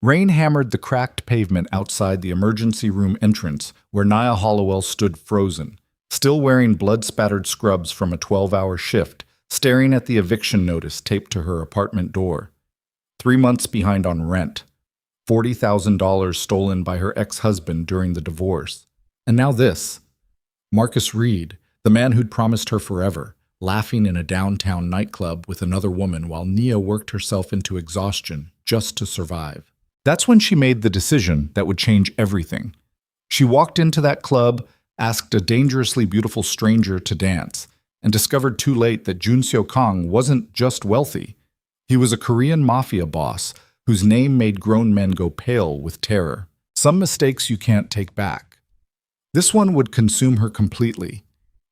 Rain hammered the cracked pavement outside the emergency room entrance where Nia Hollowell stood frozen, still wearing blood-spattered scrubs from a 12-hour shift, staring at the eviction notice taped to her apartment door. 3 months behind on rent. $40,000 stolen by her ex-husband during the divorce. And now this. Marcus Reed, the man who'd promised her forever, laughing in a downtown nightclub with another woman while Nia worked herself into exhaustion just to survive. That's when she made the decision that would change everything. She walked into that club, asked a dangerously beautiful stranger to dance, and discovered too late that Jun Seo Kang wasn't just wealthy. He was a Korean mafia boss whose name made grown men go pale with terror. Some mistakes you can't take back. This one would consume her completely.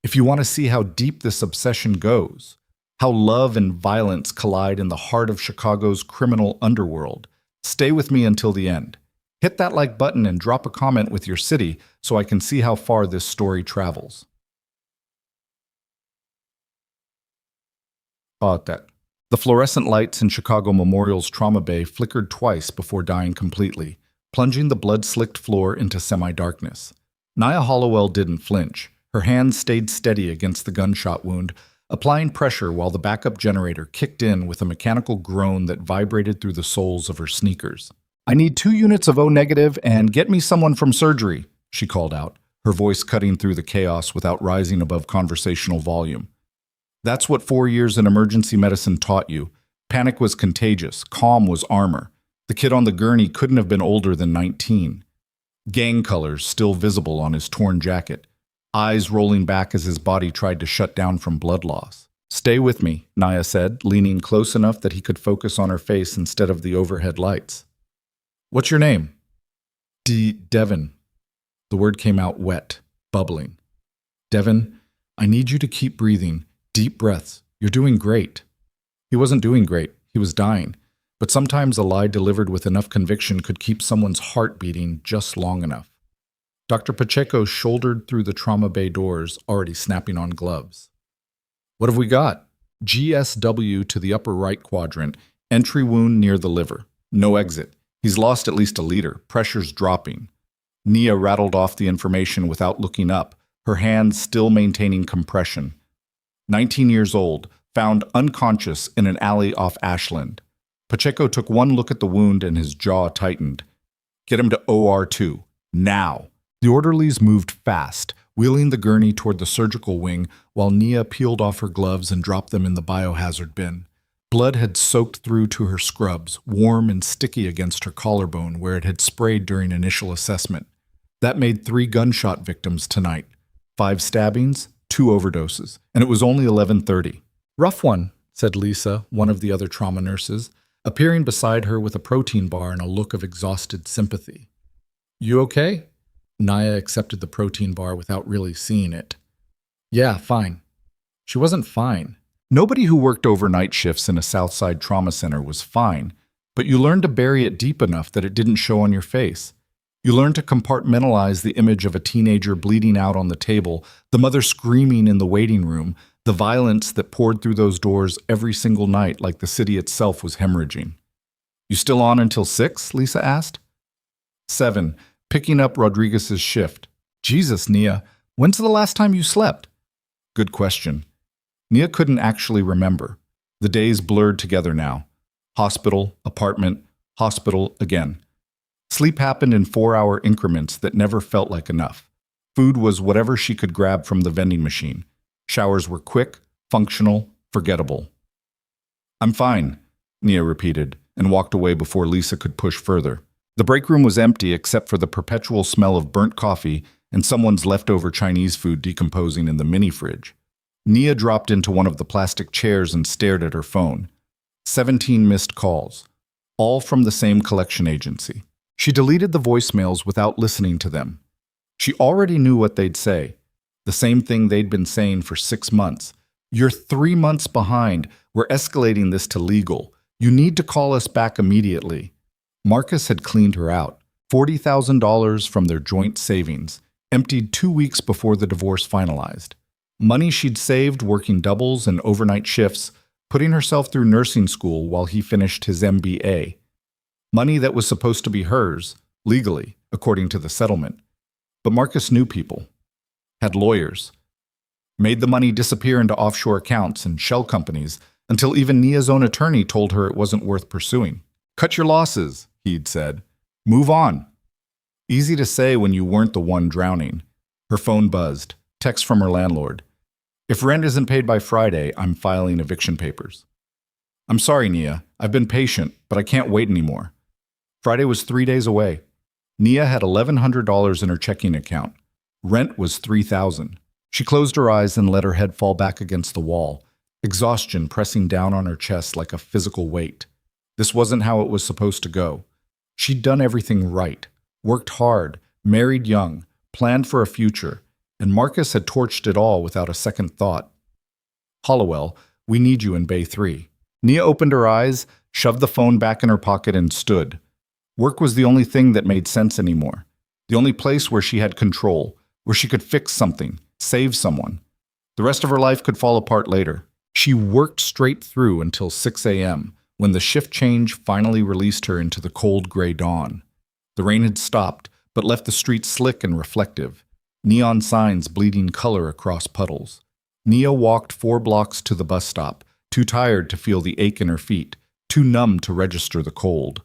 If you want to see how deep this obsession goes, how love and violence collide in the heart of Chicago's criminal underworld, stay with me until the end. Hit that like button and drop a comment with your city so I can see how far this story travels. That. The fluorescent lights in Chicago Memorial's trauma bay flickered twice before dying completely, plunging the blood-slicked floor into semi-darkness. Nia Hollowell didn't flinch. Her hands stayed steady against the gunshot wound, applying pressure while the backup generator kicked in with a mechanical groan that vibrated through the soles of her sneakers. "I need 2 units of O negative and get me someone from surgery," she called out, her voice cutting through the chaos without rising above conversational volume. That's what 4 years in emergency medicine taught you. Panic was contagious, calm was armor. The kid on the gurney couldn't have been older than 19. Gang colors still visible on his torn jacket, eyes rolling back as his body tried to shut down from blood loss. "Stay with me," Nia said, leaning close enough that he could focus on her face instead of the overhead lights. "What's your name?" Devin." The word came out wet, bubbling. "Devin, I need you to keep breathing. Deep breaths. You're doing great." He wasn't doing great. He was dying. But sometimes a lie delivered with enough conviction could keep someone's heart beating just long enough. Dr. Pacheco shouldered through the trauma bay doors, already snapping on gloves. "What have we got?" "GSW to the upper right quadrant. Entry wound near the liver. No exit. He's lost at least a liter. Pressure's dropping." Nia rattled off the information without looking up, her hands still maintaining compression. 19 years old, found unconscious in an alley off Ashland. Pacheco took one look at the wound and his jaw tightened. "Get him to OR2. Now." The orderlies moved fast, wheeling the gurney toward the surgical wing while Nia peeled off her gloves and dropped them in the biohazard bin. Blood had soaked through to her scrubs, warm and sticky against her collarbone where it had sprayed during initial assessment. That made 3 gunshot victims tonight. 5 stabbings, 2 overdoses, and it was only 11:30. "Rough one," said Lisa, one of the other trauma nurses, appearing beside her with a protein bar and a look of exhausted sympathy. "You okay?" Nia accepted the protein bar without really seeing it. "Yeah, fine." She wasn't fine. Nobody who worked overnight shifts in a Southside trauma center was fine, but you learned to bury it deep enough that it didn't show on your face. You learned to compartmentalize the image of a teenager bleeding out on the table, the mother screaming in the waiting room, the violence that poured through those doors every single night like the city itself was hemorrhaging. "You still on until 6?" Lisa asked. 7, picking up Rodriguez's shift. "Jesus, Nia, when's the last time you slept?" Good question. Nia couldn't actually remember. The days blurred together now. Hospital, apartment, hospital again. Sleep happened in 4-hour increments that never felt like enough. Food was whatever she could grab from the vending machine. Showers were quick, functional, forgettable. "I'm fine," Nia repeated, and walked away before Lisa could push further. The break room was empty except for the perpetual smell of burnt coffee and someone's leftover Chinese food decomposing in the mini-fridge. Nia dropped into one of the plastic chairs and stared at her phone. 17 missed calls, all from the same collection agency. She deleted the voicemails without listening to them. She already knew what they'd say, the same thing they'd been saying for 6 months. "You're 3 months behind. We're escalating this to legal. You need to call us back immediately." Marcus had cleaned her out. $40,000 from their joint savings, emptied 2 weeks before the divorce finalized. Money she'd saved working doubles and overnight shifts, putting herself through nursing school while he finished his MBA. Money that was supposed to be hers, legally, according to the settlement. But Marcus knew people, had lawyers, made the money disappear into offshore accounts and shell companies until even Nia's own attorney told her it wasn't worth pursuing. Cut your losses, he'd said. Move on. Easy to say when you weren't the one drowning. Her phone buzzed. Text from her landlord. If rent isn't paid by Friday, I'm filing eviction papers. I'm sorry, Nia. I've been patient, but I can't wait anymore. Friday was 3 days away. Nia had $1,100 in her checking account. Rent was $3,000. She closed her eyes and let her head fall back against the wall, exhaustion pressing down on her chest like a physical weight. This wasn't how it was supposed to go. She'd done everything right, worked hard, married young, planned for a future, and Marcus had torched it all without a second thought. Hollowell, we need you in Bay 3. Nia opened her eyes, shoved the phone back in her pocket, and stood. Work was the only thing that made sense anymore. The only place where she had control, where she could fix something, save someone. The rest of her life could fall apart later. She worked straight through until 6 a.m., when the shift change finally released her into the cold gray dawn. The rain had stopped, but left the streets slick and reflective. Neon signs bleeding color across puddles. Nia walked 4 blocks to the bus stop, too tired to feel the ache in her feet, too numb to register the cold.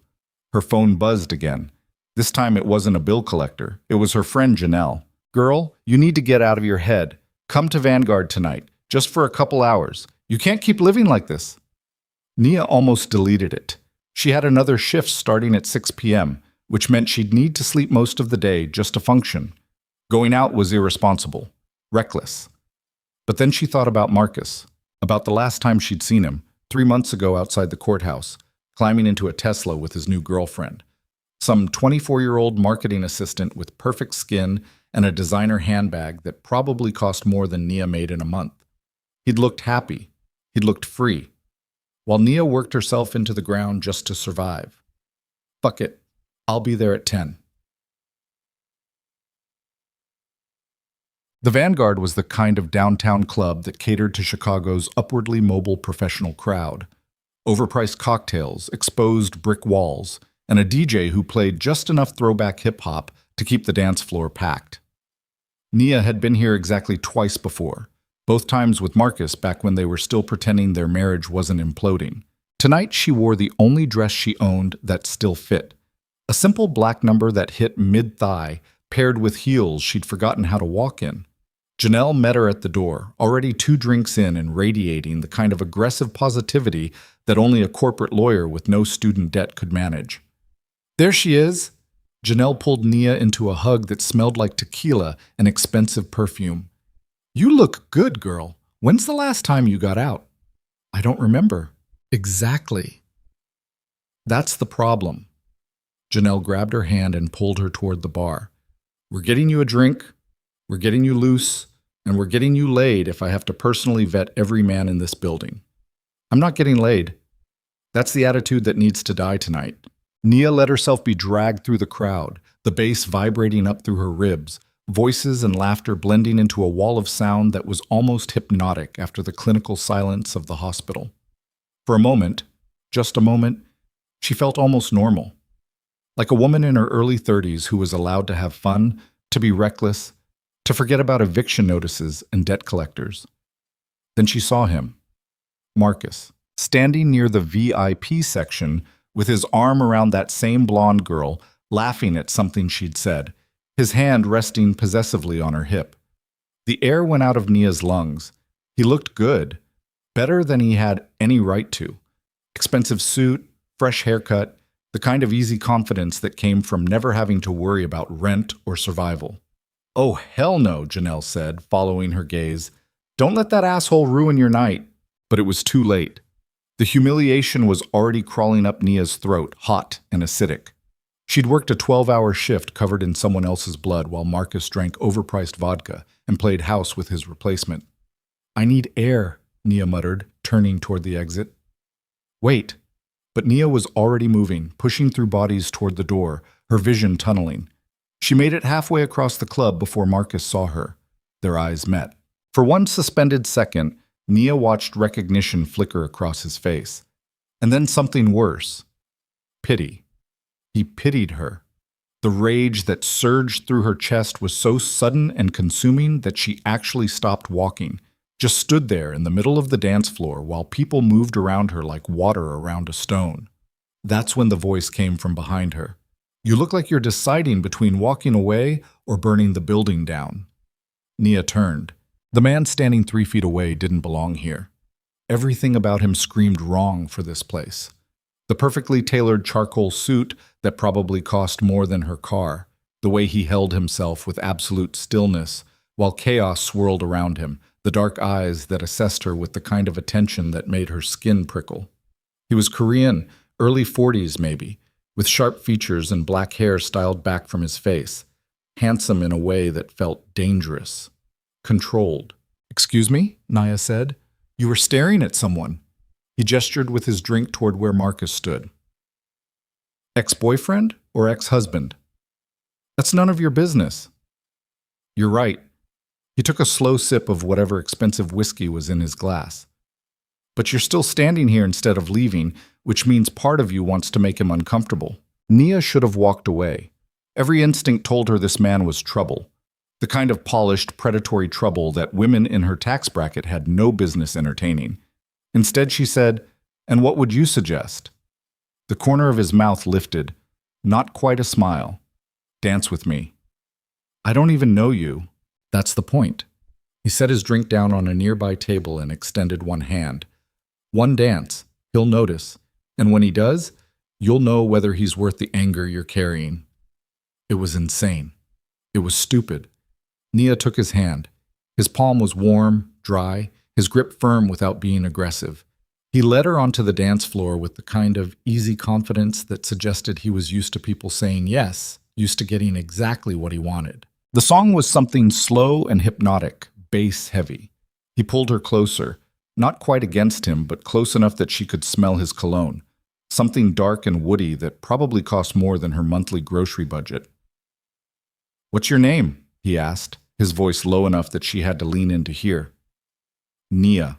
Her phone buzzed again. This time it wasn't a bill collector. It was her friend Janelle. Girl, you need to get out of your head. Come to Vanguard tonight, just for a couple hours. You can't keep living like this. Nia almost deleted it. She had another shift starting at 6 p.m., which meant she'd need to sleep most of the day just to function. Going out was irresponsible, reckless. But then she thought about Marcus, about the last time she'd seen him, 3 months ago outside the courthouse, climbing into a Tesla with his new girlfriend. Some 24-year-old marketing assistant with perfect skin and a designer handbag that probably cost more than Nia made in a month. He'd looked happy. He'd looked free. While Nia worked herself into the ground just to survive. Fuck it. I'll be there at 10. The Vanguard was the kind of downtown club that catered to Chicago's upwardly mobile professional crowd. Overpriced cocktails, exposed brick walls, and a DJ who played just enough throwback hip-hop to keep the dance floor packed. Nia had been here exactly twice before, both times with Marcus back when they were still pretending their marriage wasn't imploding. Tonight she wore the only dress she owned that still fit. A simple black number that hit mid-thigh, paired with heels she'd forgotten how to walk in. Janelle met her at the door, already 2 drinks in and radiating the kind of aggressive positivity that only a corporate lawyer with no student debt could manage. There she is! Janelle pulled Nia into a hug that smelled like tequila and expensive perfume. You look good, girl. When's the last time you got out? I don't remember. Exactly. That's the problem. Janelle grabbed her hand and pulled her toward the bar. We're getting you a drink, we're getting you loose, and we're getting you laid if I have to personally vet every man in this building. I'm not getting laid. That's the attitude that needs to die tonight. Nia let herself be dragged through the crowd, the bass vibrating up through her ribs, voices and laughter blending into a wall of sound that was almost hypnotic after the clinical silence of the hospital. For a moment, just a moment, she felt almost normal. Like a woman in her early 30s who was allowed to have fun, to be reckless, to forget about eviction notices and debt collectors. Then she saw him, Marcus, standing near the VIP section with his arm around that same blonde girl, laughing at something she'd said, his hand resting possessively on her hip. The air went out of Nia's lungs. He looked good, better than he had any right to. Expensive suit, fresh haircut, the kind of easy confidence that came from never having to worry about rent or survival. Oh, hell no, Janelle said, following her gaze. Don't let that asshole ruin your night. But it was too late. The humiliation was already crawling up Nia's throat, hot and acidic. She'd worked a 12-hour shift covered in someone else's blood while Marcus drank overpriced vodka and played house with his replacement. I need air, Nia muttered, turning toward the exit. Wait. But Nia was already moving, pushing through bodies toward the door, her vision tunneling. She made it halfway across the club before Marcus saw her. Their eyes met. For one suspended second, Nia watched recognition flicker across his face. And then something worse. Pity. He pitied her. The rage that surged through her chest was so sudden and consuming that she actually stopped walking, just stood there in the middle of the dance floor while people moved around her like water around a stone. That's when the voice came from behind her. You look like you're deciding between walking away or burning the building down. Nia turned. The man standing 3 feet away didn't belong here. Everything about him screamed wrong for this place. The perfectly tailored charcoal suit that probably cost more than her car, the way he held himself with absolute stillness while chaos swirled around him, the dark eyes that assessed her with the kind of attention that made her skin prickle. He was Korean, early 40s maybe, with sharp features and black hair styled back from his face, handsome in a way that felt dangerous, controlled. "Excuse me?" Nia said. "You were staring at someone." He gestured with his drink toward where Marcus stood. "Ex-boyfriend or ex-husband?" "That's none of your business." "You're right." He took a slow sip of whatever expensive whiskey was in his glass. "But you're still standing here instead of leaving, which means part of you wants to make him uncomfortable." Nia should have walked away. Every instinct told her this man was trouble, the kind of polished, predatory trouble that women in her tax bracket had no business entertaining. Instead, she said, "And what would you suggest?" The corner of his mouth lifted, not quite a smile. "Dance with me." "I don't even know you." "That's the point." He set his drink down on a nearby table and extended one hand. "One dance, he'll notice, and when he does, you'll know whether he's worth the anger you're carrying." It was insane. It was stupid. Nia took his hand. His palm was warm, dry, his grip firm without being aggressive. He led her onto the dance floor with the kind of easy confidence that suggested he was used to people saying yes, used to getting exactly what he wanted. The song was something slow and hypnotic, bass-heavy. He pulled her closer, not quite against him, but close enough that she could smell his cologne, something dark and woody that probably cost more than her monthly grocery budget. "What's your name?" he asked, his voice low enough that she had to lean in to hear. "Nia."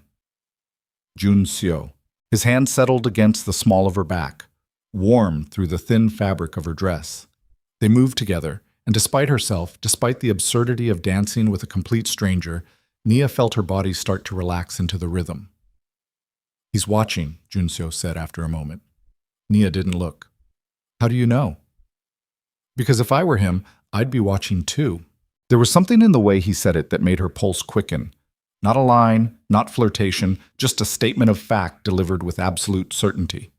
Jun-seo. His hand settled against the small of her back, warm through the thin fabric of her dress. They moved together, and despite herself, despite the absurdity of dancing with a complete stranger, Nia felt her body start to relax into the rhythm. "He's watching," Jun-seo said after a moment. Nia didn't look. "How do you know?" "Because if I were him, I'd be watching too." There was something in the way he said it that made her pulse quicken. Not a line, not flirtation, just a statement of fact delivered with absolute certainty.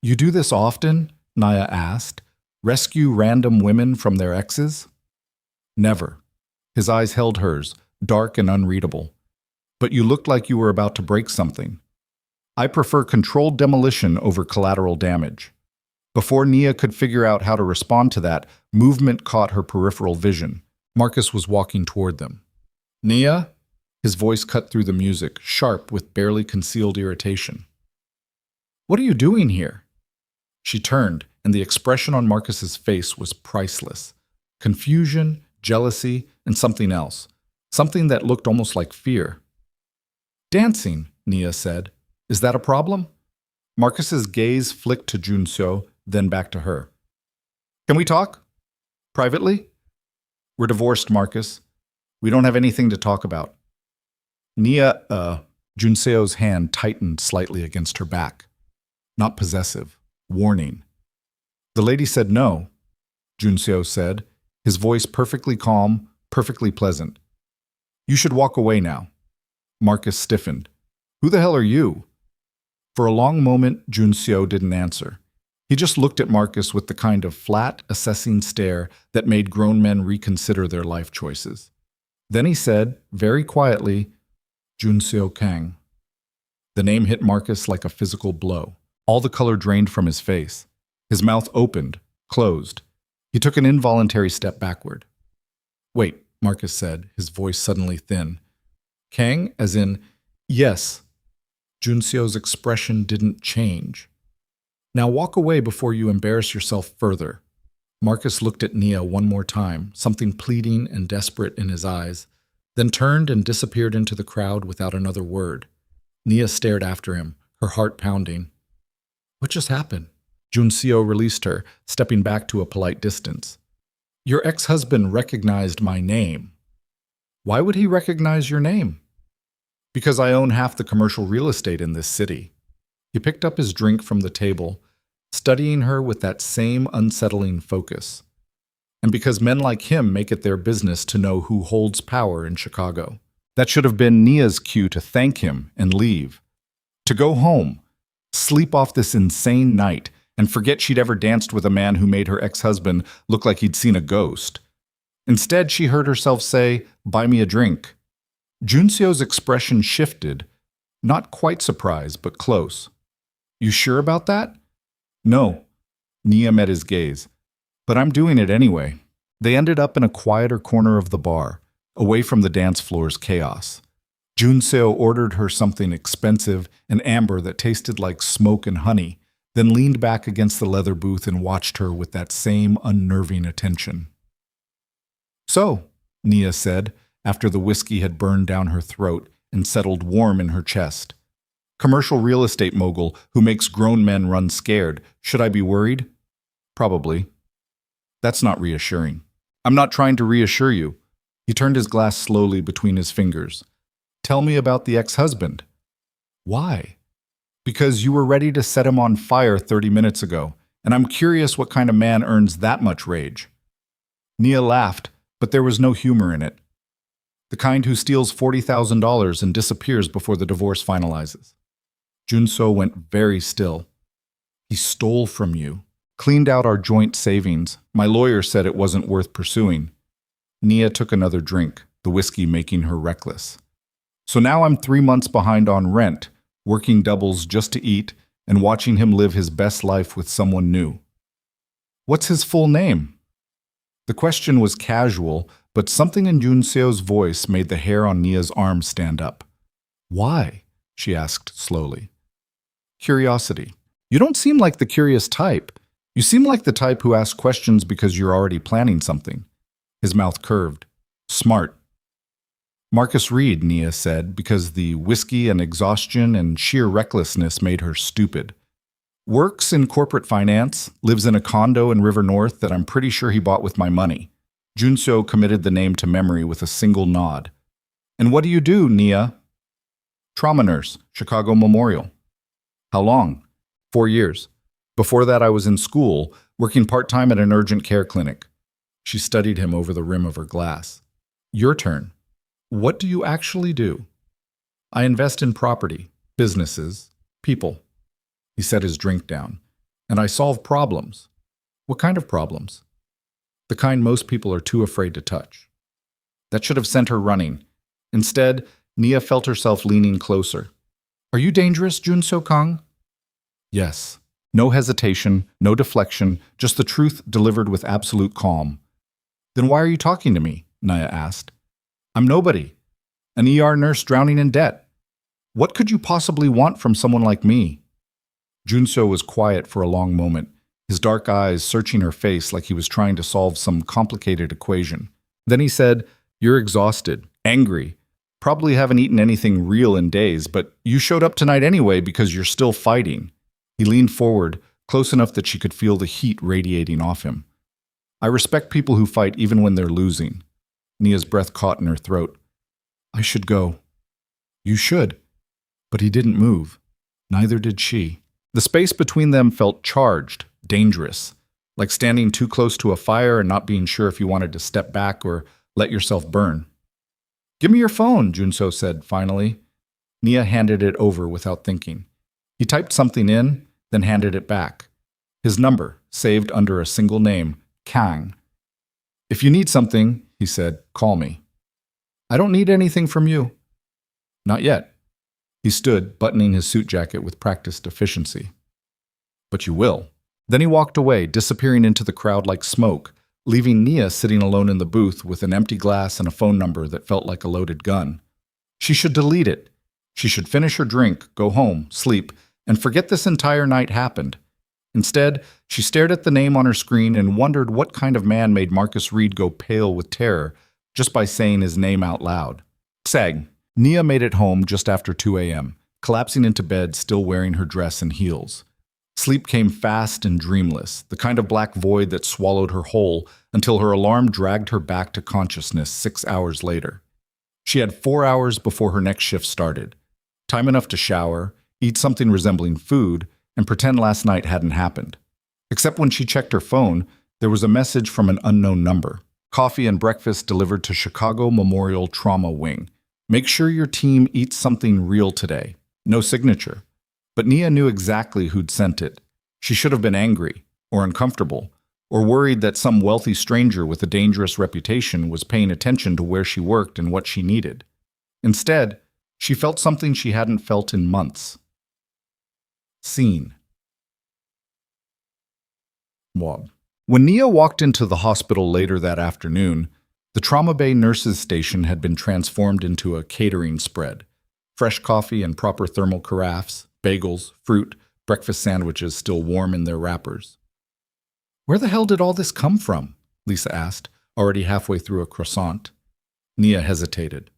"You do this often?" Nia asked. "Rescue random women from their exes?" "Never." His eyes held hers, dark and unreadable. "But you looked like you were about to break something." "I prefer controlled demolition over collateral damage." Before Nia could figure out how to respond to that, movement caught her peripheral vision. Marcus was walking toward them. "Nia?" His voice cut through the music, sharp with barely concealed irritation. "What are you doing here?" She turned, and the expression on Marcus's face was priceless. Confusion, jealousy, and something else. Something that looked almost like fear. "Dancing," Nia said. "Is that a problem?" Marcus's gaze flicked to Jun-seo, then back to her. "Can we talk? Privately?" "We're divorced, Marcus. We don't have anything to talk about." Nia, Jun-seo's hand tightened slightly against her back. Not possessive. Warning. "The lady said no," Jun-seo said, his voice perfectly calm, perfectly pleasant. "You should walk away now." Marcus stiffened. "Who the hell are you?" For a long moment, Jun-seo didn't answer. He just looked at Marcus with the kind of flat, assessing stare that made grown men reconsider their life choices. Then he said, very quietly, "Jun-seo Kang." The name hit Marcus like a physical blow. All the color drained from his face. His mouth opened, closed. He took an involuntary step backward. "Wait," Marcus said, his voice suddenly thin. "Kang, as in, yes." Jun-seo's expression didn't change. "Now walk away before you embarrass yourself further." Marcus looked at Nia one more time, something pleading and desperate in his eyes, then turned and disappeared into the crowd without another word. Nia stared after him, her heart pounding. What just happened? Juncio released her, stepping back to a polite distance. Your ex-husband recognized my name. Why would he recognize your name? Because I own half the commercial real estate in this city. He picked up his drink from the table, studying her with that same unsettling focus. And because men like him make it their business to know who holds power in Chicago. That should have been Nia's cue to thank him and leave. To go home, sleep off this insane night, and forget she'd ever danced with a man who made her ex-husband look like he'd seen a ghost. Instead, she heard herself say, "Buy me a drink." Juncio's expression shifted, not quite surprised, but close. You sure about that? No. Nia met his gaze. But I'm doing it anyway. They ended up in a quieter corner of the bar, away from the dance floor's chaos. Juncio ordered her something expensive, an amber that tasted like smoke and honey, then leaned back against the leather booth and watched her with that same unnerving attention. So, Nia said, after the whiskey had burned down her throat and settled warm in her chest. Commercial real estate mogul who makes grown men run scared. Should I be worried? Probably. That's not reassuring. I'm not trying to reassure you. He turned his glass slowly between his fingers. Tell me about the ex-husband. Why? Because you were ready to set him on fire 30 minutes ago, and I'm curious what kind of man earns that much rage. Nia laughed, but there was no humor in it. The kind who steals $40,000 and disappears before the divorce finalizes. Junso went very still. He stole from you, cleaned out our joint savings. My lawyer said it wasn't worth pursuing. Nia took another drink, the whiskey making her reckless. So now I'm 3 months behind on rent, working doubles just to eat, and watching him live his best life with someone new. What's his full name? The question was casual, but something in Junseo's voice made the hair on Nia's arm stand up. Why? She asked slowly. Curiosity. You don't seem like the curious type. You seem like the type who asks questions because you're already planning something. His mouth curved. Smart. Marcus Reed, Nia said, because the whiskey and exhaustion and sheer recklessness made her stupid. Works in corporate finance, lives in a condo in River North that I'm pretty sure he bought with my money. Junso committed the name to memory with a single nod. And what do you do, Nia? Trauma nurse, Chicago Memorial. How long? 4 years. Before that, I was in school, working part-time at an urgent care clinic. She studied him over the rim of her glass. Your turn. What do you actually do? I invest in property, businesses, people. He set his drink down. And I solve problems. What kind of problems? The kind most people are too afraid to touch. That should have sent her running. Instead, Nia felt herself leaning closer. Are you dangerous, Junso Kang? Yes. No hesitation, no deflection, just the truth delivered with absolute calm. Then why are you talking to me? Nia asked. I'm nobody. An ER nurse drowning in debt. What could you possibly want from someone like me? Junso was quiet for a long moment, his dark eyes searching her face like he was trying to solve some complicated equation. Then he said, You're exhausted, angry. Probably haven't eaten anything real in days, but you showed up tonight anyway because you're still fighting. He leaned forward, close enough that she could feel the heat radiating off him. I respect people who fight even when they're losing. Nia's breath caught in her throat. I should go. You should. But he didn't move. Neither did she. The space between them felt charged, dangerous, like standing too close to a fire and not being sure if you wanted to step back or let yourself burn. Give me your phone, Junso said finally. Nia handed it over without thinking. He typed something in, then handed it back. His number, saved under a single name, Kang. If you need something, he said, call me. I don't need anything from you. Not yet. He stood, buttoning his suit jacket with practiced efficiency. But you will. Then he walked away, disappearing into the crowd like smoke, leaving Nia sitting alone in the booth with an empty glass and a phone number that felt like a loaded gun. She should delete it. She should finish her drink, go home, sleep, and forget this entire night happened. Instead, she stared at the name on her screen and wondered what kind of man made Marcus Reed go pale with terror just by saying his name out loud. Sag. Nia made it home just after 2 a.m., collapsing into bed still wearing her dress and heels. Sleep came fast and dreamless, the kind of black void that swallowed her whole until her alarm dragged her back to consciousness 6 hours later. She had 4 hours before her next shift started. Time enough to shower, eat something resembling food, and pretend last night hadn't happened. Except when she checked her phone, there was a message from an unknown number. Coffee and breakfast delivered to Chicago Memorial Trauma Wing. Make sure your team eats something real today. No signature. But Nia knew exactly who'd sent it. She should have been angry, or uncomfortable, or worried that some wealthy stranger with a dangerous reputation was paying attention to where she worked and what she needed. Instead, she felt something she hadn't felt in months. Seen. When Nia walked into the hospital later that afternoon, the Trauma Bay nurses' station had been transformed into a catering spread. Fresh coffee and proper thermal carafes, bagels, fruit, breakfast sandwiches still warm in their wrappers. Where the hell did all this come from? Lisa asked, already halfway through a croissant. Nia hesitated.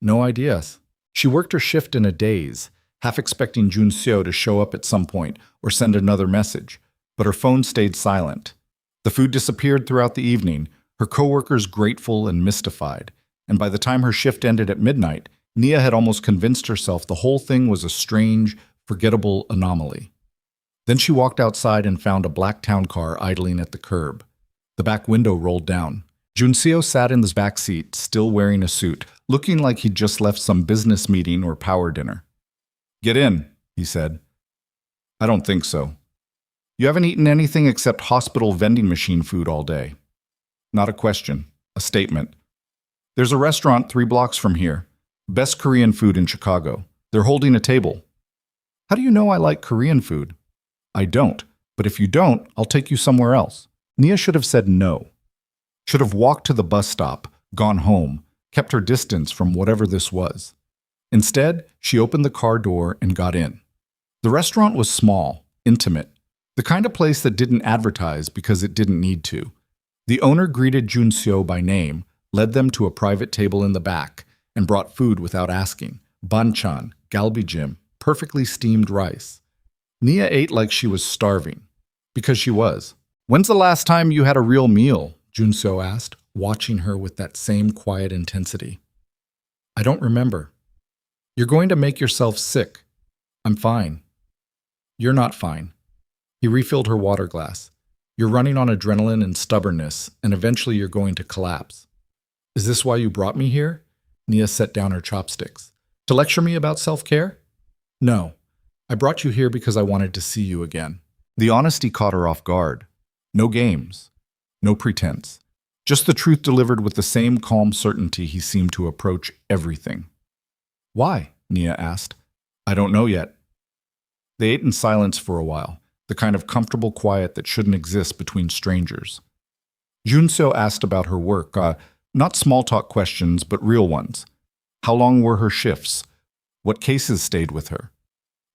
No ideas. She worked her shift in a daze, half expecting Junseo to show up at some point or send another message, but her phone stayed silent. The food disappeared throughout the evening, her coworkers grateful and mystified, and by the time her shift ended at midnight, Nia had almost convinced herself the whole thing was a strange, forgettable anomaly. Then she walked outside and found a black town car idling at the curb. The back window rolled down. Junseo sat in the back seat, still wearing a suit, looking like he'd just left some business meeting or power dinner. Get in, he said. I don't think so. You haven't eaten anything except hospital vending machine food all day. Not a question, a statement. There's a restaurant 3 blocks from here. Best Korean food in Chicago. They're holding a table. How do you know I like Korean food? I don't, but if you don't, I'll take you somewhere else. Nia should have said no. Should have walked to the bus stop, gone home, kept her distance from whatever this was. Instead, she opened the car door and got in. The restaurant was small, intimate, the kind of place that didn't advertise because it didn't need to. The owner greeted Junseo by name, led them to a private table in the back, and brought food without asking. Banchan, galbijim, perfectly steamed rice. Nia ate like she was starving. Because she was. When's the last time you had a real meal? Junseo asked, watching her with that same quiet intensity. I don't remember. You're going to make yourself sick. I'm fine. You're not fine. He refilled her water glass. You're running on adrenaline and stubbornness, and eventually you're going to collapse. Is this why you brought me here? Nia set down her chopsticks. To lecture me about self-care? No. I brought you here because I wanted to see you again. The honesty caught her off guard. No games. No pretense. Just the truth delivered with the same calm certainty he seemed to approach everything. Why? Nia asked. I don't know yet. They ate in silence for a while, the kind of comfortable quiet that shouldn't exist between strangers. Junseo asked about her work, not small talk questions, but real ones. How long were her shifts? What cases stayed with her?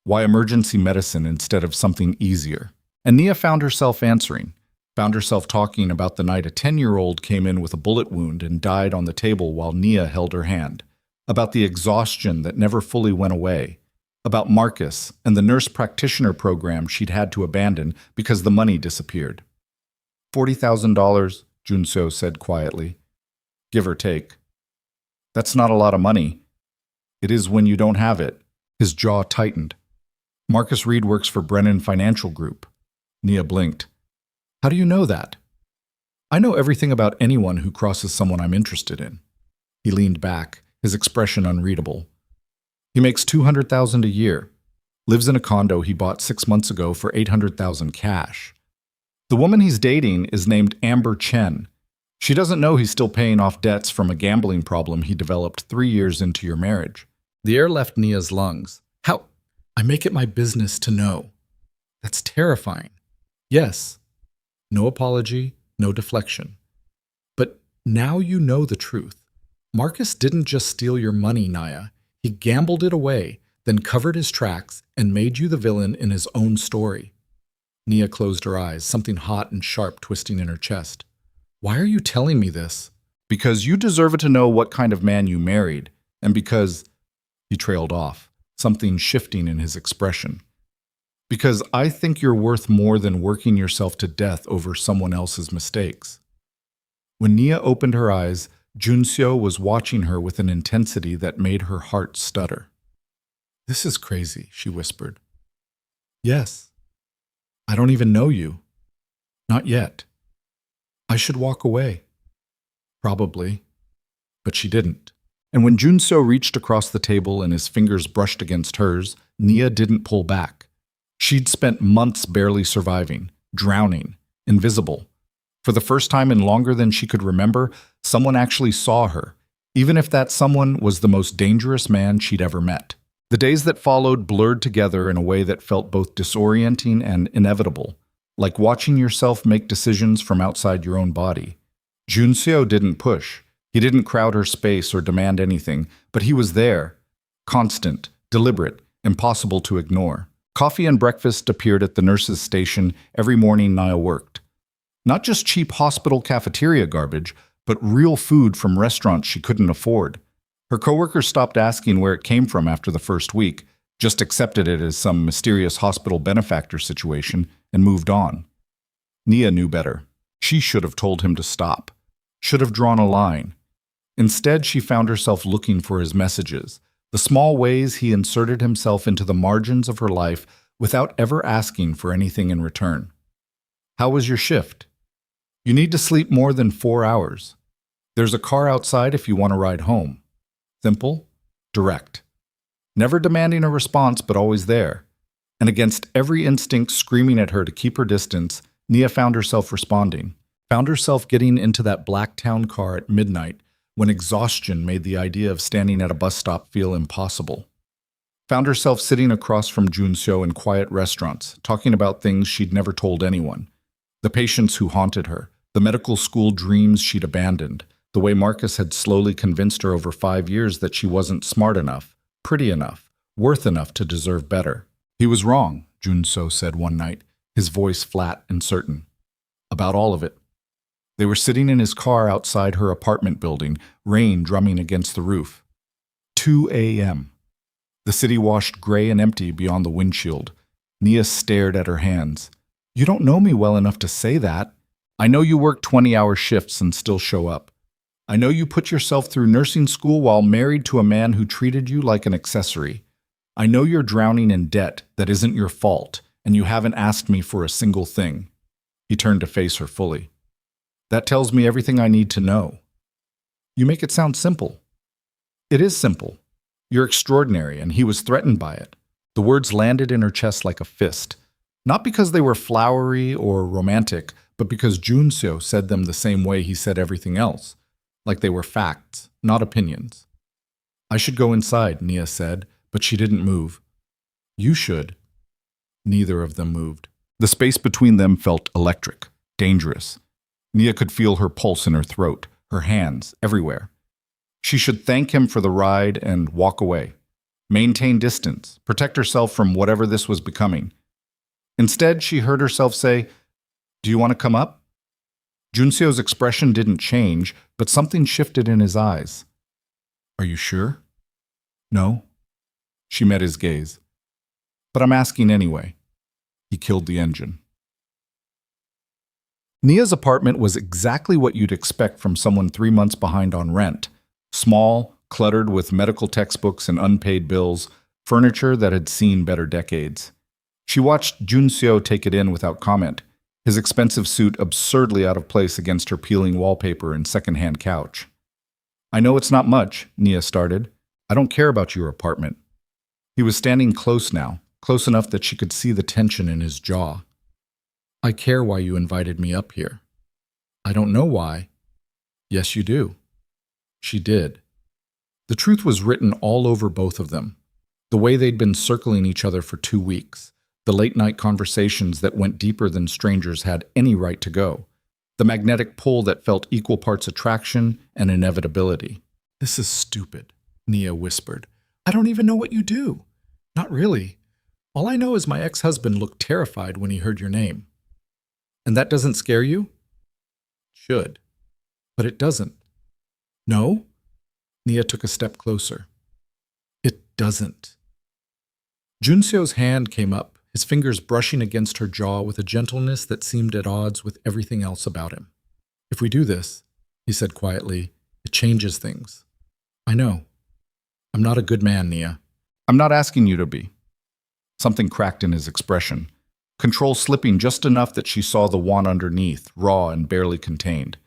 Why emergency medicine instead of something easier? And Nia found herself answering, found herself talking about the night a 10-year-old came in with a bullet wound and died on the table while Nia held her hand, about the exhaustion that never fully went away, about Marcus and the nurse practitioner program she'd had to abandon because the money disappeared. $40,000, Junseo said quietly. Give or take. That's not a lot of money. It is when you don't have it. His jaw tightened. Marcus Reed works for Brennan Financial Group. Nia blinked. How do you know that? I know everything about anyone who crosses someone I'm interested in. He leaned back, his expression unreadable. He makes $200,000 a year. Lives in a condo he bought 6 months ago for $800,000 cash. The woman he's dating is named Amber Chen. She doesn't know he's still paying off debts from a gambling problem he developed 3 years into your marriage. The air left Nia's lungs. How? I make it my business to know. That's terrifying. Yes. No apology, no deflection. But now you know the truth. Marcus didn't just steal your money, Nia. He gambled it away, then covered his tracks and made you the villain in his own story. Nia closed her eyes, something hot and sharp twisting in her chest. Why are you telling me this? Because you deserve to know what kind of man you married, and because... He trailed off, something shifting in his expression. Because I think you're worth more than working yourself to death over someone else's mistakes. When Nia opened her eyes, Junseo was watching her with an intensity that made her heart stutter. This is crazy, she whispered. Yes. I don't even know you. Not yet. I should walk away. Probably. But she didn't. And when Junseo reached across the table and his fingers brushed against hers, Nia didn't pull back. She'd spent months barely surviving, drowning, invisible. For the first time in longer than she could remember, someone actually saw her, even if that someone was the most dangerous man she'd ever met. The days that followed blurred together in a way that felt both disorienting and inevitable, like watching yourself make decisions from outside your own body. Junseo didn't push. He didn't crowd her space or demand anything, but he was there, constant, deliberate, impossible to ignore. Coffee and breakfast appeared at the nurse's station every morning Nia worked. Not just cheap hospital cafeteria garbage, but real food from restaurants she couldn't afford. Her coworkers stopped asking where it came from after the first week, just accepted it as some mysterious hospital benefactor situation, and moved on. Nia knew better. She should have told him to stop. Should have drawn a line. Instead, she found herself looking for his messages, the small ways he inserted himself into the margins of her life without ever asking for anything in return. How was your shift? You need to sleep more than 4 hours. There's a car outside if you want to ride home. Simple, direct. Never demanding a response, but always there. And against every instinct screaming at her to keep her distance, Nia found herself responding. Found herself getting into that black town car at midnight when exhaustion made the idea of standing at a bus stop feel impossible. Found herself sitting across from Junseo in quiet restaurants, talking about things she'd never told anyone. The patients who haunted her, the medical school dreams she'd abandoned, the way Marcus had slowly convinced her over 5 years that she wasn't smart enough, pretty enough, worth enough to deserve better. He was wrong, Junseo said one night, his voice flat and certain. About all of it. They were sitting in his car outside her apartment building, rain drumming against the roof. 2 a.m. The city washed gray and empty beyond the windshield. Nia stared at her hands. You don't know me well enough to say that. I know you work 20-hour shifts and still show up. I know you put yourself through nursing school while married to a man who treated you like an accessory. I know you're drowning in debt that isn't your fault, and you haven't asked me for a single thing. He turned to face her fully. That tells me everything I need to know. You make it sound simple. It is simple. You're extraordinary, and he was threatened by it. The words landed in her chest like a fist. Not because they were flowery or romantic, but because Junseo said them the same way he said everything else. Like they were facts, not opinions. I should go inside, Nia said, but she didn't move. You should. Neither of them moved. The space between them felt electric, dangerous. Nia could feel her pulse in her throat, her hands, everywhere. She should thank him for the ride and walk away. Maintain distance, protect herself from whatever this was becoming. Instead, she heard herself say, Do you want to come up? Junseo's expression didn't change, but something shifted in his eyes. Are you sure? No. She met his gaze. But I'm asking anyway. He killed the engine. Nia's apartment was exactly what you'd expect from someone 3 months behind on rent. Small, cluttered with medical textbooks and unpaid bills, furniture that had seen better decades. She watched Junseo take it in without comment, his expensive suit absurdly out of place against her peeling wallpaper and secondhand couch. I know it's not much, Nia started. I don't care about your apartment. He was standing close now, close enough that she could see the tension in his jaw. I care why you invited me up here. I don't know why. Yes, you do. She did. The truth was written all over both of them. The way they'd been circling each other for 2 weeks. The late-night conversations that went deeper than strangers had any right to go. The magnetic pull that felt equal parts attraction and inevitability. This is stupid, Nia whispered. I don't even know what you do. Not really. All I know is my ex-husband looked terrified when he heard your name. And that doesn't scare you? Should. But it doesn't. No? Nia took a step closer. It doesn't. Junseo's hand came up, his fingers brushing against her jaw with a gentleness that seemed at odds with everything else about him. "If we do this," he said quietly, "it changes things. I know. I'm not a good man, Nia. I'm not asking you to be." Something cracked in his expression, control slipping just enough that she saw the want underneath, raw and barely contained.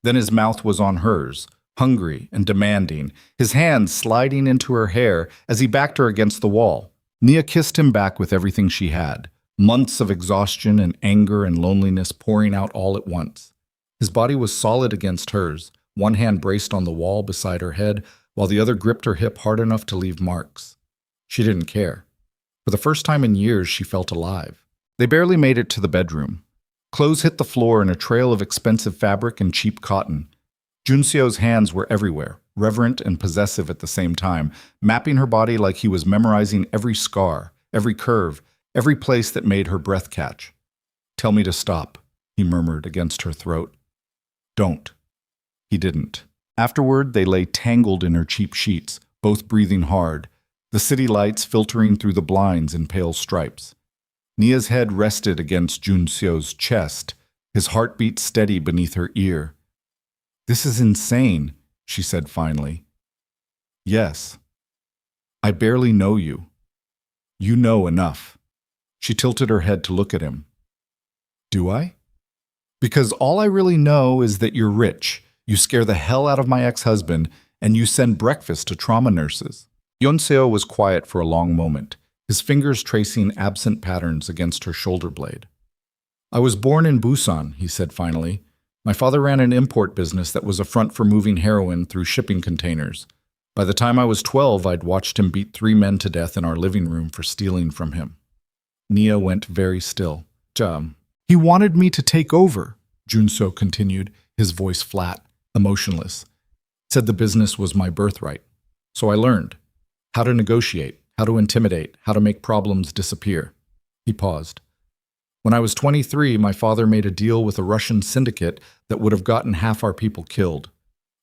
Then his mouth was on hers, hungry and demanding, his hands sliding into her hair as he backed her against the wall. Nia kissed him back with everything she had, months of exhaustion and anger and loneliness pouring out all at once. His body was solid against hers, one hand braced on the wall beside her head, while the other gripped her hip hard enough to leave marks. She didn't care. For the first time in years, she felt alive. They barely made it to the bedroom. Clothes hit the floor in a trail of expensive fabric and cheap cotton. Junseo's hands were everywhere, reverent and possessive at the same time, mapping her body like he was memorizing every scar, every curve, every place that made her breath catch. "Tell me to stop," he murmured against her throat. "Don't." He didn't. Afterward, they lay tangled in her cheap sheets, both breathing hard, the city lights filtering through the blinds in pale stripes. Nia's head rested against Junseo's chest, his heartbeat steady beneath her ear. "This is insane," she said finally. "Yes. I barely know you. You know enough." She tilted her head to look at him. "Do I? Because all I really know is that you're rich, you scare the hell out of my ex-husband, and you send breakfast to trauma nurses." Junseo was quiet for a long moment, his fingers tracing absent patterns against her shoulder blade. "I was born in Busan," he said finally. "My father ran an import business that was a front for moving heroin through shipping containers. By the time I was 12, I'd watched him beat 3 men to death in our living room for stealing from him." Nia went very still. "He wanted me to take over," Junso continued, his voice flat, emotionless. "Said the business was my birthright. So I learned how to negotiate, how to intimidate, how to make problems disappear." He paused. "When I was 23, my father made a deal with a Russian syndicate that would have gotten half our people killed.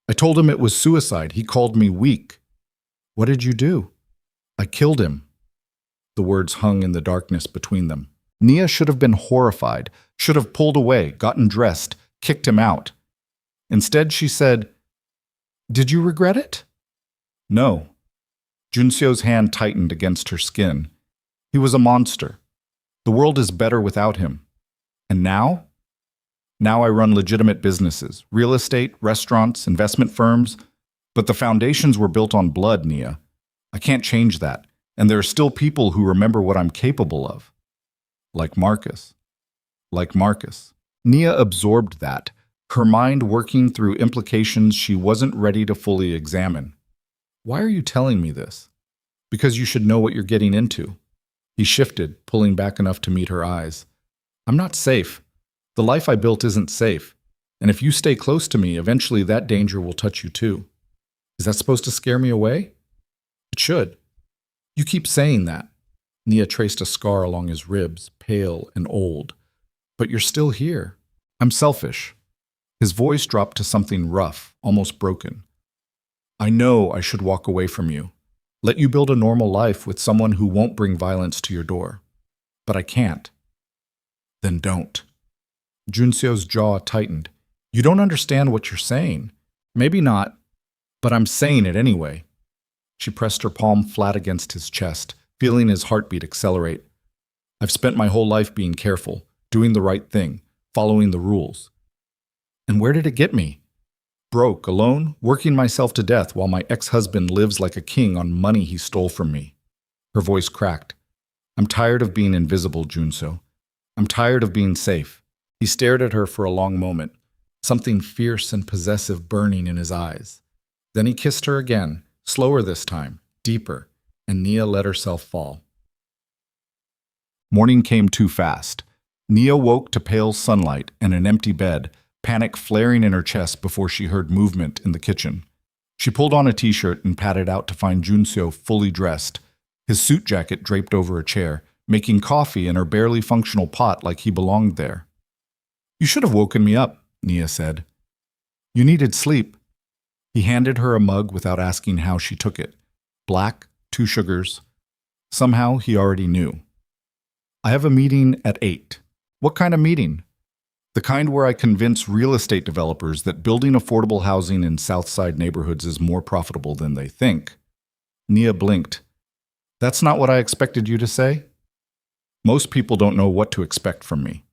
I told him it was suicide. He called me weak." "What did you do?" "I killed him." The words hung in the darkness between them. Nia should have been horrified, should have pulled away, gotten dressed, kicked him out. Instead, she said, "Did you regret it?" "No." Junseo's hand tightened against her skin. "He was a monster. The world is better without him. And now? Now I run legitimate businesses, real estate, restaurants, investment firms. But the foundations were built on blood, Nia. I can't change that. And there are still people who remember what I'm capable of. Like Marcus." Like Marcus. Nia absorbed that, her mind working through implications she wasn't ready to fully examine. "Why are you telling me this?" "Because you should know what you're getting into." He shifted, pulling back enough to meet her eyes. "I'm not safe. The life I built isn't safe. And if you stay close to me, eventually that danger will touch you too." "Is that supposed to scare me away?" "It should." "You keep saying that." Nia traced a scar along his ribs, pale and old. "But you're still here." "I'm selfish." His voice dropped to something rough, almost broken. "I know I should walk away from you. Let you build a normal life with someone who won't bring violence to your door. But I can't." "Then don't." Junseo's jaw tightened. "You don't understand what you're saying." "Maybe not, but I'm saying it anyway." She pressed her palm flat against his chest, feeling his heartbeat accelerate. "I've spent my whole life being careful, doing the right thing, following the rules. And where did it get me? Broke, alone, working myself to death while my ex-husband lives like a king on money he stole from me." Her voice cracked. "I'm tired of being invisible, Junso. I'm tired of being safe." He stared at her for a long moment, something fierce and possessive burning in his eyes. Then he kissed her again, slower this time, deeper, and Nia let herself fall. Morning came too fast. Nia woke to pale sunlight and an empty bed, panic flaring in her chest before she heard movement in the kitchen. She pulled on a t-shirt and padded out to find Junseo fully dressed, his suit jacket draped over a chair, making coffee in her barely functional pot like he belonged there. "You should have woken me up," Nia said. "You needed sleep." He handed her a mug without asking how she took it. Black, 2 sugars. Somehow he already knew. I have a meeting at 8. What kind of meeting? The kind where I convince real estate developers that building affordable housing in Southside neighborhoods is more profitable than they think. Nia blinked. That's not what I expected you to say? Most people don't know what to expect from me.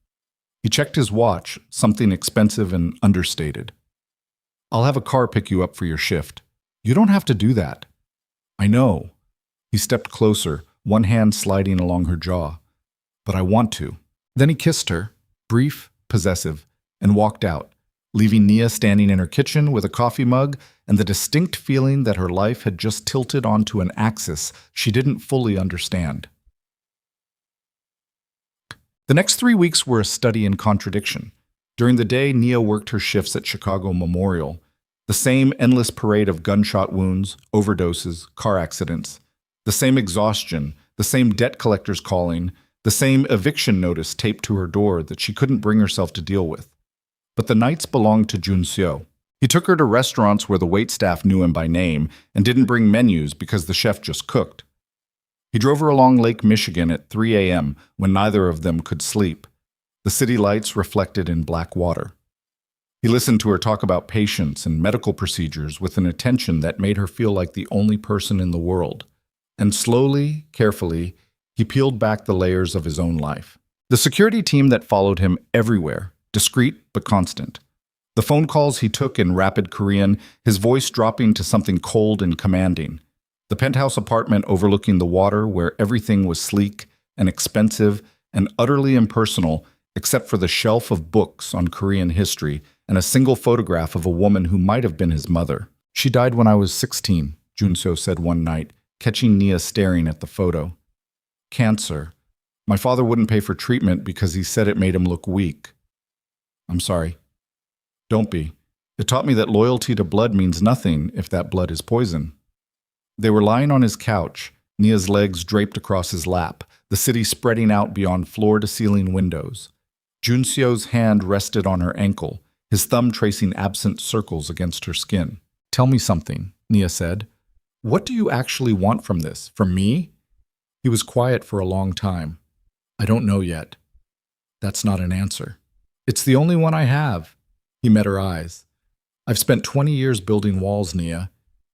He checked his watch, something expensive and understated. I'll have a car pick you up for your shift. You don't have to do that. I know. He stepped closer, one hand sliding along her jaw. But I want to. Then he kissed her, brief, possessive, and walked out, leaving Nia standing in her kitchen with a coffee mug and the distinct feeling that her life had just tilted onto an axis she didn't fully understand. The next 3 weeks were a study in contradiction. During the day, Nia worked her shifts at Chicago Memorial, the same endless parade of gunshot wounds, overdoses, car accidents, the same exhaustion, the same debt collectors calling, the same eviction notice taped to her door that she couldn't bring herself to deal with. But the nights belonged to Junseo. He took her to restaurants where the waitstaff knew him by name and didn't bring menus because the chef just cooked. He drove her along Lake Michigan at 3 a.m. when neither of them could sleep, the city lights reflected in black water. He listened to her talk about patients and medical procedures with an attention that made her feel like the only person in the world. And slowly, carefully, he peeled back the layers of his own life. The security team that followed him everywhere, discreet but constant. The phone calls he took in rapid Korean, his voice dropping to something cold and commanding. The penthouse apartment overlooking the water where everything was sleek and expensive and utterly impersonal except for the shelf of books on Korean history and a single photograph of a woman who might have been his mother. She died when I was 16, Junseo said one night, catching Nia staring at the photo. Cancer. My father wouldn't pay for treatment because he said it made him look weak. I'm sorry. Don't be. It taught me that loyalty to blood means nothing if that blood is poison. They were lying on his couch, Nia's legs draped across his lap, the city spreading out beyond floor-to-ceiling windows. Junseo's hand rested on her ankle, his thumb tracing absent circles against her skin. Tell me something, Nia said. What do you actually want from this? From me? He was quiet for a long time. I don't know yet. That's not an answer. It's the only one I have. He met her eyes. I've spent 20 years building walls, Nia,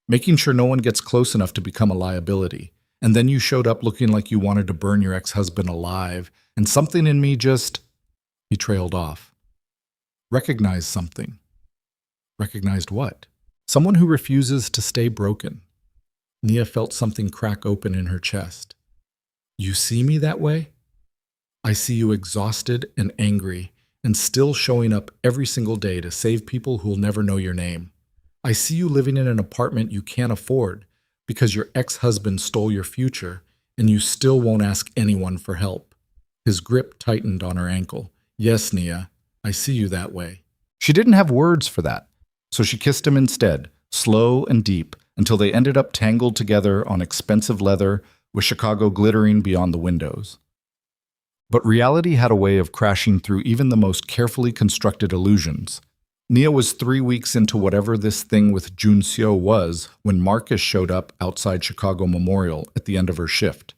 making sure no one gets close enough to become a liability. And then you showed up looking like you wanted to burn your ex-husband alive, and something in me just... He trailed off. Recognized something. Recognized what? Someone who refuses to stay broken. Nia felt something crack open in her chest. You see me that way? I see you exhausted and angry, and still showing up every single day to save people who'll never know your name. I see you living in an apartment you can't afford because your ex-husband stole your future and you still won't ask anyone for help. His grip tightened on her ankle. Yes, Nia, I see you that way. She didn't have words for that, so she kissed him instead, slow and deep, until they ended up tangled together on expensive leather with Chicago glittering beyond the windows. But reality had a way of crashing through even the most carefully constructed illusions. Nia was 3 weeks into whatever this thing with Junseo was when Marcus showed up outside Chicago Memorial at the end of her shift.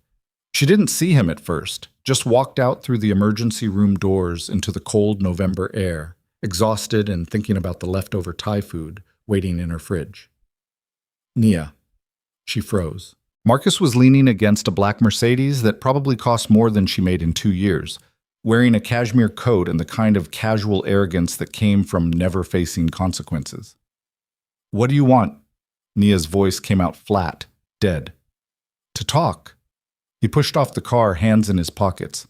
She didn't see him at first, just walked out through the emergency room doors into the cold November air, exhausted and thinking about the leftover Thai food waiting in her fridge. Nia. She froze. Marcus was leaning against a black Mercedes that probably cost more than she made in 2 years, wearing a cashmere coat and the kind of casual arrogance that came from never facing consequences. What do you want? Nia's voice came out flat, dead. To talk. He pushed off the car, hands in his pockets.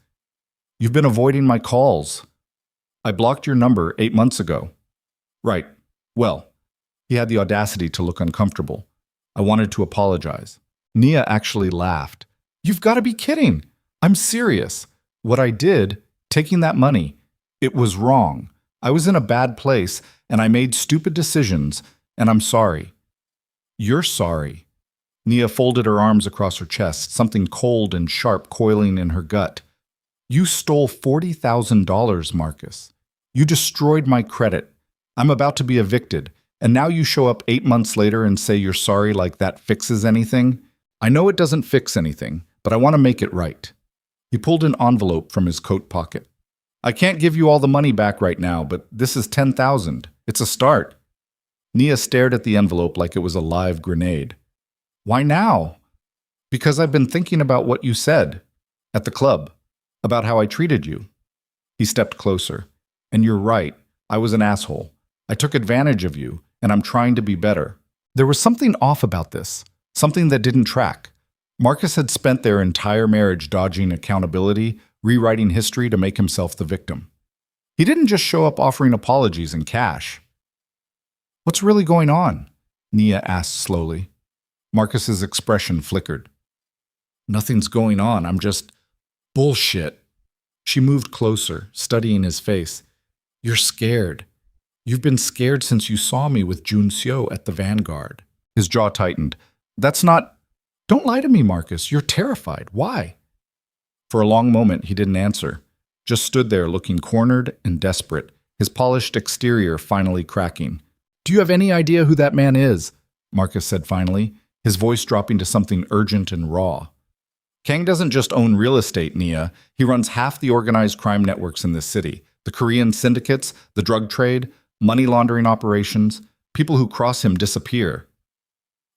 You've been avoiding my calls. I blocked your number 8 months ago. Right. Well, he had the audacity to look uncomfortable. I wanted to apologize. Nia actually laughed. You've got to be kidding. I'm serious. What I did, taking that money, it was wrong. I was in a bad place, and I made stupid decisions, and I'm sorry. You're sorry. Nia folded her arms across her chest, something cold and sharp coiling in her gut. You stole $40,000, Marcus. You destroyed my credit. I'm about to be evicted, and now you show up 8 months later and say you're sorry like that fixes anything? I know it doesn't fix anything, but I want to make it right. He pulled an envelope from his coat pocket. I can't give you all the money back right now, but this is 10,000. It's a start. Nia stared at the envelope like it was a live grenade. Why now? Because I've been thinking about what you said at the club, about how I treated you. He stepped closer. And you're right, I was an asshole. I took advantage of you, and I'm trying to be better. There was something off about this, something that didn't track. Marcus had spent their entire marriage dodging accountability, rewriting history to make himself the victim. He didn't just show up offering apologies and cash. What's really going on? Nia asked slowly. Marcus's expression flickered. Nothing's going on, I'm just… bullshit. She moved closer, studying his face. You're scared. You've been scared since you saw me with Jun-seo at the Vanguard. His jaw tightened. That's not… Don't lie to me, Marcus. You're terrified. Why? For a long moment, he didn't answer. Just stood there looking cornered and desperate, his polished exterior finally cracking. Do you have any idea who that man is? Marcus said finally, his voice dropping to something urgent and raw. Kang doesn't just own real estate, Nia. He runs half the organized crime networks in this city. The Korean syndicates, the drug trade, money laundering operations. People who cross him disappear.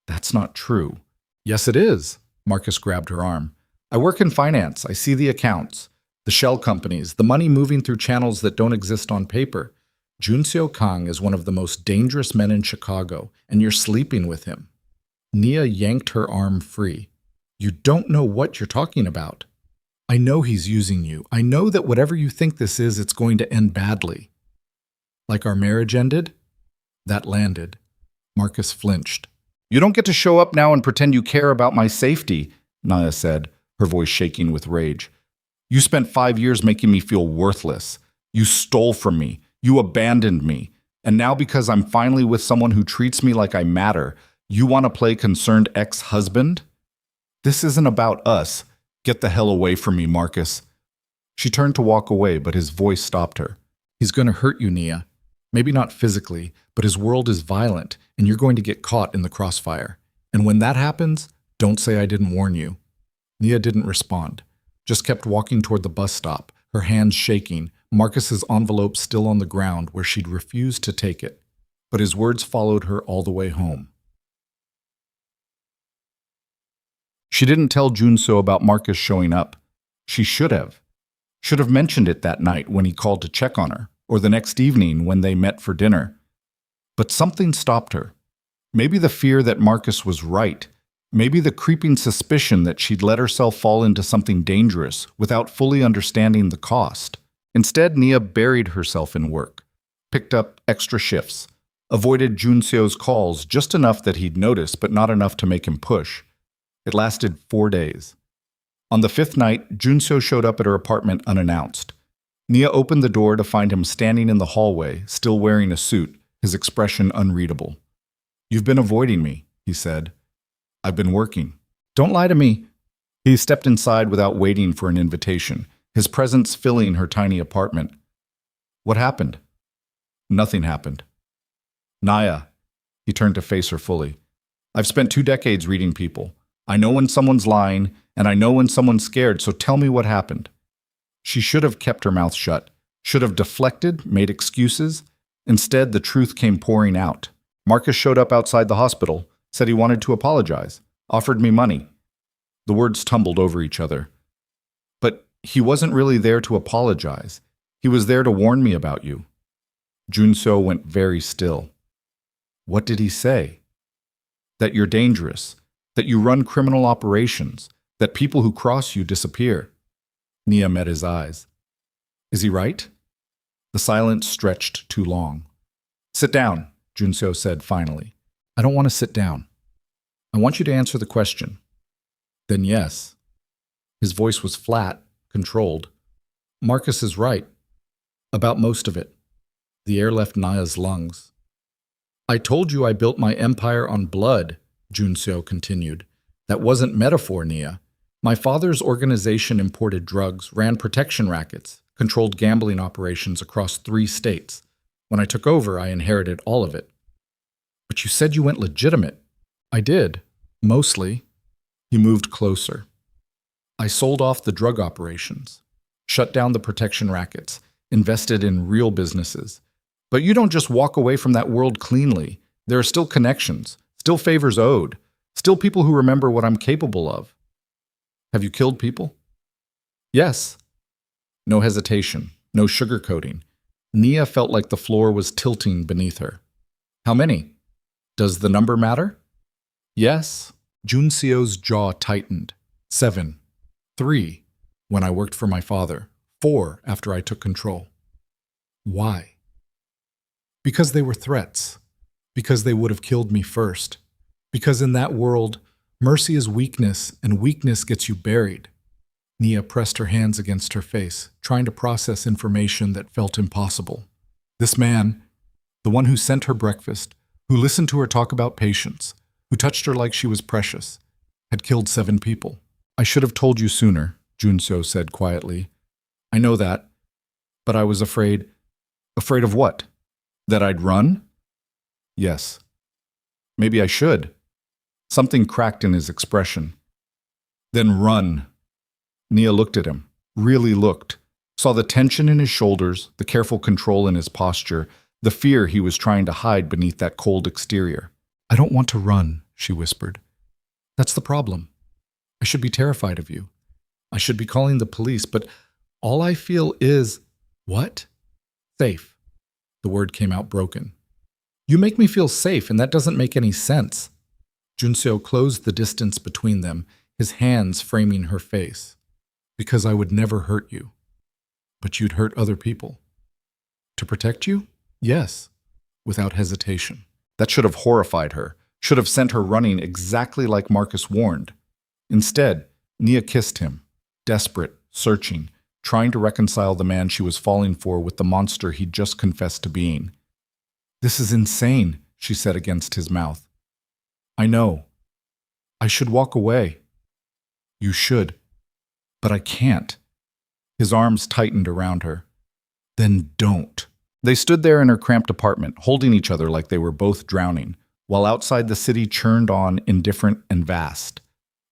That's not true. Yes, it is. Marcus grabbed her arm. I work in finance. I see the accounts, the shell companies, the money moving through channels that don't exist on paper. Jun-seo Kang is one of the most dangerous men in Chicago, and you're sleeping with him. Nia yanked her arm free. You don't know what you're talking about. I know he's using you. I know that whatever you think this is, it's going to end badly. Like our marriage ended? That landed. Marcus flinched. You don't get to show up now and pretend you care about my safety, Nia said, her voice shaking with rage. You spent 5 years making me feel worthless. You stole from me. You abandoned me. And now because I'm finally with someone who treats me like I matter, you want to play concerned ex-husband? This isn't about us. Get the hell away from me, Marcus. She turned to walk away, but his voice stopped her. He's going to hurt you, Nia. Maybe not physically, but his world is violent, and you're going to get caught in the crossfire. And when that happens, don't say I didn't warn you. Nia didn't respond, just kept walking toward the bus stop, her hands shaking, Marcus's envelope still on the ground where she'd refused to take it. But his words followed her all the way home. She didn't tell Jun-seo about Marcus showing up. She should have. Should have mentioned it that night when he called to check on her, or the next evening when they met for dinner. But something stopped her. Maybe the fear that Marcus was right. Maybe the creeping suspicion that she'd let herself fall into something dangerous without fully understanding the cost. Instead, Nia buried herself in work, picked up extra shifts, avoided Jun-seo's calls just enough that he'd notice but not enough to make him push. It lasted 4 days. On the 5th night, Jun-seo showed up at her apartment unannounced. Nia opened the door to find him standing in the hallway, still wearing a suit, his expression unreadable. You've been avoiding me, he said. I've been working. Don't lie to me. He stepped inside without waiting for an invitation, his presence filling her tiny apartment. What happened? Nothing happened. Nia. He turned to face her fully. I've spent 2 decades reading people. I know when someone's lying, and I know when someone's scared, so tell me what happened. She should have kept her mouth shut, should have deflected, made excuses. Instead, the truth came pouring out. Marcus showed up outside the hospital, said he wanted to apologize, offered me money. The words tumbled over each other. But he wasn't really there to apologize. He was there to warn me about you. Jun-seo went very still. What did he say? That you're dangerous, that you run criminal operations, that people who cross you disappear. Nia met his eyes. Is he right? The silence stretched too long. Sit down, Jun-seo said finally. I don't want to sit down. I want you to answer the question. Then yes. His voice was flat, controlled. Marcus is right. About most of it. The air left Nia's lungs. I told you I built my empire on blood, Jun-seo continued. That wasn't metaphor, Nia. My father's organization imported drugs, ran protection rackets, controlled gambling operations across 3 states. When I took over, I inherited all of it. But you said you went legitimate. I did. Mostly. He moved closer. I sold off the drug operations, shut down the protection rackets, invested in real businesses. But you don't just walk away from that world cleanly. There are still connections, still favors owed, still people who remember what I'm capable of. Have you killed people? Yes. No hesitation, no sugarcoating. Nia felt like the floor was tilting beneath her. How many? Does the number matter? Yes. Junseo's jaw tightened. 7. 3, when I worked for my father. 4, after I took control. Why? Because they were threats. Because they would have killed me first. Because in that world, mercy is weakness, and weakness gets you buried. Nia pressed her hands against her face, trying to process information that felt impossible. This man, the one who sent her breakfast, who listened to her talk about patience, who touched her like she was precious, had killed 7 people. I should have told you sooner, Junseo said quietly. I know that, but I was afraid. Afraid of what? That I'd run? Yes. Maybe I should. Something cracked in his expression. Then run. Nia looked at him, really looked, saw the tension in his shoulders, the careful control in his posture, the fear he was trying to hide beneath that cold exterior. I don't want to run, she whispered. That's the problem. I should be terrified of you. I should be calling the police, but all I feel is… What? Safe. The word came out broken. You make me feel safe, and that doesn't make any sense. Junseo closed the distance between them, his hands framing her face. Because I would never hurt you. But you'd hurt other people. To protect you? Yes. Without hesitation. That should have horrified her, should have sent her running exactly like Marcus warned. Instead, Nia kissed him, desperate, searching, trying to reconcile the man she was falling for with the monster he'd just confessed to being. This is insane, she said against his mouth. I know. I should walk away. You should. But I can't. His arms tightened around her. Then don't. They stood there in her cramped apartment, holding each other like they were both drowning, while outside the city churned on, indifferent and vast.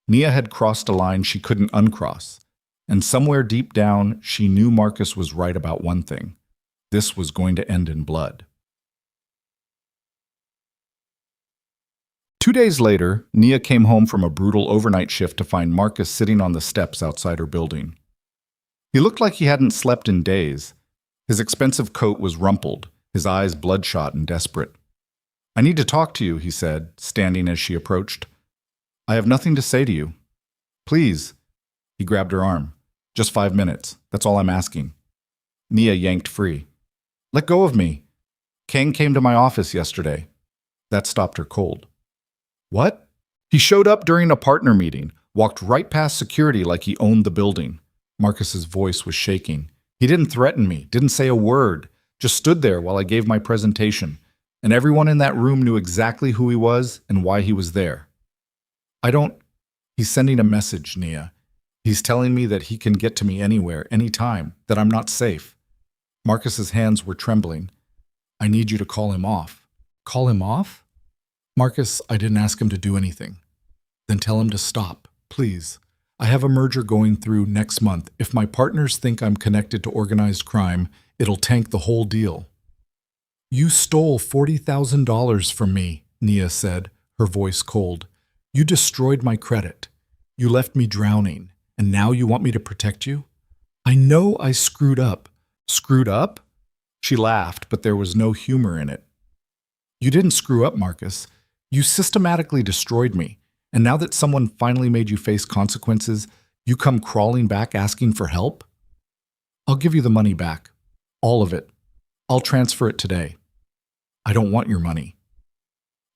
Nia had crossed a line she couldn't uncross, and somewhere deep down, she knew Marcus was right about one thing. This was going to end in blood. 2 days later, Nia came home from a brutal overnight shift to find Marcus sitting on the steps outside her building. He looked like he hadn't slept in days. His expensive coat was rumpled, his eyes bloodshot and desperate. I need to talk to you, he said, standing as she approached. I have nothing to say to you. Please. He grabbed her arm. Just 5 minutes. That's all I'm asking. Nia yanked free. Let go of me. Kang came to my office yesterday. That stopped her cold. What? He showed up during a partner meeting, walked right past security like he owned the building. Marcus's voice was shaking. He didn't threaten me, didn't say a word, just stood there while I gave my presentation. And everyone in that room knew exactly who he was and why he was there. He's sending a message, Nia. He's telling me that he can get to me anywhere, anytime, that I'm not safe. Marcus's hands were trembling. I need you to call him off. Call him off? Marcus, I didn't ask him to do anything. Then tell him to stop, please. I have a merger going through next month. If my partners think I'm connected to organized crime, it'll tank the whole deal. You stole $40,000 from me, Nia said, her voice cold. You destroyed my credit. You left me drowning, and now you want me to protect you? I know I screwed up. Screwed up? She laughed, but there was no humor in it. You didn't screw up, Marcus. You systematically destroyed me, and now that someone finally made you face consequences, you come crawling back asking for help? I'll give you the money back. All of it. I'll transfer it today. I don't want your money.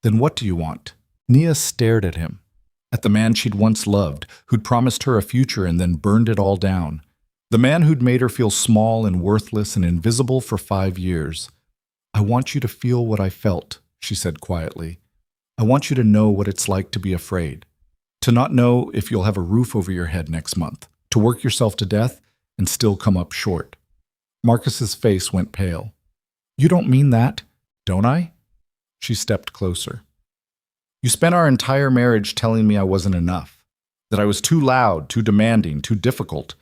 Then what do you want? Nia stared at him, at the man she'd once loved, who'd promised her a future and then burned it all down. The man who'd made her feel small and worthless and invisible for 5 years. I want you to feel what I felt, she said quietly. I want you to know what it's like to be afraid, to not know if you'll have a roof over your head next month, to work yourself to death and still come up short. Marcus's face went pale. You don't mean that, don't I? She stepped closer. You spent our entire marriage telling me I wasn't enough. That I was too loud, too demanding, too difficult.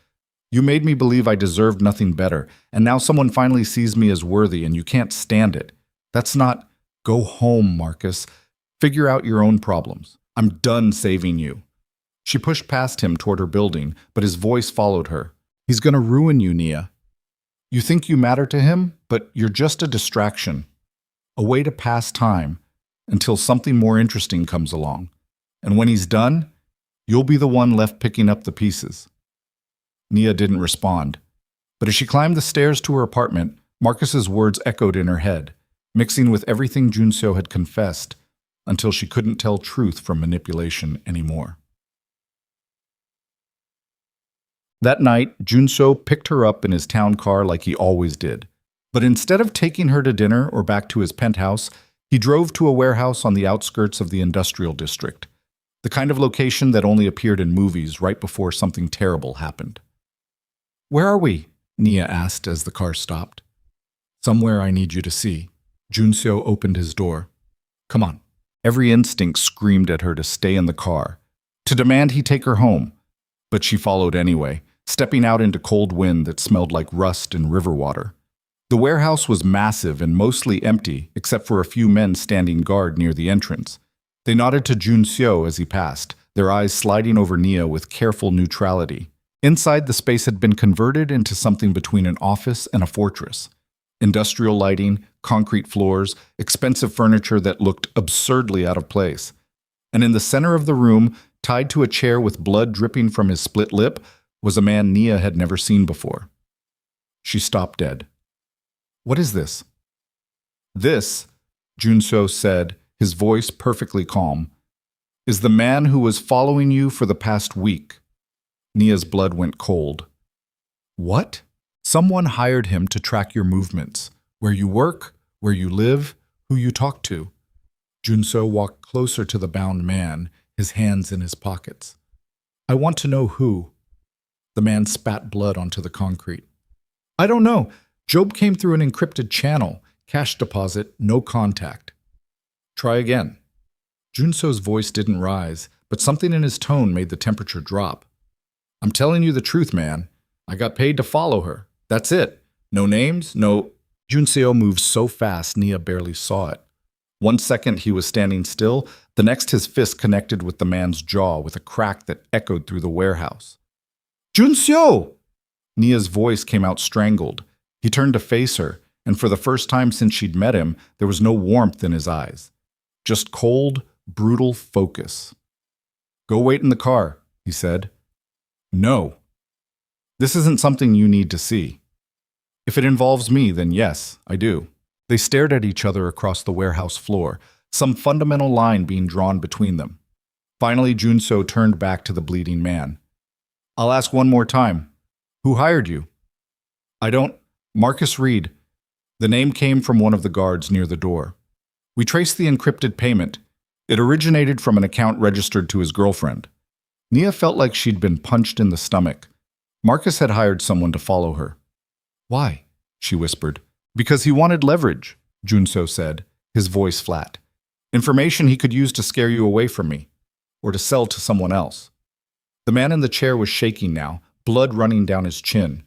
You made me believe I deserved nothing better, and now someone finally sees me as worthy and you can't stand it. That's not, go home, Marcus. Figure out your own problems. I'm done saving you. She pushed past him toward her building, but his voice followed her. He's gonna ruin you, Nia. You think you matter to him, but you're just a distraction. A way to pass time until something more interesting comes along. And when he's done, you'll be the one left picking up the pieces. Nia didn't respond, but as she climbed the stairs to her apartment, Marcus's words echoed in her head, mixing with everything Junseo had confessed until she couldn't tell truth from manipulation anymore. That night, Junseo picked her up in his town car like he always did. But instead of taking her to dinner or back to his penthouse, he drove to a warehouse on the outskirts of the industrial district, the kind of location that only appeared in movies right before something terrible happened. "Where are we?" Nia asked as the car stopped. "Somewhere I need you to see." Junseo opened his door. "Come on." Every instinct screamed at her to stay in the car, to demand he take her home. But she followed anyway, stepping out into cold wind that smelled like rust and river water. The warehouse was massive and mostly empty, except for a few men standing guard near the entrance. They nodded to Junseo as he passed, their eyes sliding over Nia with careful neutrality. Inside, the space had been converted into something between an office and a fortress. Industrial lighting, concrete floors, expensive furniture that looked absurdly out of place. And in the center of the room, tied to a chair with blood dripping from his split lip, was a man Nia had never seen before. She stopped dead. "What is this?" "This," Junseo said, his voice perfectly calm, "is the man who was following you for the past week." Nia's blood went cold. "What?" "Someone hired him to track your movements, where you work, where you live, who you talk to." Junseo walked closer to the bound man, his hands in his pockets. "I want to know who." The man spat blood onto the concrete. "I don't know. Job came through an encrypted channel. Cash deposit, no contact." "Try again." Junseo's voice didn't rise, but something in his tone made the temperature drop. "I'm telling you the truth, man. I got paid to follow her. That's it. No names, no—" Junseo moved so fast Nia barely saw it. 1 second he was standing still, the next his fist connected with the man's jaw with a crack that echoed through the warehouse. "Junseo!" Nia's voice came out strangled. He turned to face her, and for the first time since she'd met him, there was no warmth in his eyes. Just cold, brutal focus. "Go wait in the car," he said. "No. This isn't something you need to see. If it involves me, then yes, I do." They stared at each other across the warehouse floor, some fundamental line being drawn between them. Finally, Junseo turned back to the bleeding man. "I'll ask one more time. Who hired you?" "I don't—" "Marcus Reed." The name came from one of the guards near the door. "We traced the encrypted payment. It originated from an account registered to his girlfriend." Nia felt like she'd been punched in the stomach. Marcus had hired someone to follow her. "Why?" she whispered. "Because he wanted leverage," Junseo said, his voice flat. "Information he could use to scare you away from me, or to sell to someone else." The man in the chair was shaking now, blood running down his chin.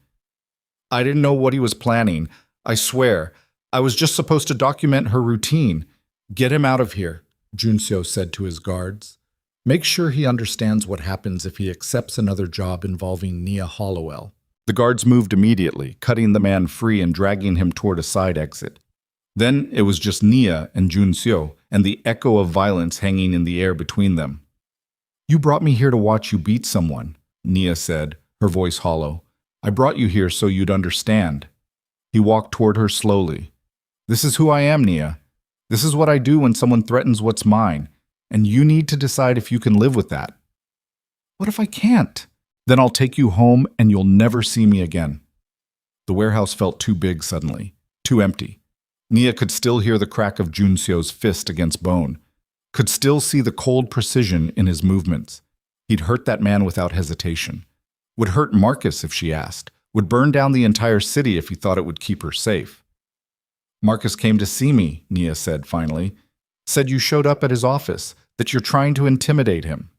"I didn't know what he was planning. I swear. I was just supposed to document her routine. Get him out of here," Junseo said to his guards. "Make sure he understands what happens if he accepts another job involving Nia Hollowell." The guards moved immediately, cutting the man free and dragging him toward a side exit. Then it was just Nia and Junseo, and the echo of violence hanging in the air between them. "You brought me here to watch you beat someone," Nia said, her voice hollow. "I brought you here so you'd understand." He walked toward her slowly. "This is who I am, Nia. This is what I do when someone threatens what's mine, and you need to decide if you can live with that." "What if I can't?" "Then I'll take you home and you'll never see me again." The warehouse felt too big suddenly, too empty. Nia could still hear the crack of Junseo's fist against bone, could still see the cold precision in his movements. He'd hurt that man without hesitation. Would hurt Marcus if she asked, would burn down the entire city if he thought it would keep her safe. "Marcus came to see me," Nia said finally. "Said you showed up at his office, that you're trying to intimidate him."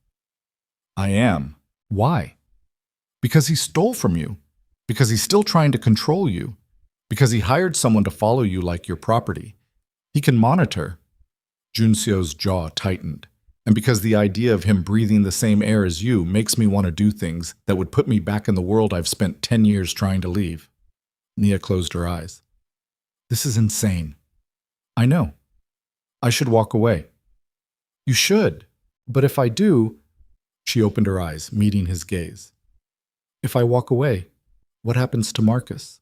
I am. Why? Because he stole from you. Because he's still trying to control you. Because he hired someone to follow you like your property. He can monitor. Junseo's jaw tightened. And because the idea of him breathing the same air as you makes me want to do things that would put me back in the world I've spent 10 years trying to leave. Nia closed her eyes. This is insane. I know. I should walk away. You should. But if I do... She opened her eyes, meeting his gaze. If I walk away, what happens to Marcus?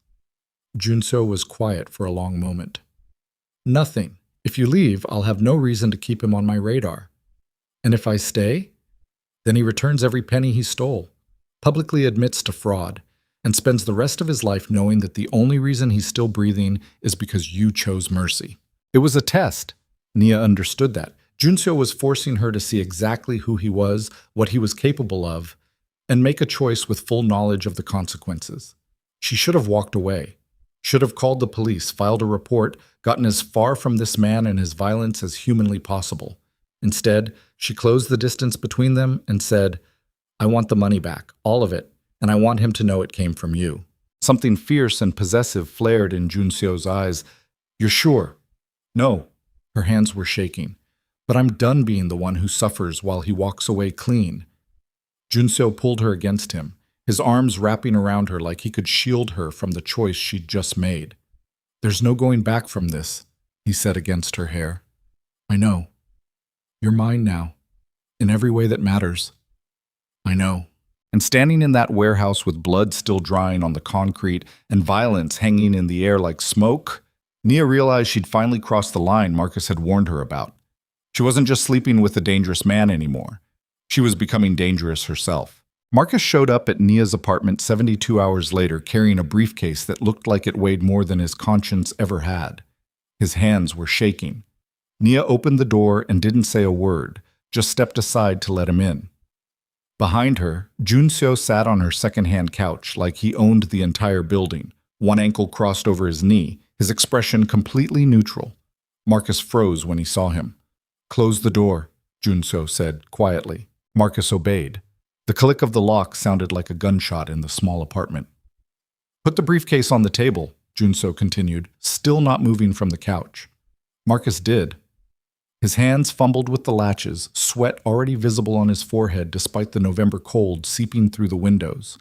Junseo was quiet for a long moment. Nothing. If you leave, I'll have no reason to keep him on my radar. And if I stay, then he returns every penny he stole, publicly admits to fraud, and spends the rest of his life knowing that the only reason he's still breathing is because you chose mercy. It was a test. Nia understood that. Junseo was forcing her to see exactly who he was, what he was capable of, and make a choice with full knowledge of the consequences. She should have walked away, should have called the police, filed a report, gotten as far from this man and his violence as humanly possible. Instead, she closed the distance between them and said, I want the money back, all of it, and I want him to know it came from you. Something fierce and possessive flared in Junseo's eyes. You're sure? No. Her hands were shaking. But I'm done being the one who suffers while he walks away clean. Junseo pulled her against him, his arms wrapping around her like he could shield her from the choice she'd just made. There's no going back from this, he said against her hair. I know. You're mine now, in every way that matters. I know. And standing in that warehouse with blood still drying on the concrete and violence hanging in the air like smoke, Nia realized she'd finally crossed the line Marcus had warned her about. She wasn't just sleeping with a dangerous man anymore. She was becoming dangerous herself. Marcus showed up at Nia's apartment 72 hours later carrying a briefcase that looked like it weighed more than his conscience ever had. His hands were shaking. Nia opened the door and didn't say a word, just stepped aside to let him in. Behind her, Junseo sat on her second-hand couch like he owned the entire building, one ankle crossed over his knee, his expression completely neutral. Marcus froze when he saw him. Close the door, Junseo said quietly. Marcus obeyed. The click of the lock sounded like a gunshot in the small apartment. Put the briefcase on the table, Junseo continued, still not moving from the couch. Marcus did. His hands fumbled with the latches, sweat already visible on his forehead despite the November cold seeping through the windows.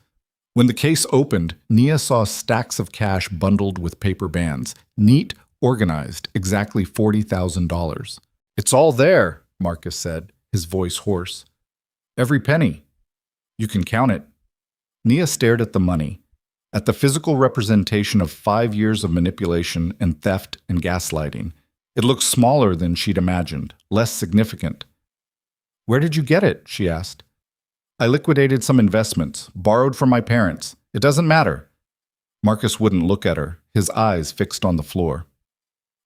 When the case opened, Nia saw stacks of cash bundled with paper bands, neat, organized, exactly $40,000. It's all there, Marcus said, his voice hoarse. Every penny. You can count it. Nia stared at the money, at the physical representation of 5 years of manipulation and theft and gaslighting. It looked smaller than she'd imagined, less significant. Where did you get it? She asked. I liquidated some investments, borrowed from my parents. It doesn't matter. Marcus wouldn't look at her, his eyes fixed on the floor.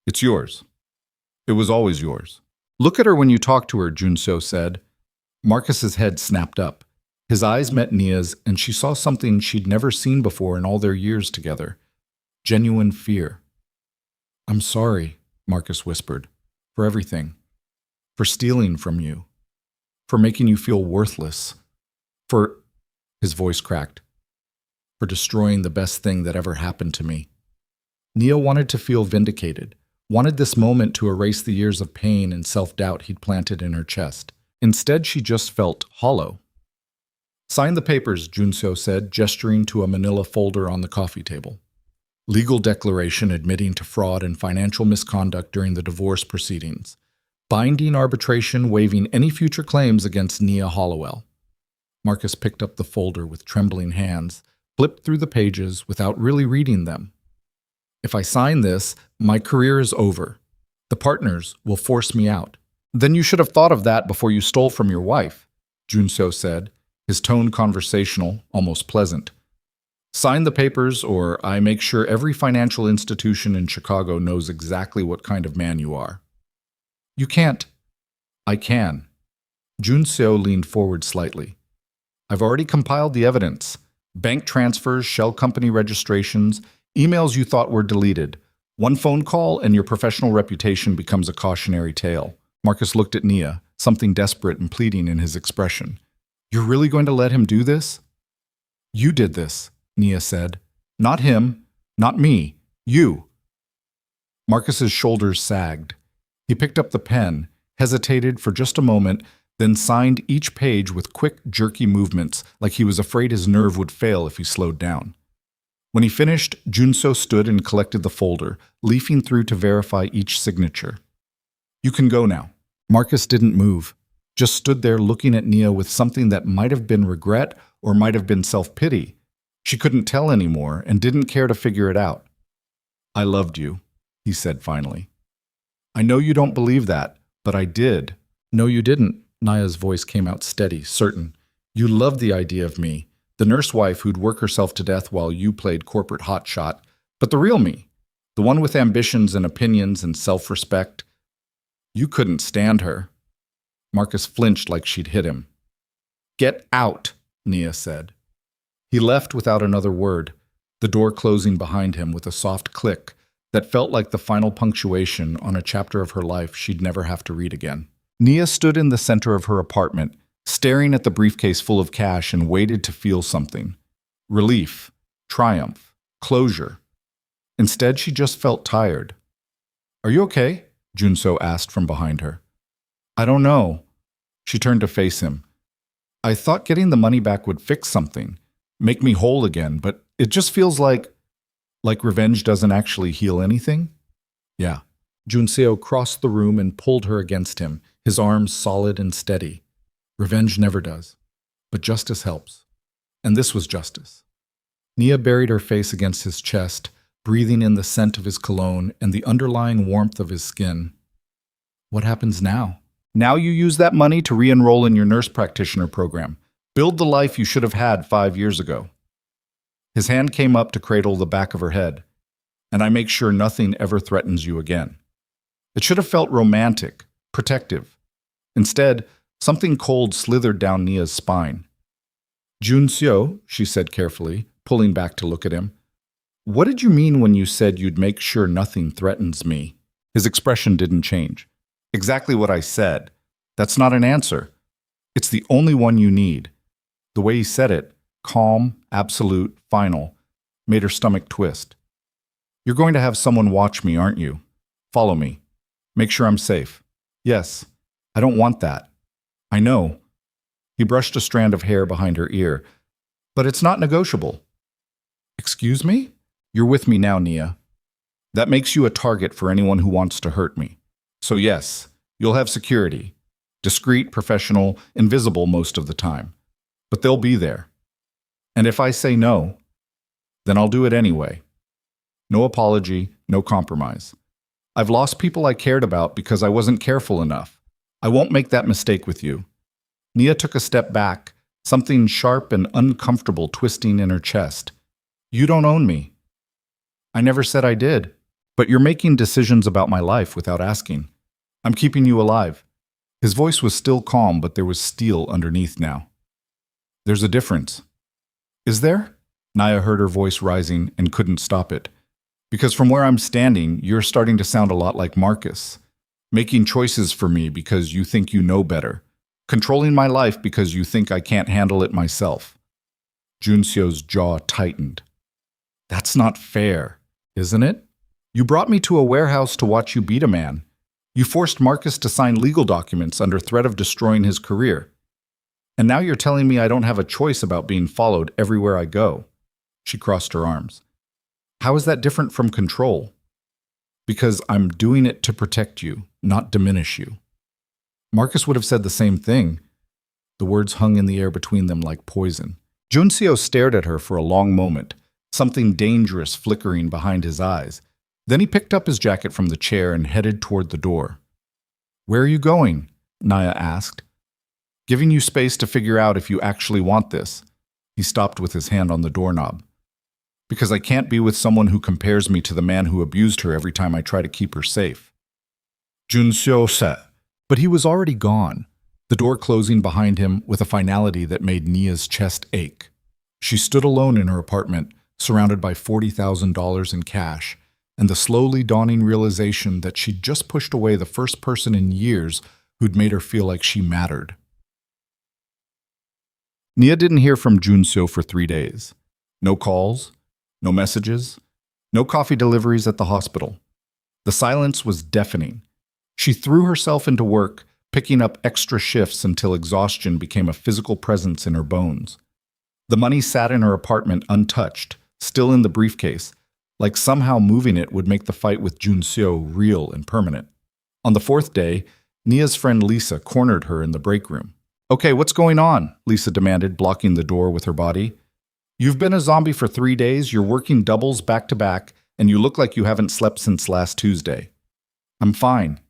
It's yours. It was always yours. Look at her when you talk to her, Junseo said. Marcus's head snapped up. His eyes met Nia's, and she saw something she'd never seen before in all their years together. Genuine fear. I'm sorry, Marcus whispered, for everything. For stealing from you. For making you feel worthless. For, his voice cracked, for destroying the best thing that ever happened to me. Nia wanted to feel vindicated, wanted this moment to erase the years of pain and self-doubt he'd planted in her chest. Instead, she just felt hollow. Sign the papers, Junseo said, gesturing to a manila folder on the coffee table. Legal declaration admitting to fraud and financial misconduct during the divorce proceedings. Binding arbitration waiving any future claims against Nia Hollowell. Marcus picked up the folder with trembling hands, flipped through the pages without really reading them. If I sign this, my career is over. The partners will force me out. Then you should have thought of that before you stole from your wife, Junseo said, his tone conversational, almost pleasant. Sign the papers or I make sure every financial institution in Chicago knows exactly what kind of man you are. You can't. I can. Junseo leaned forward slightly. I've already compiled the evidence. Bank transfers, shell company registrations, emails you thought were deleted. One phone call and your professional reputation becomes a cautionary tale. Marcus looked at Nia, something desperate and pleading in his expression. You're really going to let him do this? You did this, Nia said. Not him, not me, you. Marcus's shoulders sagged. He picked up the pen, hesitated for just a moment, then signed each page with quick, jerky movements, like he was afraid his nerve would fail if he slowed down. When he finished, Junso stood and collected the folder, leafing through to verify each signature. You can go now. Marcus didn't move, just stood there looking at Nia with something that might have been regret or might have been self-pity. She couldn't tell anymore and didn't care to figure it out. I loved you, he said finally. I know you don't believe that, but I did. No, you didn't. Nia's voice came out steady, certain. You loved the idea of me, the nurse wife who'd work herself to death while you played corporate hotshot, but the real me, the one with ambitions and opinions and self-respect. You couldn't stand her. Marcus flinched like she'd hit him. Get out, Nia said. He left without another word, the door closing behind him with a soft click that felt like the final punctuation on a chapter of her life she'd never have to read again. Nia stood in the center of her apartment, staring at the briefcase full of cash and waited to feel something. Relief, triumph, closure. Instead, she just felt tired. Are you okay? Junso asked from behind her. I don't know. She turned to face him. I thought getting the money back would fix something, make me whole again, but it just feels like revenge doesn't actually heal anything? Yeah. Junseo crossed the room and pulled her against him, his arms solid and steady. Revenge never does, but justice helps. And this was justice. Nia buried her face against his chest, breathing in the scent of his cologne and the underlying warmth of his skin. What happens now? Now you use that money to re-enroll in your nurse practitioner program. Build the life you should have had 5 years ago. His hand came up to cradle the back of her head. And I make sure nothing ever threatens you again. It should have felt romantic, protective. Instead, something cold slithered down Nia's spine. Junseo, she said carefully, pulling back to look at him. What did you mean when you said you'd make sure nothing threatens me? His expression didn't change. Exactly what I said. That's not an answer. It's the only one you need. The way he said it, calm, absolute, final, made her stomach twist. You're going to have someone watch me, aren't you? Follow me. Make sure I'm safe. Yes, I don't want that. I know. He brushed a strand of hair behind her ear. But it's not negotiable. Excuse me? You're with me now, Nia. That makes you a target for anyone who wants to hurt me. So yes, you'll have security. Discreet, professional, invisible most of the time. But they'll be there. And if I say no, then I'll do it anyway. No apology, no compromise. I've lost people I cared about because I wasn't careful enough. I won't make that mistake with you. Nia took a step back, something sharp and uncomfortable twisting in her chest. You don't own me. I never said I did. But you're making decisions about my life without asking. I'm keeping you alive. His voice was still calm, but there was steel underneath now. There's a difference. Is there? Nia heard her voice rising and couldn't stop it. Because from where I'm standing, you're starting to sound a lot like Marcus. Making choices for me because you think you know better. Controlling my life because you think I can't handle it myself. Junseo's jaw tightened. That's not fair, isn't it? You brought me to a warehouse to watch you beat a man. You forced Marcus to sign legal documents under threat of destroying his career. And now you're telling me I don't have a choice about being followed everywhere I go. She crossed her arms. How is that different from control? Because I'm doing it to protect you, not diminish you. Marcus would have said the same thing. The words hung in the air between them like poison. Junseo stared at her for a long moment, something dangerous flickering behind his eyes. Then he picked up his jacket from the chair and headed toward the door. Where are you going? Nia asked. Giving you space to figure out if you actually want this. He stopped with his hand on the doorknob. Because I can't be with someone who compares me to the man who abused her every time I try to keep her safe. Junseo said. But he was already gone, the door closing behind him with a finality that made Nia's chest ache. She stood alone in her apartment, surrounded by $40,000 in cash, and the slowly dawning realization that she'd just pushed away the first person in years who'd made her feel like she mattered. Nia didn't hear from Junseo for 3 days. No calls, no messages, no coffee deliveries at the hospital. The silence was deafening. She threw herself into work, picking up extra shifts until exhaustion became a physical presence in her bones. The money sat in her apartment untouched, still in the briefcase, like somehow moving it would make the fight with Junseo real and permanent. On the fourth day, Nia's friend Lisa cornered her in the break room. "Okay, what's going on?" Lisa demanded, blocking the door with her body. "You've been a zombie for 3 days, you're working doubles back to back, and you look like you haven't slept since last Tuesday." "I'm fine."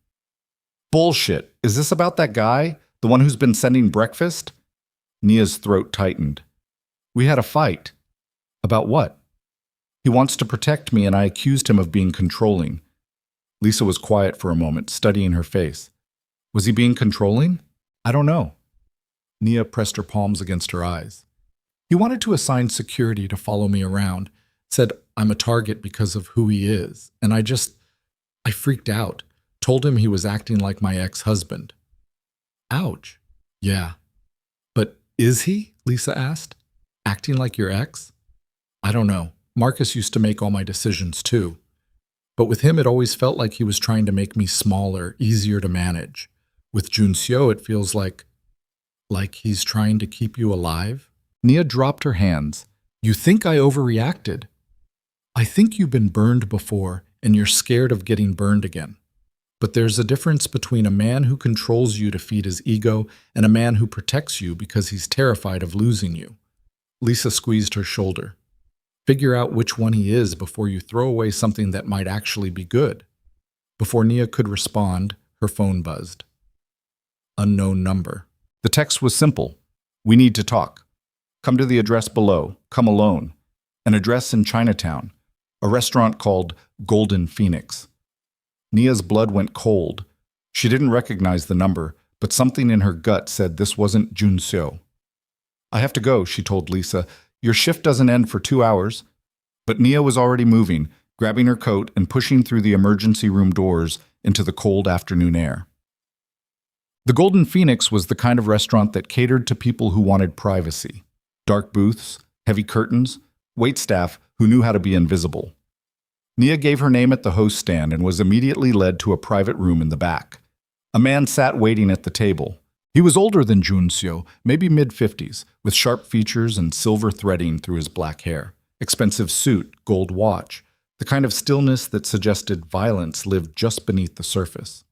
"Bullshit. Is this about that guy? The one who's been sending breakfast?" Nia's throat tightened. "We had a fight." "About what?" "He wants to protect me, and I accused him of being controlling." Lisa was quiet for a moment, studying her face. "Was he being controlling?" "I don't know." Nia pressed her palms against her eyes. "He wanted to assign security to follow me around, said I'm a target because of who he is, and I freaked out, told him he was acting like my ex-husband." "Ouch." "Yeah." "But is he?" Lisa asked. "Acting like your ex?" "I don't know. Marcus used to make all my decisions too. But with him, it always felt like he was trying to make me smaller, easier to manage. With Junseo, it feels like he's trying to keep you alive." Nia dropped her hands. "You think I overreacted?" "I think you've been burned before, and you're scared of getting burned again. But there's a difference between a man who controls you to feed his ego and a man who protects you because he's terrified of losing you." Lisa squeezed her shoulder. "Figure out which one he is before you throw away something that might actually be good." Before Nia could respond, her phone buzzed. Unknown number. The text was simple. "We need to talk. Come to the address below. Come alone." An address in Chinatown. A restaurant called Golden Phoenix. Nia's blood went cold. She didn't recognize the number, but something in her gut said this wasn't Junseo. "I have to go," she told Lisa. "Your shift doesn't end for 2 hours." But Nia was already moving, grabbing her coat and pushing through the emergency room doors into the cold afternoon air. The Golden Phoenix was the kind of restaurant that catered to people who wanted privacy. Dark booths, heavy curtains, waitstaff who knew how to be invisible. Nia gave her name at the host stand and was immediately led to a private room in the back. A man sat waiting at the table. He was older than Junseo, maybe mid-50s, with sharp features and silver threading through his black hair. Expensive suit, gold watch, the kind of stillness that suggested violence lived just beneath the surface.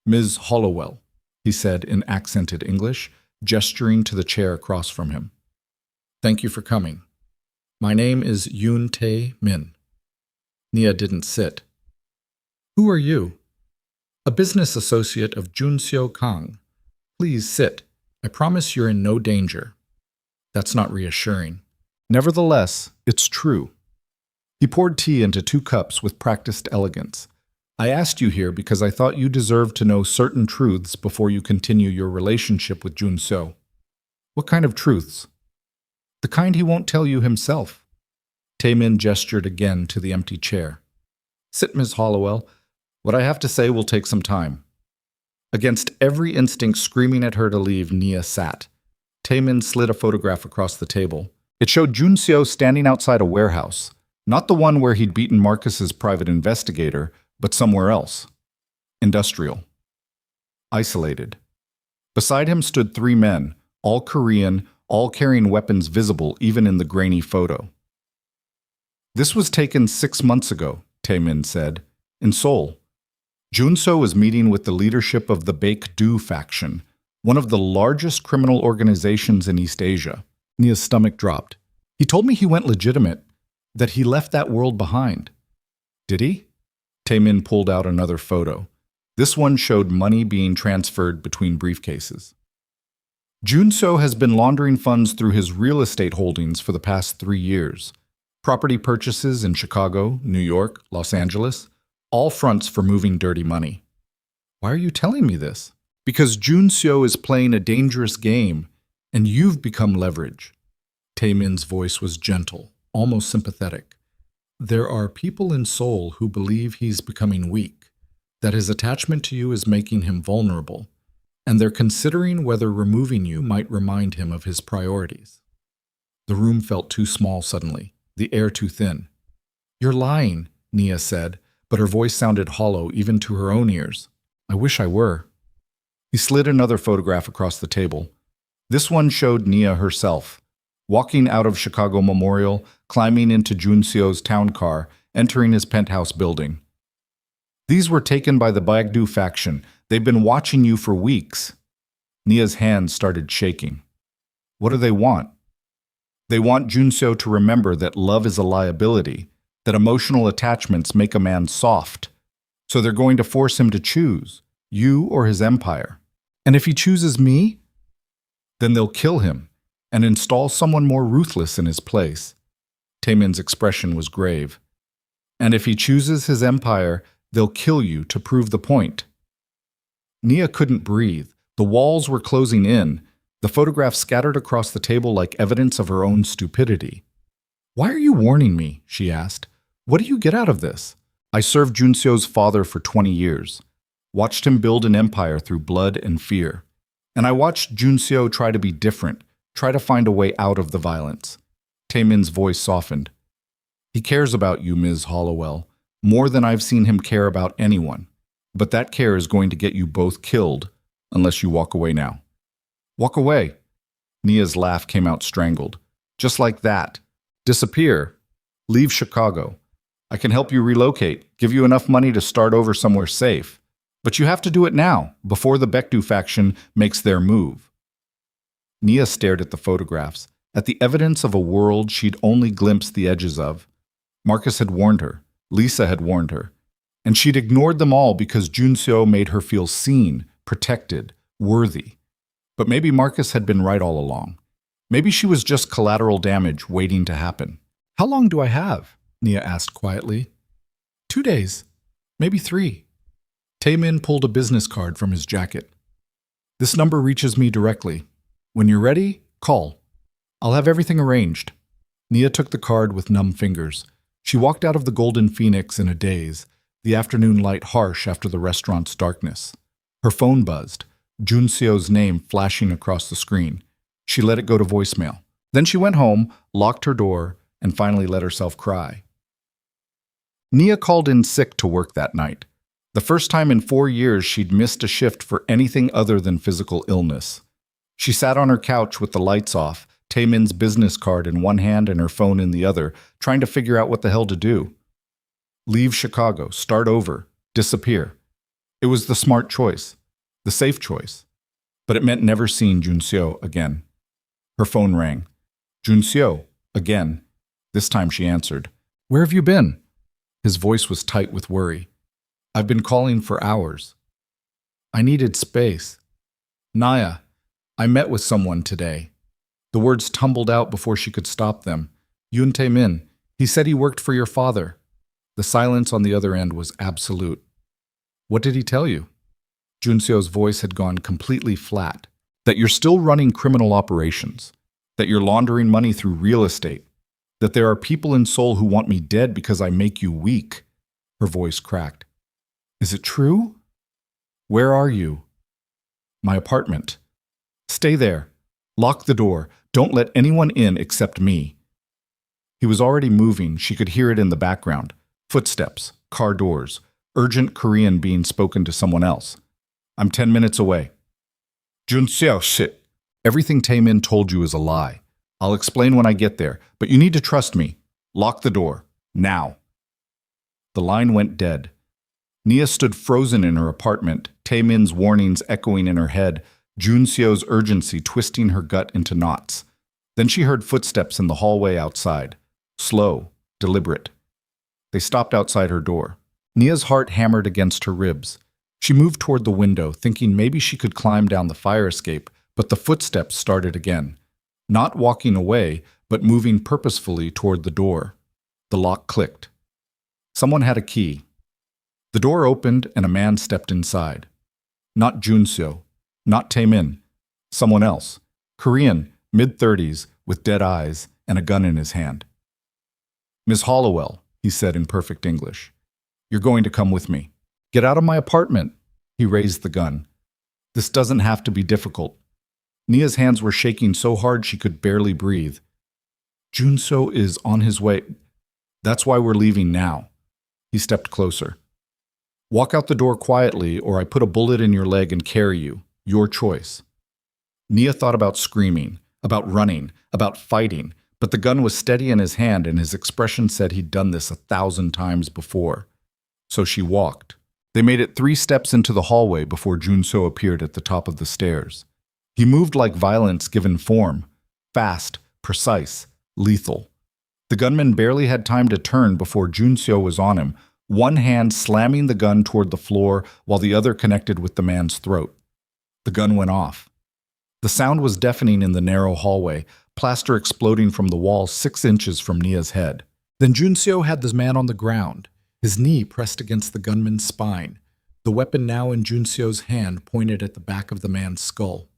"Ms. Hollowell," he said in accented English, gesturing to the chair across from him. "Thank you for coming. My name is Yoon Tae Min." Nia didn't sit. "Who are you?" "A business associate of Junseo Kang. Please sit. I promise you're in no danger." That's not reassuring. Nevertheless, it's true. He poured tea into 2 cups with practiced elegance. "I asked you here because I thought you deserved to know certain truths before you continue your relationship with Junseo." "What kind of truths?" "The kind he won't tell you himself." Taemin gestured again to the empty chair. "Sit, Ms. Hollowell. What I have to say will take some time." Against every instinct screaming at her to leave, Nia sat. Taemin slid a photograph across the table. It showed Junseo standing outside a warehouse, not the one where he'd beaten Marcus's private investigator, but somewhere else. Industrial. Isolated. Beside him stood 3 men, all Korean, all carrying weapons visible even in the grainy photo. "This was taken 6 months ago," Taemin said, "in Seoul. Junseo was meeting with the leadership of the Baek-do faction, one of the largest criminal organizations in East Asia." Nia's stomach dropped. "He told me he went legitimate, that he left that world behind." "Did he?" Taemin pulled out another photo. This one showed money being transferred between briefcases. "Junseo has been laundering funds through his real estate holdings for the past 3 years. Property purchases in Chicago, New York, Los Angeles, all fronts for moving dirty money." "Why are you telling me this?" "Because Junseo is playing a dangerous game, and you've become leverage." Taemin's voice was gentle, almost sympathetic. "There are people in Seoul who believe he's becoming weak, that his attachment to you is making him vulnerable, and they're considering whether removing you might remind him of his priorities. The room felt too small suddenly, the air too thin. "You're lying," Nia said, but her voice sounded hollow even to her own ears. "I wish I were." He slid another photograph across the table. This one showed Nia herself, walking out of Chicago Memorial, climbing into Junseo's town car, entering his penthouse building. "These were taken by the Bagdu faction. They've been watching you for weeks." Nia's hands started shaking. What do they want? They want Junseo to remember that love is a liability, that emotional attachments make a man soft. So they're going to force him to choose, you or his empire. And if he chooses me, then they'll kill him and install someone more ruthless in his place. Taemin's expression was grave. And if he chooses his empire, they'll kill you to prove the point. Nia couldn't breathe. The walls were closing in. The photographs scattered across the table like evidence of her own stupidity. "Why are you warning me?" she asked. "What do you get out of this?" "I served Junseo's father for 20 years. Watched him build an empire through blood and fear. And I watched Junseo try to be different, try to find a way out of the violence." Taemin's voice softened. "He cares about you, Ms. Hollowell, more than I've seen him care about anyone. But that care is going to get you both killed, unless you walk away now." "Walk away?" Nia's laugh came out strangled. "Just like that. Disappear. Leave Chicago. I can help you relocate, give you enough money to start over somewhere safe. But you have to do it now, before the Baekdu faction makes their move." Nia stared at the photographs, at the evidence of a world she'd only glimpsed the edges of. Marcus had warned her. Lisa had warned her. And she'd ignored them all because Junseo made her feel seen, protected, worthy. But maybe Marcus had been right all along. Maybe she was just collateral damage waiting to happen. "How long do I have?" Nia asked quietly. 2 days. Maybe 3. Taemin pulled a business card from his jacket. "This number reaches me directly. When you're ready, call. I'll have everything arranged." Nia took the card with numb fingers. She walked out of the Golden Phoenix in a daze, the afternoon light harsh after the restaurant's darkness. Her phone buzzed, Junseo's name flashing across the screen. She let it go to voicemail. Then she went home, locked her door, and finally let herself cry. Nia called in sick to work that night. The first time in 4 years she'd missed a shift for anything other than physical illness. She sat on her couch with the lights off, Taemin's business card in one hand and her phone in the other, trying to figure out what the hell to do. Leave Chicago, start over, disappear. It was the smart choice, the safe choice. But it meant never seeing Junseo again. Her phone rang. "Junseo, again." This time she answered. "Where have you been?" His voice was tight with worry. "I've been calling for hours. I needed space. Naya, I met with someone today." The words tumbled out before she could stop them. "Yoon Tae-min, he said he worked for your father." The silence on the other end was absolute. "What did he tell you?" Junseo's voice had gone completely flat. "That you're still running criminal operations. That you're laundering money through real estate. That there are people in Seoul who want me dead because I make you weak." Her voice cracked. "Is it true? Where are you?" "My apartment." "Stay there. Lock the door. Don't let anyone in except me." He was already moving. She could hear it in the background. Footsteps, car doors, urgent Korean being spoken to someone else. "I'm 10 minutes away." "Junseo, shit. Everything Taemin told you is a lie. I'll explain when I get there, but you need to trust me. Lock the door. Now." The line went dead. Nia stood frozen in her apartment, Taemin's warnings echoing in her head, Junseo's urgency twisting her gut into knots. Then she heard footsteps in the hallway outside. Slow, deliberate. They stopped outside her door. Nia's heart hammered against her ribs. She moved toward the window, thinking maybe she could climb down the fire escape, but the footsteps started again. Not walking away, but moving purposefully toward the door. The lock clicked. Someone had a key. The door opened and a man stepped inside. Not Junseo, not Taemin. Someone else. Korean, mid-30s, with dead eyes and a gun in his hand. "Miss Hollowell," he said in perfect English. "You're going to come with me." "Get out of my apartment." He raised the gun. This doesn't have to be difficult. Nia's hands were shaking so hard she could barely breathe. Junso is on his way. That's why we're leaving now. He stepped closer. Walk out the door quietly, or I put a bullet in your leg and carry you. Your choice. Nia thought about screaming, about running, about fighting, but the gun was steady in his hand and his expression said he'd done this 1,000 times before. So she walked. They made it 3 steps into the hallway before Junso appeared at the top of the stairs. He moved like violence given form, fast, precise, lethal. The gunman barely had time to turn before Junso was on him, one hand slamming the gun toward the floor while the other connected with the man's throat. The gun went off. The sound was deafening in the narrow hallway, plaster exploding from the wall 6 inches from Nia's head. Then Junso had the man on the ground, his knee pressed against the gunman's spine, the weapon now in Junseo's hand pointed at the back of the man's skull.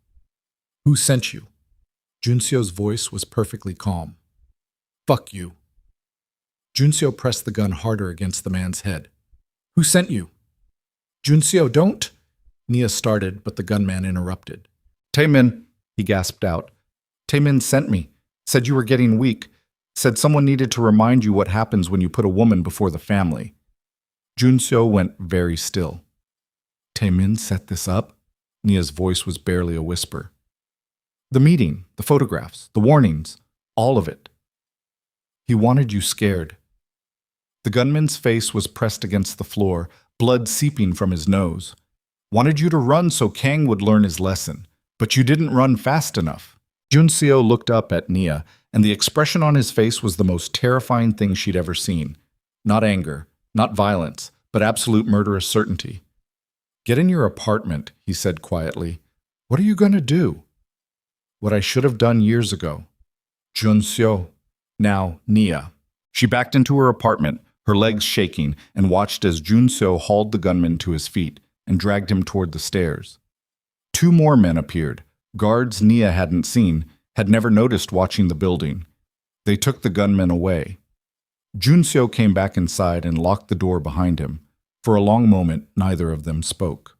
Who sent you? Junseo's voice was perfectly calm. Fuck you. Junseo pressed the gun harder against the man's head. Who sent you? Junseo, don't! Nia started, but the gunman interrupted. Taemin, he gasped out. Taemin sent me. Said you were getting weak. Said someone needed to remind you what happens when you put a woman before the family. Junseo went very still. Taemin set this up? Nia's voice was barely a whisper. The meeting, the photographs, the warnings, all of it. He wanted you scared. The gunman's face was pressed against the floor, blood seeping from his nose. Wanted you to run so Kang would learn his lesson, but you didn't run fast enough. Junseo looked up at Nia, and the expression on his face was the most terrifying thing she'd ever seen. Not anger, not violence, but absolute murderous certainty. Get in your apartment, he said quietly. What are you going to do? What I should have done years ago. Junseo. Now, Nia. She backed into her apartment, her legs shaking, and watched as Junseo hauled the gunman to his feet and dragged him toward the stairs. 2 more men appeared, guards Nia hadn't seen, had never noticed watching the building. They took the gunman away. Junseo came back inside and locked the door behind him. For a long moment, neither of them spoke.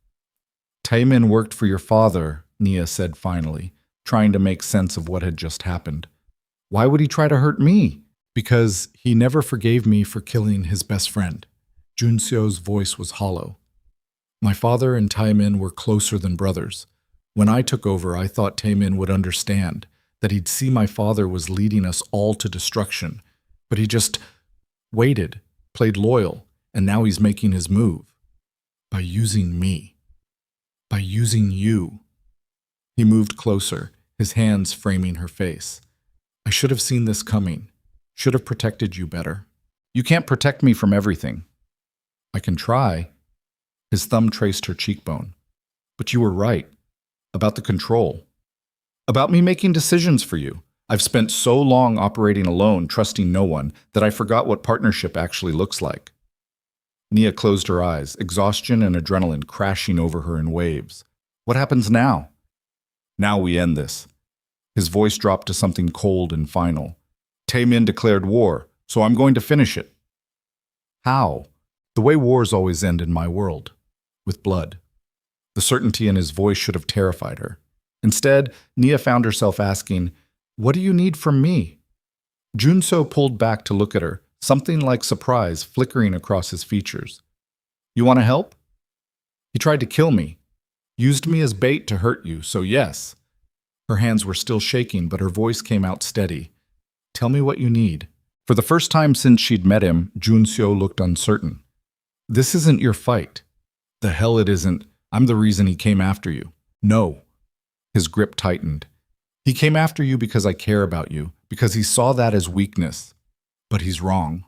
Taemin worked for your father, Nia said finally, trying to make sense of what had just happened. Why would he try to hurt me? Because he never forgave me for killing his best friend. Junseo's voice was hollow. My father and Taemin were closer than brothers. When I took over, I thought Taemin would understand, that he'd see my father was leading us all to destruction. But he just waited, played loyal, and now he's making his move. By using me. By using you. He moved closer, his hands framing her face. I should have seen this coming. Should have protected you better. You can't protect me from everything. I can try. His thumb traced her cheekbone. But you were right. About the control. About me making decisions for you. I've spent so long operating alone, trusting no one, that I forgot what partnership actually looks like. Nia closed her eyes, exhaustion and adrenaline crashing over her in waves. What happens now? Now we end this. His voice dropped to something cold and final. Taemin declared war, so I'm going to finish it. How? The way wars always end in my world. With blood. The certainty in his voice should have terrified her. Instead, Nia found herself asking, What do you need from me? Junseo pulled back to look at her, something like surprise flickering across his features. You want to help? He tried to kill me. Used me as bait to hurt you, so yes. Her hands were still shaking, but her voice came out steady. Tell me what you need. For the first time since she'd met him, Junseo looked uncertain. This isn't your fight. The hell it isn't. I'm the reason he came after you. No. His grip tightened. He came after you because I care about you, because he saw that as weakness. But he's wrong.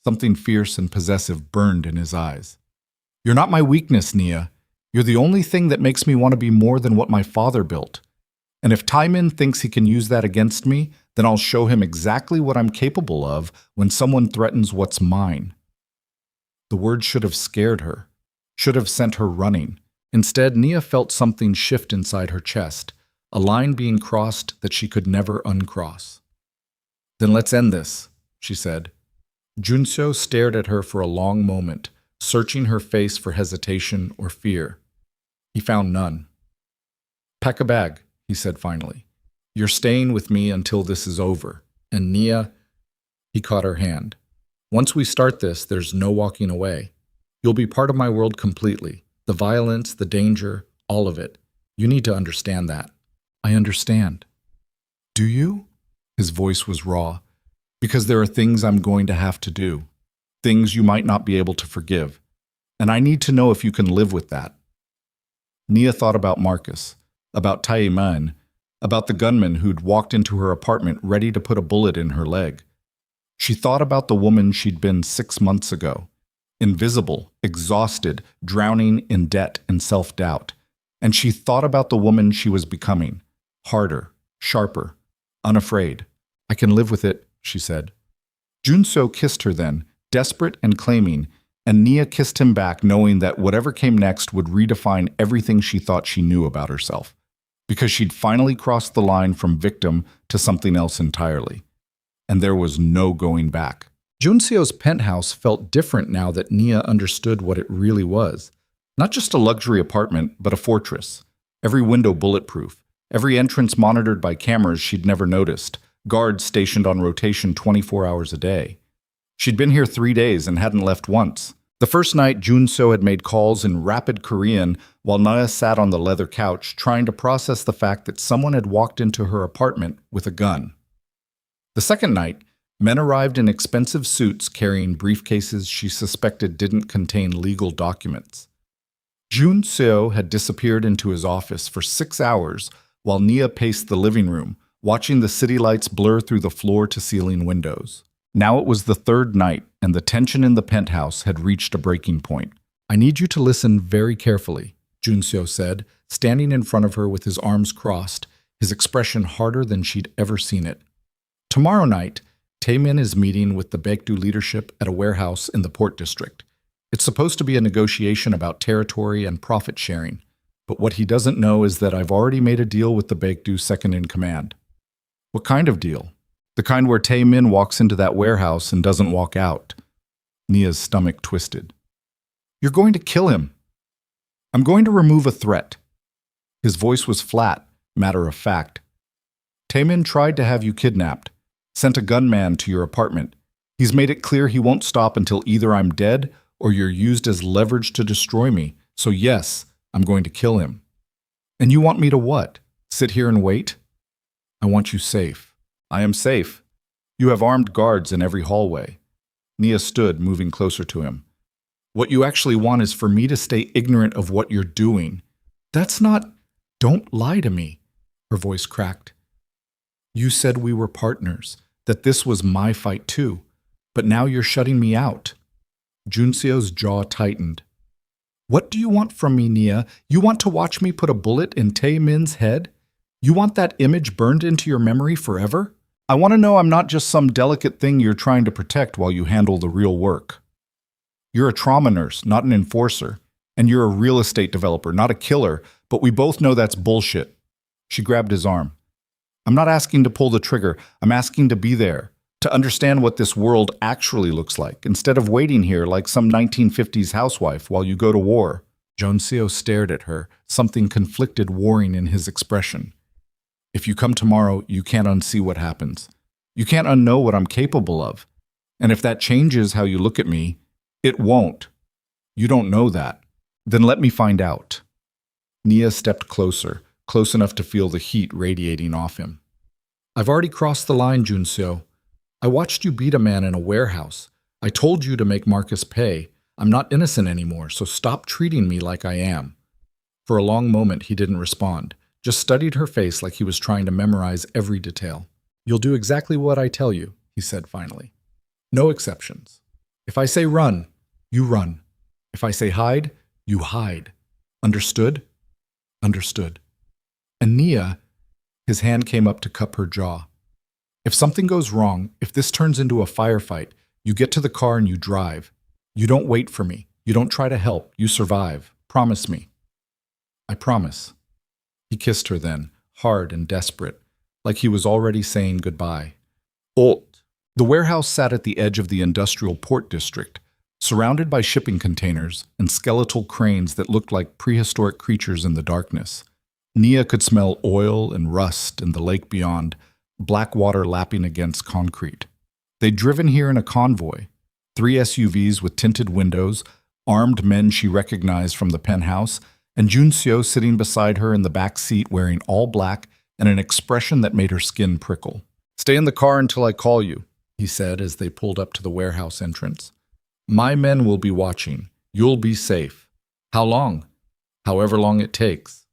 Something fierce and possessive burned in his eyes. You're not my weakness, Nia. You're the only thing that makes me want to be more than what my father built. And if Taemin thinks he can use that against me, then I'll show him exactly what I'm capable of when someone threatens what's mine. The words should have scared her, should have sent her running. Instead, Nia felt something shift inside her chest, a line being crossed that she could never uncross. Then let's end this, she said. Junseo stared at her for a long moment, searching her face for hesitation or fear. He found none. Pack a bag, he said finally. You're staying with me until this is over. And Nia, he caught her hand. Once we start this, there's no walking away. You'll be part of my world completely. The violence, the danger, all of it. You need to understand that. I understand. Do you? His voice was raw. Because there are things I'm going to have to do. Things you might not be able to forgive. And I need to know if you can live with that. Nia thought about Marcus, about Taiman, about the gunman who'd walked into her apartment ready to put a bullet in her leg. She thought about the woman she'd been 6 months ago, invisible, exhausted, drowning in debt and self-doubt. And she thought about the woman she was becoming, harder, sharper, unafraid. I can live with it, she said. Junso kissed her then, desperate and claiming, and Nia kissed him back knowing that whatever came next would redefine everything she thought she knew about herself, because she'd finally crossed the line from victim to something else entirely. And there was no going back. Junseo's penthouse felt different now that Nia understood what it really was. Not just a luxury apartment, but a fortress. Every window bulletproof, every entrance monitored by cameras she'd never noticed, guards stationed on rotation 24 hours a day. She'd been here 3 days and hadn't left once. The first night, Junseo had made calls in rapid Korean while Nia sat on the leather couch trying to process the fact that someone had walked into her apartment with a gun. The second night, men arrived in expensive suits carrying briefcases she suspected didn't contain legal documents. Junseo had disappeared into his office for 6 hours while Nia paced the living room, watching the city lights blur through the floor-to-ceiling windows. Now it was the third night, and the tension in the penthouse had reached a breaking point. I need you to listen very carefully, Junseo said, standing in front of her with his arms crossed, his expression harder than she'd ever seen it. Tomorrow night, Taemin is meeting with the Baekdu leadership at a warehouse in the Port District. It's supposed to be a negotiation about territory and profit sharing, but what he doesn't know is that I've already made a deal with the Baekdu second-in-command. What kind of deal? The kind where Taemin walks into that warehouse and doesn't walk out. Nia's stomach twisted. You're going to kill him. I'm going to remove a threat. His voice was flat, matter of fact. Taemin tried to have you kidnapped, sent a gunman to your apartment. He's made it clear he won't stop until either I'm dead or you're used as leverage to destroy me. So yes, I'm going to kill him. And you want me to what? Sit here and wait? I want you safe. I am safe. You have armed guards in every hallway. Nia stood, moving closer to him. What you actually want is for me to stay ignorant of what you're doing. That's not... Don't lie to me, her voice cracked. You said we were partners, that this was my fight too, but now you're shutting me out. Junseo's jaw tightened. What do you want from me, Nia? You want to watch me put a bullet in Taemin's head? You want that image burned into your memory forever? I want to know I'm not just some delicate thing you're trying to protect while you handle the real work. You're a trauma nurse, not an enforcer. And you're a real estate developer, not a killer, but we both know that's bullshit. She grabbed his arm. I'm not asking to pull the trigger. I'm asking to be there, to understand what this world actually looks like, instead of waiting here like some 1950s housewife while you go to war. Junseo stared at her, something conflicted warring in his expression. If you come tomorrow, you can't unsee what happens. You can't unknow what I'm capable of. And if that changes how you look at me, it won't. You don't know that. Then let me find out. Nia stepped closer, close enough to feel the heat radiating off him. I've already crossed the line, Junseo. I watched you beat a man in a warehouse. I told you to make Marcus pay. I'm not innocent anymore, so stop treating me like I am. For a long moment, he didn't respond. Just studied her face like he was trying to memorize every detail. You'll do exactly what I tell you, he said finally. No exceptions. If I say run, you run. If I say hide, you hide. Understood? Understood. And Nia, his hand came up to cup her jaw. If something goes wrong, if this turns into a firefight, you get to the car and you drive. You don't wait for me. You don't try to help. You survive. Promise me. I promise. He kissed her then, hard and desperate, like he was already saying goodbye. The warehouse sat at the edge of the industrial port district, surrounded by shipping containers and skeletal cranes that looked like prehistoric creatures in the darkness. Nia could smell oil and rust in the lake beyond, black water lapping against concrete. They'd driven here in a convoy, 3 SUVs with tinted windows, armed men she recognized from the penthouse, and Junseo sitting beside her in the back seat wearing all black and an expression that made her skin prickle. "Stay in the car until I call you," he said as they pulled up to the warehouse entrance. "My men will be watching. You'll be safe. How long? However long it takes."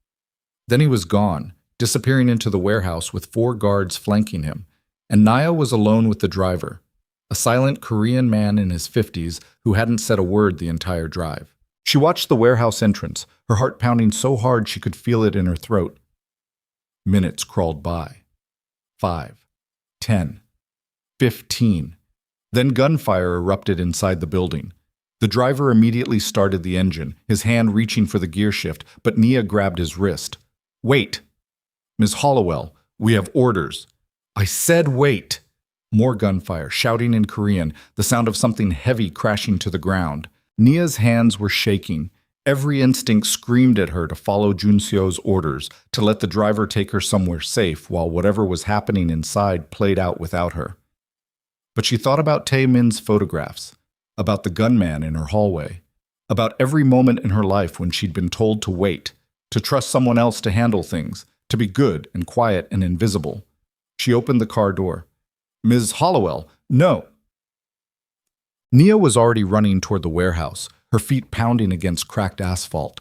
Then he was gone, disappearing into the warehouse with 4 guards flanking him, and Naya was alone with the driver, a silent Korean man in his 50s who hadn't said a word the entire drive. She watched the warehouse entrance, her heart pounding so hard she could feel it in her throat. Minutes crawled by. 5, 10, 15. Then gunfire erupted inside the building. The driver immediately started the engine, his hand reaching for the gear shift, but Nia grabbed his wrist. "Wait! Ms. Hollowell, we have orders." "I said wait!" More gunfire, shouting in Korean, the sound of something heavy crashing to the ground. Nia's hands were shaking. Every instinct screamed at her to follow Junseo's orders, to let the driver take her somewhere safe while whatever was happening inside played out without her. But she thought about Tae-min's photographs, about the gunman in her hallway, about every moment in her life when she'd been told to wait, to trust someone else to handle things, to be good and quiet and invisible. She opened the car door. "Ms. Hollowell, no!" Nia was already running toward the warehouse, her feet pounding against cracked asphalt.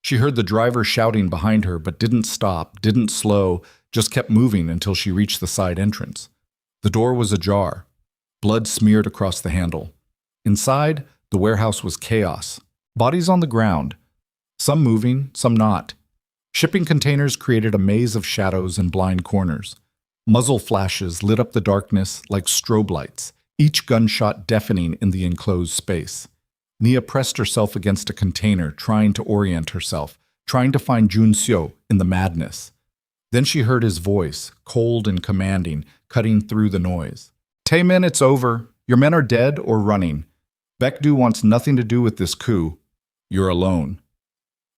She heard the driver shouting behind her but didn't stop, didn't slow, just kept moving until she reached the side entrance. The door was ajar. Blood smeared across the handle. Inside, the warehouse was chaos. Bodies on the ground, some moving, some not. Shipping containers created a maze of shadows and blind corners. Muzzle flashes lit up the darkness like strobe lights, each gunshot deafening in the enclosed space. Nia pressed herself against a container, trying to orient herself, trying to find Junseo in the madness. Then she heard his voice, cold and commanding, cutting through the noise. "Tae-min, it's over. Your men are dead or running. Baekdu wants nothing to do with this coup. You're alone."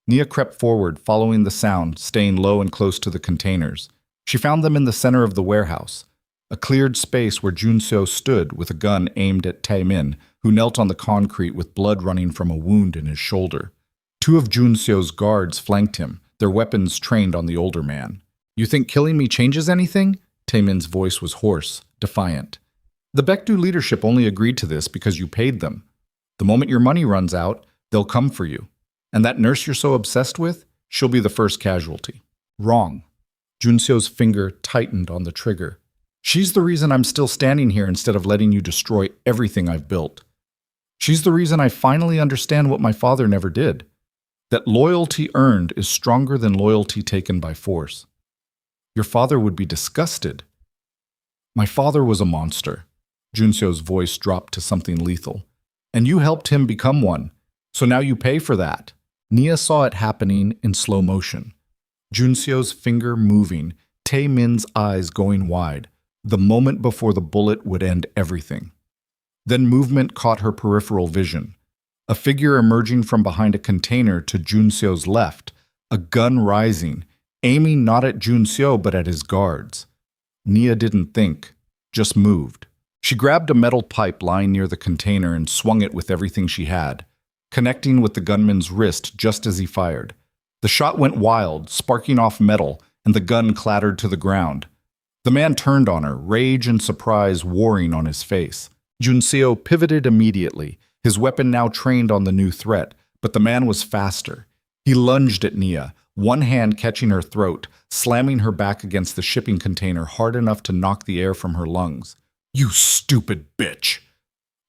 Nia crept forward, following the sound, staying low and close to the containers. She found them in the center of the warehouse, a cleared space where Junseo stood with a gun aimed at Tae-min, who knelt on the concrete with blood running from a wound in his shoulder. 2 of Junseo's guards flanked him, their weapons trained on the older man. "You think killing me changes anything?" Tae-min's voice was hoarse, defiant. "The Baekdu leadership only agreed to this because you paid them. The moment your money runs out, they'll come for you. And that nurse you're so obsessed with, she'll be the first casualty." "Wrong." Junseo's finger tightened on the trigger. "She's the reason I'm still standing here instead of letting you destroy everything I've built. She's the reason I finally understand what my father never did. That loyalty earned is stronger than loyalty taken by force. Your father would be disgusted." "My father was a monster." Junseo's voice dropped to something lethal. "And you helped him become one. So now you pay for that." Nia saw it happening in slow motion. Junseo's finger moving, Tae-min's eyes going wide, the moment before the bullet would end everything. Then movement caught her peripheral vision. A figure emerging from behind a container to Junseo's left, a gun rising, aiming not at Junseo but at his guards. Nia didn't think, just moved. She grabbed a metal pipe lying near the container and swung it with everything she had, connecting with the gunman's wrist just as he fired. The shot went wild, sparking off metal, and the gun clattered to the ground. The man turned on her, rage and surprise warring on his face. Junseo pivoted immediately, his weapon now trained on the new threat, but the man was faster. He lunged at Nia, one hand catching her throat, slamming her back against the shipping container hard enough to knock the air from her lungs. "You stupid bitch!"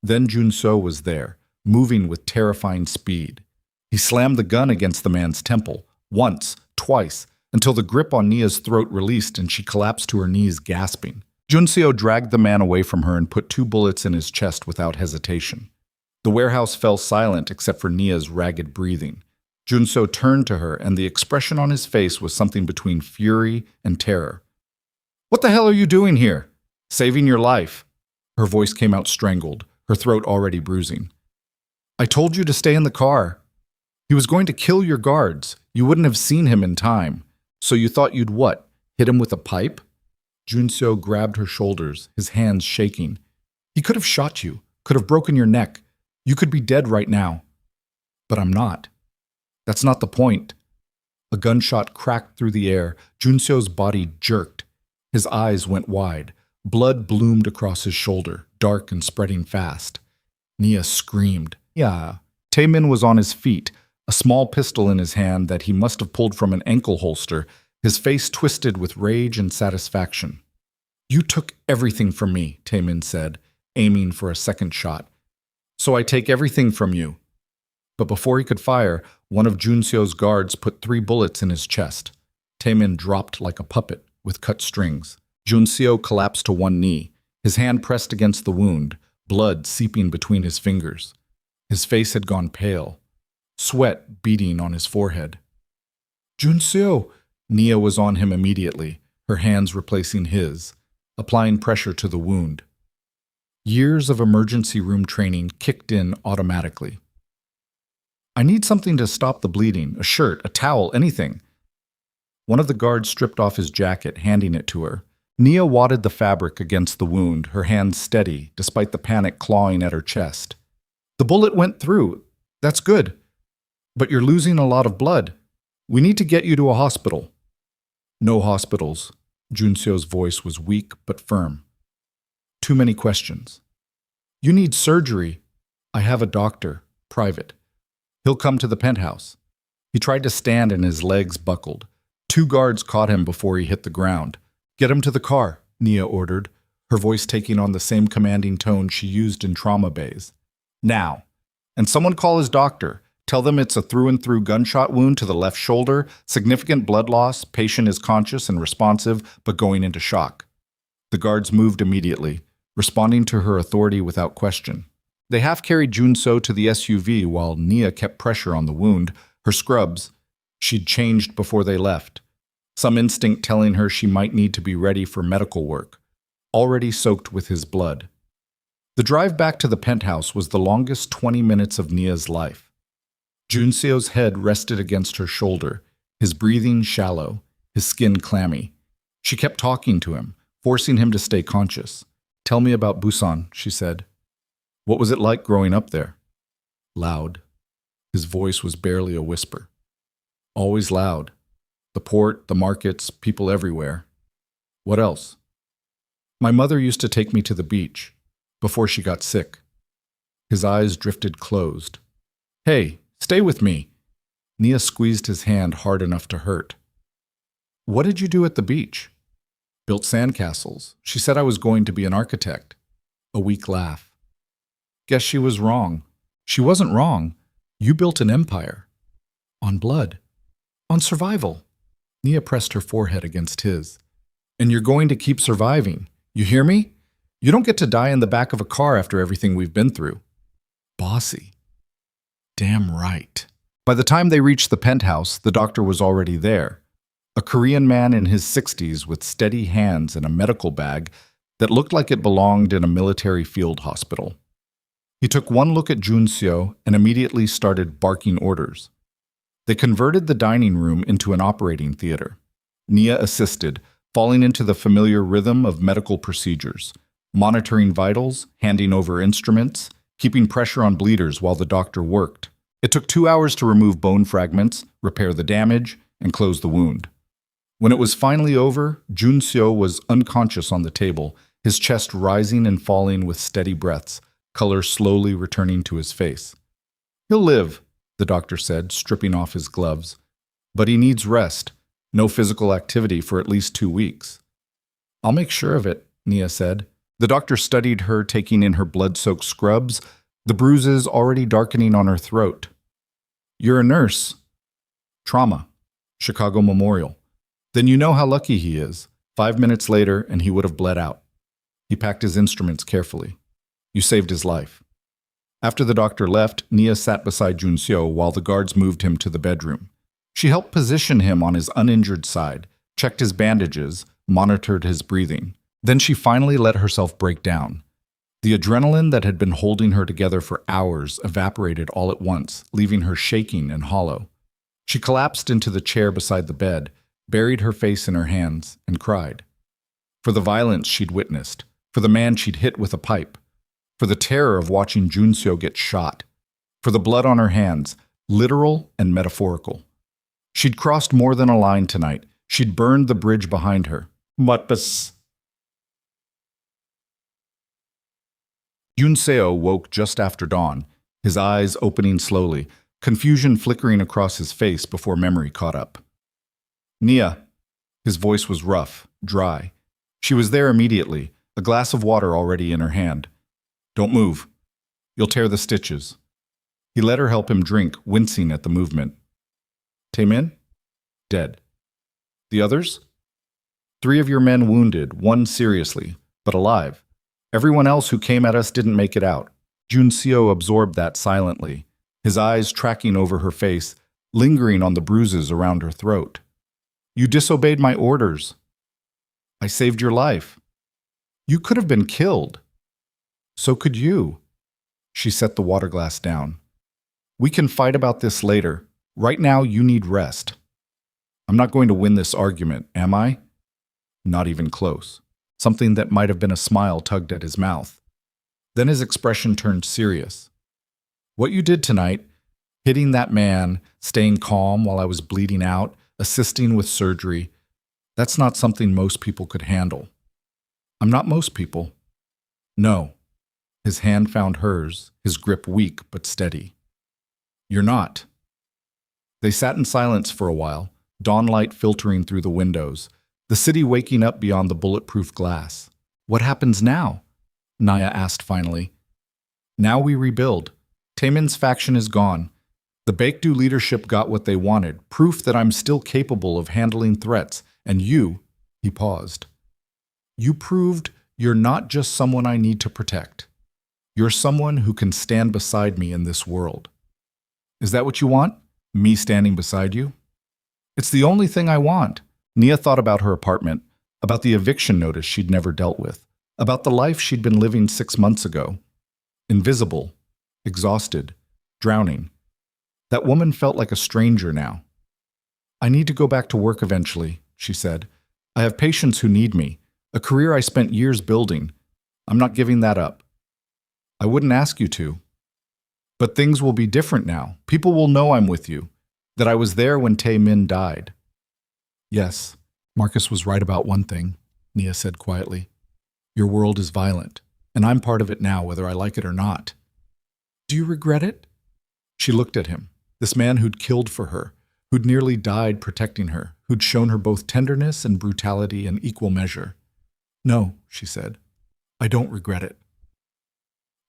Then Junseo was there, moving with terrifying speed. He slammed the gun against the man's temple, once, twice, until the grip on Nia's throat released and she collapsed to her knees, gasping. Junseo dragged the man away from her and put 2 bullets in his chest without hesitation. The warehouse fell silent except for Nia's ragged breathing. Junseo turned to her, and the expression on his face was something between fury and terror. "What the hell are you doing here?" "Saving your life." Her voice came out strangled, her throat already bruising. "I told you to stay in the car. He was going to kill your guards. You wouldn't have seen him in time. So you thought you'd what? Hit him with a pipe? Junseo grabbed her shoulders, his hands shaking. He could have shot you, could have broken your neck. You could be dead right now. But I'm not. That's not the point. A gunshot cracked through the air. Junseo's body jerked. His eyes went wide. Blood bloomed across his shoulder, dark and spreading fast. Nia screamed. Yeah. Taemin was on his feet, a small pistol in his hand that he must have pulled from an ankle holster, his face twisted with rage and satisfaction. You took everything from me, Taemin said, aiming for a second shot. So I take everything from you. But before he could fire, one of Junseo's guards put 3 bullets in his chest. Taemin dropped like a puppet with cut strings. Junseo collapsed to one knee, his hand pressed against the wound, blood seeping between his fingers. His face had gone pale, sweat beading on his forehead. Junseo! Nia was on him immediately, her hands replacing his, applying pressure to the wound. Years of emergency room training kicked in automatically. I need something to stop the bleeding, a shirt, a towel, anything. One of the guards stripped off his jacket, handing it to her. Nia wadded the fabric against the wound, her hands steady, despite the panic clawing at her chest. The bullet went through. That's good. But you're losing a lot of blood. We need to get you to a hospital. No hospitals. Junseo's voice was weak but firm. Too many questions. You need surgery. I have a doctor, private. He'll come to the penthouse. He tried to stand and his legs buckled. 2 guards caught him before he hit the ground. Get him to the car, Nia ordered, her voice taking on the same commanding tone she used in trauma bays. Now. And someone call his doctor. Tell them it's a through-and-through gunshot wound to the left shoulder, significant blood loss, patient is conscious and responsive, but going into shock. The guards moved immediately, responding to her authority without question. They half-carried Junseo to the SUV while Nia kept pressure on the wound, her scrubs. She'd changed before they left. Some instinct telling her she might need to be ready for medical work, already soaked with his blood. The drive back to the penthouse was the longest 20 minutes of Nia's life. Junseo's head rested against her shoulder, his breathing shallow, his skin clammy. She kept talking to him, forcing him to stay conscious. Tell me about Busan, she said. What was it like growing up there? Loud. His voice was barely a whisper. Always loud. The port, the markets, people everywhere. What else? My mother used to take me to the beach, before she got sick. His eyes drifted closed. Hey, stay with me. Nia squeezed his hand hard enough to hurt. What did you do at the beach? Built sandcastles. She said I was going to be an architect. A weak laugh. Guess she was wrong. She wasn't wrong. You built an empire. On blood. On survival. Nia pressed her forehead against his. And you're going to keep surviving. You hear me? You don't get to die in the back of a car after everything we've been through. Bossy. Damn right. By the time they reached the penthouse, the doctor was already there. A Korean man in his 60s with steady hands and a medical bag that looked like it belonged in a military field hospital. He took one look at Junseo and immediately started barking orders. They converted the dining room into an operating theater. Nia assisted, falling into the familiar rhythm of medical procedures, monitoring vitals, handing over instruments, keeping pressure on bleeders while the doctor worked. It took 2 hours to remove bone fragments, repair the damage, and close the wound. When it was finally over, Junseo was unconscious on the table, his chest rising and falling with steady breaths, color slowly returning to his face. He'll live, the doctor said, stripping off his gloves. But he needs rest, no physical activity for at least 2 weeks. I'll make sure of it, Nia said. The doctor studied her, taking in her blood-soaked scrubs, the bruises already darkening on her throat. You're a nurse. Trauma. Chicago Memorial. Then you know how lucky he is. 5 minutes later, and he would have bled out. He packed his instruments carefully. You saved his life. After the doctor left, Nia sat beside Junseo while the guards moved him to the bedroom. She helped position him on his uninjured side, checked his bandages, monitored his breathing. Then she finally let herself break down. The adrenaline that had been holding her together for hours evaporated all at once, leaving her shaking and hollow. She collapsed into the chair beside the bed, buried her face in her hands, and cried. For the violence she'd witnessed, for the man she'd hit with a pipe, for the terror of watching Junseo get shot, for the blood on her hands, literal and metaphorical. She'd crossed more than a line tonight. She'd burned the bridge behind her. Mutbus. Junseo woke just after dawn, his eyes opening slowly, confusion flickering across his face before memory caught up. Nia. His voice was rough, dry. She was there immediately, a glass of water already in her hand. Don't move. You'll tear the stitches. He let her help him drink, wincing at the movement. Taemin? Dead. The others? 3 of your men wounded, 1 seriously, but alive. Everyone else who came at us didn't make it out. Junseo absorbed that silently, his eyes tracking over her face, lingering on the bruises around her throat. You disobeyed my orders. I saved your life. You could have been killed. So could you. She set the water glass down. We can fight about this later. Right now, you need rest. I'm not going to win this argument, am I? Not even close. Something that might have been a smile tugged at his mouth. Then his expression turned serious. What you did tonight, hitting that man, staying calm while I was bleeding out, assisting with surgery, that's not something most people could handle. I'm not most people. No. His hand found hers, his grip weak but steady. You're not. They sat in silence for a while, dawnlight filtering through the windows, the city waking up beyond the bulletproof glass. What happens now? Naya asked finally. Now we rebuild. Taemin's faction is gone. The Baekdu leadership got what they wanted, proof that I'm still capable of handling threats, and you, he paused. You proved you're not just someone I need to protect. You're someone who can stand beside me in this world. Is that what you want? Me standing beside you? It's the only thing I want. Nia thought about her apartment, about the eviction notice she'd never dealt with, about the life she'd been living 6 months ago. Invisible, exhausted, drowning. That woman felt like a stranger now. I need to go back to work eventually, she said. I have patients who need me, a career I spent years building. I'm not giving that up. I wouldn't ask you to. But things will be different now. People will know I'm with you, that I was there when Taemin died. Yes, Marcus was right about one thing, Nia said quietly. Your world is violent, and I'm part of it now, whether I like it or not. Do you regret it? She looked at him, this man who'd killed for her, who'd nearly died protecting her, who'd shown her both tenderness and brutality in equal measure. No, she said. I don't regret it.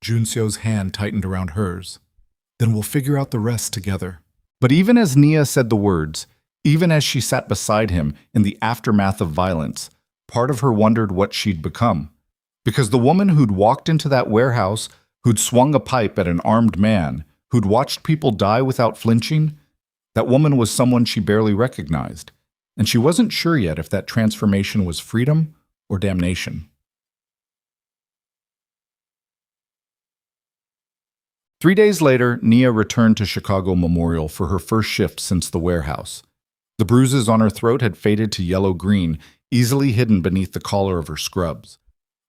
Junseo's hand tightened around hers. Then we'll figure out the rest together. But even as Nia said the words, even as she sat beside him in the aftermath of violence, part of her wondered what she'd become. Because the woman who'd walked into that warehouse, who'd swung a pipe at an armed man, who'd watched people die without flinching, that woman was someone she barely recognized, and she wasn't sure yet if that transformation was freedom or damnation. 3 days later, Nia returned to Chicago Memorial for her first shift since the warehouse. The bruises on her throat had faded to yellow-green, easily hidden beneath the collar of her scrubs.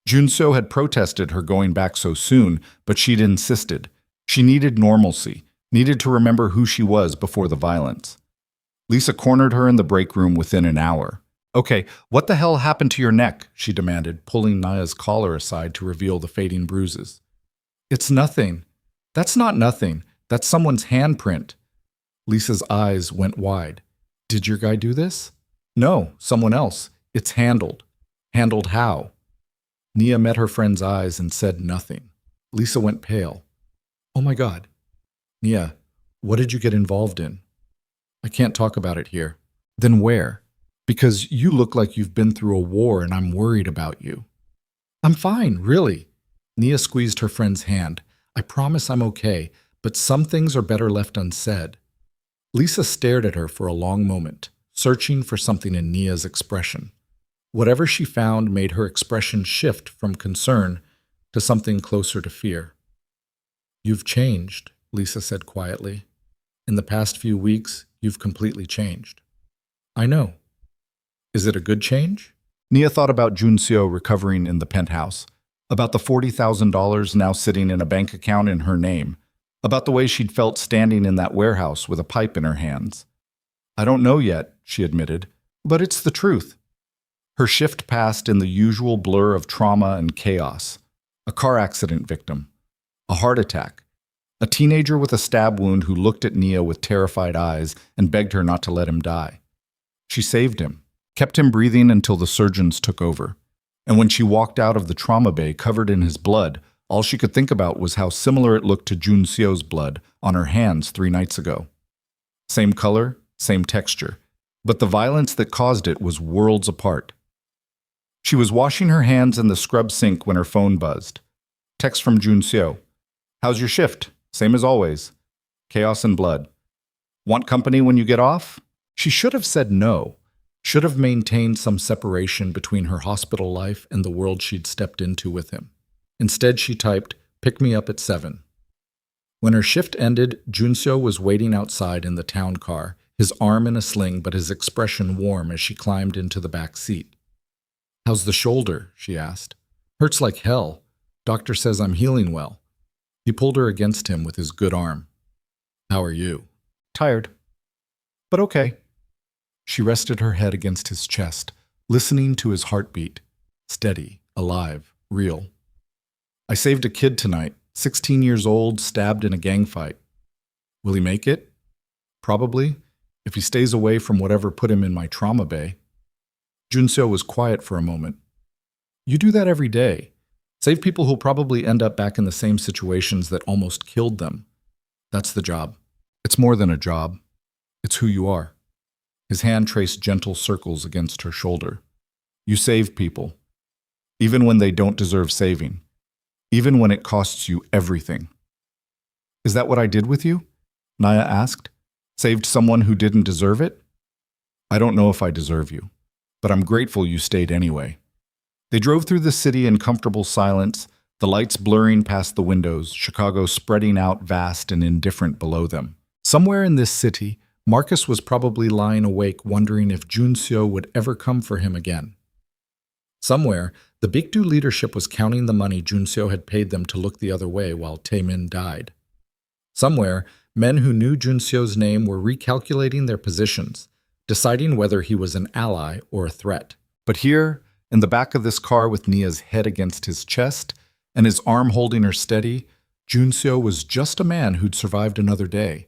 Junseo had protested her going back so soon, but she'd insisted. She needed normalcy, needed to remember who she was before the violence. Lisa cornered her in the break room within an hour. Okay, what the hell happened to your neck? She demanded, pulling Naya's collar aside to reveal the fading bruises. It's nothing. That's not nothing. That's someone's handprint. Lisa's eyes went wide. Did your guy do this? No, someone else. It's handled. Handled how? Nia met her friend's eyes and said nothing. Lisa went pale. Oh my God. Nia, what did you get involved in? I can't talk about it here. Then where? Because you look like you've been through a war and I'm worried about you. I'm fine, really. Nia squeezed her friend's hand. I promise I'm okay, but some things are better left unsaid. Lisa stared at her for a long moment, searching for something in Nia's expression. Whatever she found made her expression shift from concern to something closer to fear. You've changed, Lisa said quietly. In the past few weeks, you've completely changed. I know. Is it a good change? Nia thought about Junseo recovering in the penthouse, about the $40,000 now sitting in a bank account in her name, about the way she'd felt standing in that warehouse with a pipe in her hands. I don't know yet, she admitted, but it's the truth. Her shift passed in the usual blur of trauma and chaos. A car accident victim, a heart attack, a teenager with a stab wound who looked at Nia with terrified eyes and begged her not to let him die. She saved him, kept him breathing until the surgeons took over. And when she walked out of the trauma bay covered in his blood, all she could think about was how similar it looked to Junseo's blood on her hands 3 nights ago. Same color, same texture, but the violence that caused it was worlds apart. She was washing her hands in the scrub sink when her phone buzzed. Text from Junseo. How's your shift? Same as always. Chaos and blood. Want company when you get off? She should have said no. Should have maintained some separation between her hospital life and the world she'd stepped into with him. Instead, she typed, pick me up at 7. When her shift ended, Junseo was waiting outside in the town car, his arm in a sling but his expression warm as she climbed into the back seat. How's the shoulder? She asked. Hurts like hell. Doctor says I'm healing well. He pulled her against him with his good arm. How are you? Tired. But okay. She rested her head against his chest, listening to his heartbeat. Steady, alive, real. I saved a kid tonight, 16 years old, stabbed in a gang fight. Will he make it? Probably, if he stays away from whatever put him in my trauma bay. Junseo was quiet for a moment. You do that every day. Save people who'll probably end up back in the same situations that almost killed them. That's the job. It's more than a job. It's who you are. His hand traced gentle circles against her shoulder. You save people, even when they don't deserve saving, even when it costs you everything. Is that what I did with you? Nia asked. Saved someone who didn't deserve it? I don't know if I deserve you, but I'm grateful you stayed anyway. They drove through the city in comfortable silence, the lights blurring past the windows, Chicago spreading out vast and indifferent below them. Somewhere in this city, Marcus was probably lying awake wondering if Junseo would ever come for him again. Somewhere, the Bigdu leadership was counting the money Junseo had paid them to look the other way while Taemin died. Somewhere, men who knew Junseo's name were recalculating their positions, deciding whether he was an ally or a threat. But here, in the back of this car with Nia's head against his chest and his arm holding her steady, Junseo was just a man who'd survived another day.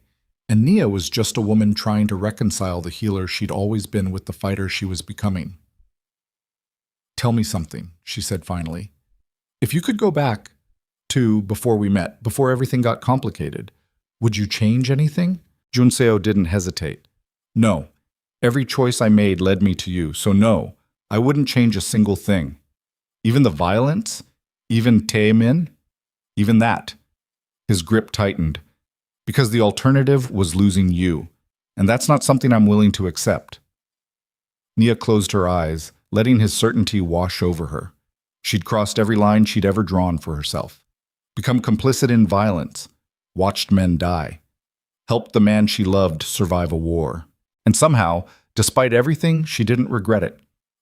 And Nia was just a woman trying to reconcile the healer she'd always been with the fighter she was becoming. Tell me something, she said finally. If you could go back to before we met, before everything got complicated, would you change anything? Junseo didn't hesitate. No. Every choice I made led me to you, so no, I wouldn't change a single thing. Even the violence? Even Taemin? Even that. His grip tightened. Because the alternative was losing you, and that's not something I'm willing to accept. Nia closed her eyes, letting his certainty wash over her. She'd crossed every line she'd ever drawn for herself, become complicit in violence, watched men die, helped the man she loved survive a war. And somehow, despite everything, she didn't regret it,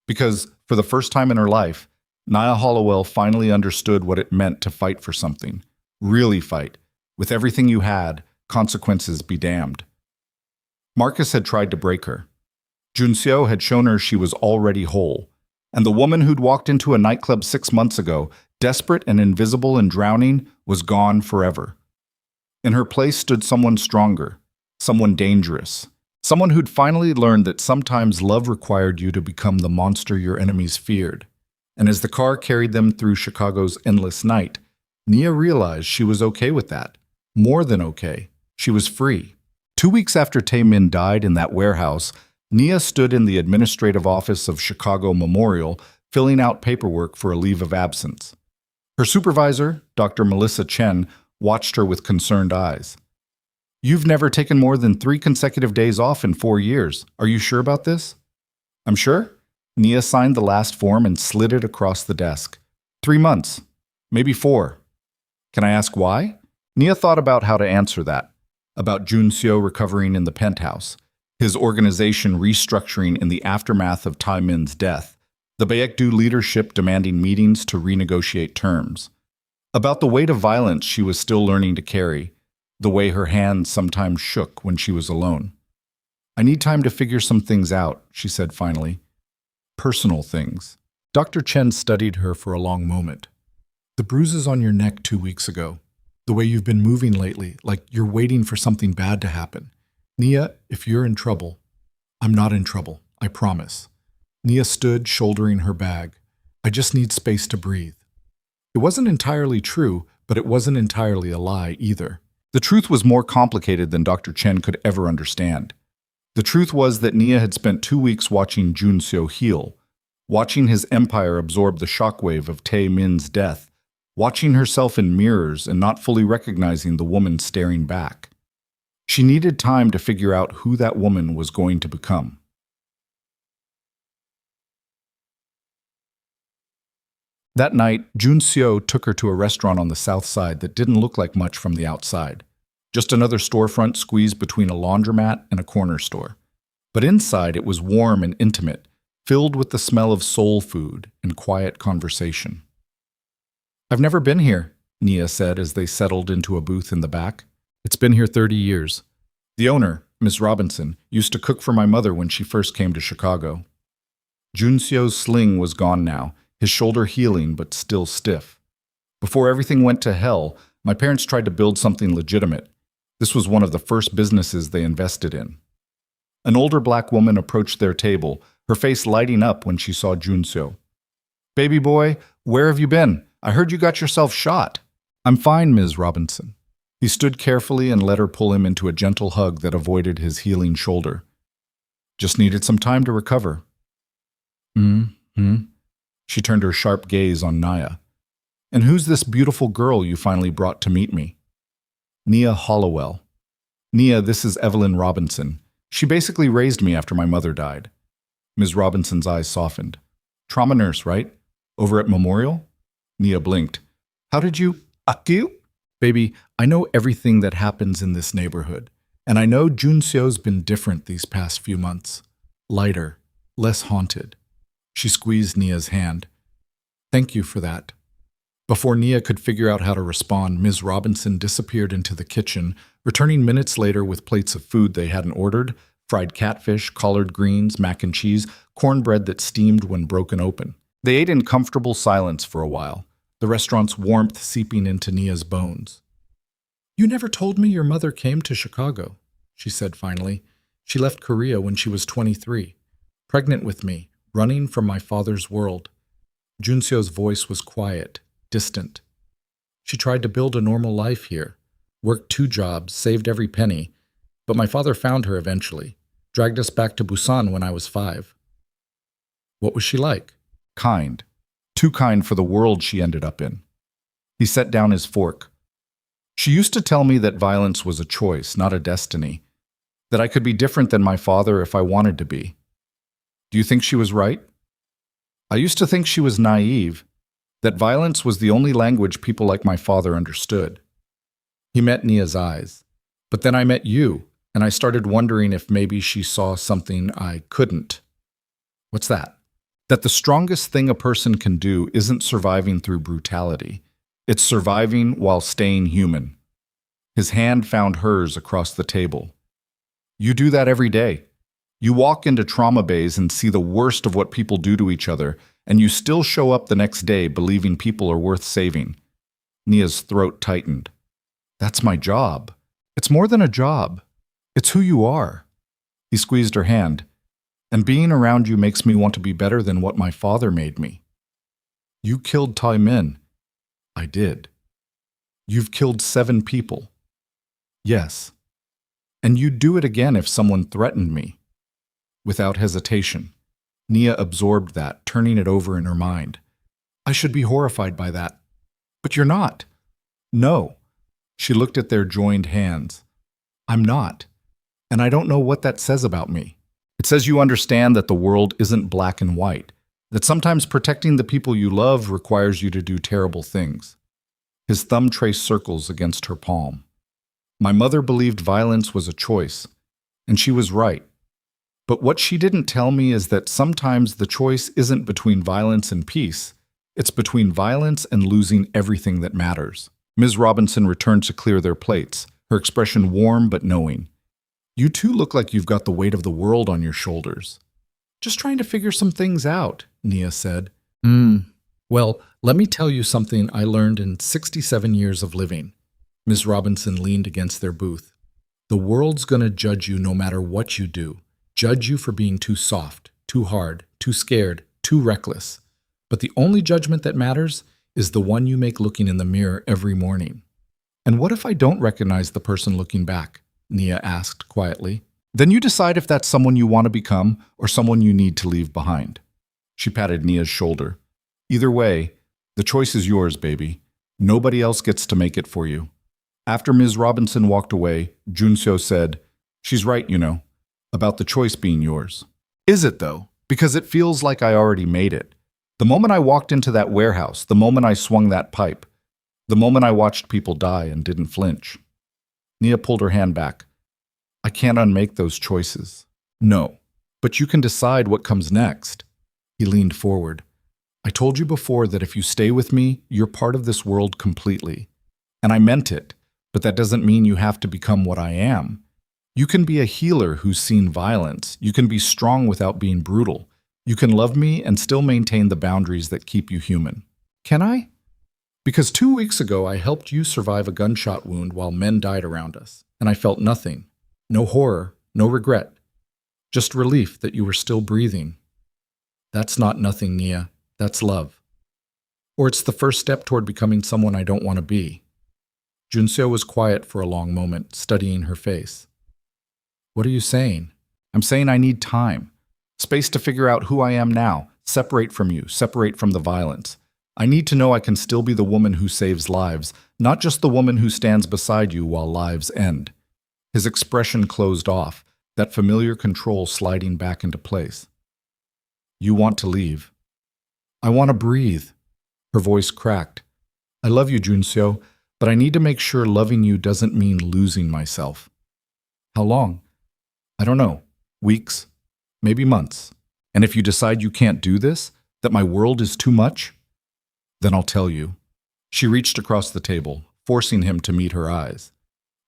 because for the first time in her life, Nia Hollowell finally understood what it meant to fight for something, really fight, with everything you had, consequences be damned. Marcus had tried to break her. Junseo had shown her she was already whole, and the woman who'd walked into a nightclub 6 months ago, desperate and invisible and drowning, was gone forever. In her place stood someone stronger, someone dangerous, someone who'd finally learned that sometimes love required you to become the monster your enemies feared. And as the car carried them through Chicago's endless night, Nia realized she was okay with that. More than okay. She was free. 2 weeks after Taemin died in that warehouse, Nia stood in the administrative office of Chicago Memorial, filling out paperwork for a leave of absence. Her supervisor, Dr. Melissa Chen, watched her with concerned eyes. You've never taken more than 3 consecutive days off in 4 years. Are you sure about this? I'm sure. Nia signed the last form and slid it across the desk. 3 months. Maybe 4. Can I ask why? Nia thought about how to answer that. About Junseo recovering in the penthouse. his organization restructuring in the aftermath of Tai Min's death, the Baekdu leadership demanding meetings to renegotiate terms. About the weight of violence she was still learning to carry, the way her hands sometimes shook when she was alone. "I need time to figure some things out," she said finally. "Personal things." Dr. Chen studied her for a long moment. "The bruises on your neck 2 weeks ago, the way you've been moving lately, like you're waiting for something bad to happen. Nia, if you're in trouble, I'm not in trouble, I promise." Nia stood, shouldering her bag. "I just need space to breathe." It wasn't entirely true, but it wasn't entirely a lie either. The truth was more complicated than Dr. Chen could ever understand. The truth was that Nia had spent 2 weeks watching Junxiu heal, watching his empire absorb the shockwave of Tai Min's death, watching herself in mirrors and not fully recognizing the woman staring back. She needed time to figure out who that woman was going to become. That night, Junxiu took her to a restaurant on the south side that didn't look like much from the outside. Just another storefront squeezed between a laundromat and a corner store. But inside it was warm and intimate, filled with the smell of soul food and quiet conversation. "I've never been here," Nia said as they settled into a booth in the back. "It's been here 30 years. The owner, Miss Robinson, used to cook for my mother when she first came to Chicago." Junxiu's sling was gone now, his shoulder healing but still stiff. "Before everything went to hell, my parents tried to build something legitimate. This was one of the first businesses they invested in." An older black woman approached their table, her face lighting up when she saw Junxiu. "Baby boy, where have you been? I heard you got yourself shot." "I'm fine, Ms. Robinson." He stood carefully and let her pull him into a gentle hug that avoided his healing shoulder. "Just needed some time to recover." She turned her sharp gaze on Nia. "And who's this beautiful girl you finally brought to meet me?" "Nia Hollowell." "Nia, this is Evelyn Robinson. She basically raised me after my mother died." Ms. Robinson's eyes softened. "Trauma nurse, right? Over at Memorial?" Nia blinked. "How did you... Akil?" "Baby, I know everything that happens in this neighborhood, and I know Junxiu's been different these past few months. Lighter, less haunted." She squeezed Nia's hand. "Thank you for that." Before Nia could figure out how to respond, Ms. Robinson disappeared into the kitchen, returning minutes later with plates of food they hadn't ordered: fried catfish, collard greens, mac and cheese, cornbread that steamed when broken open. They ate in comfortable silence for a while, the restaurant's warmth seeping into Nia's bones. "You never told me your mother came to Chicago," she said finally. "She left Korea when she was 23, pregnant with me, running from my father's world." Junxiu's voice was quiet, distant. "She tried to build a normal life here, worked 2 jobs, saved every penny, but my father found her eventually, dragged us back to Busan when I was 5. "What was she like?" "Kind. Too kind for the world she ended up in." He set down his fork. "She used to tell me that violence was a choice, not a destiny, that I could be different than my father if I wanted to be. Do you think she was right? I used to think she was naive, that violence was the only language people like my father understood." He met Nia's eyes. "But then I met you, and I started wondering if maybe she saw something I couldn't." "What's that?" "That the strongest thing a person can do isn't surviving through brutality. It's surviving while staying human." His hand found hers across the table. "You do that every day. You walk into trauma bays and see the worst of what people do to each other, and you still show up the next day believing people are worth saving." Nia's throat tightened. "That's my job. It's more than a job. It's who you are." He squeezed her hand. "And being around you makes me want to be better than what my father made me." "You killed Tai Min." "I did." "You've killed 7 people." "Yes." "And you'd do it again if someone threatened me." Without hesitation, Nia absorbed that, turning it over in her mind. "I should be horrified by that. But you're not." "No." She looked at their joined hands. "I'm not. And I don't know what that says about me. It says you understand that the world isn't black and white, that sometimes protecting the people you love requires you to do terrible things." His thumb traced circles against her palm. "My mother believed violence was a choice, and she was right. But what she didn't tell me is that sometimes the choice isn't between violence and peace. It's between violence and losing everything that matters. Ms. Robinson returned to clear their plates, her expression warm but knowing. You two look like you've got the weight of the world on your shoulders. Just trying to figure some things out, Nia said. Well, let me tell you something I learned in 67 years of living. Ms. Robinson leaned against their booth. The world's gonna judge you no matter what you do. Judge you for being too soft, too hard, too scared, too reckless. But the only judgment that matters is the one you make looking in the mirror every morning. And what if I don't recognize the person looking back? Nia asked quietly. Then you decide if that's someone you want to become or someone you need to leave behind. She patted Nia's shoulder. Either way, the choice is yours, baby. Nobody else gets to make it for you. After Ms. Robinson walked away, Junseo said, She's right, you know, about the choice being yours. Is it, though? Because it feels like I already made it. The moment I walked into that warehouse, the moment I swung that pipe, the moment I watched people die and didn't flinch. Nia pulled her hand back. I can't unmake those choices. No, but you can decide what comes next. He leaned forward. I told you before that if you stay with me, you're part of this world completely. And I meant it, but that doesn't mean you have to become what I am. You can be a healer who's seen violence. You can be strong without being brutal. You can love me and still maintain the boundaries that keep you human. Can I? Because 2 weeks ago, I helped you survive a gunshot wound while men died around us, and I felt nothing. No horror, no regret. Just relief that you were still breathing. That's not nothing, Nia. That's love. Or it's the first step toward becoming someone I don't want to be. Junseo was quiet for a long moment, studying her face. What are you saying? I'm saying I need time. Space to figure out who I am now, separate from you, separate from the violence. I need to know I can still be the woman who saves lives, not just the woman who stands beside you while lives end. His expression closed off, that familiar control sliding back into place. You want to leave. I want to breathe. Her voice cracked. I love you, Junseo, but I need to make sure loving you doesn't mean losing myself. How long? I don't know. Weeks, maybe months. And if you decide you can't do this, that my world is too much, then I'll tell you. She reached across the table, forcing him to meet her eyes.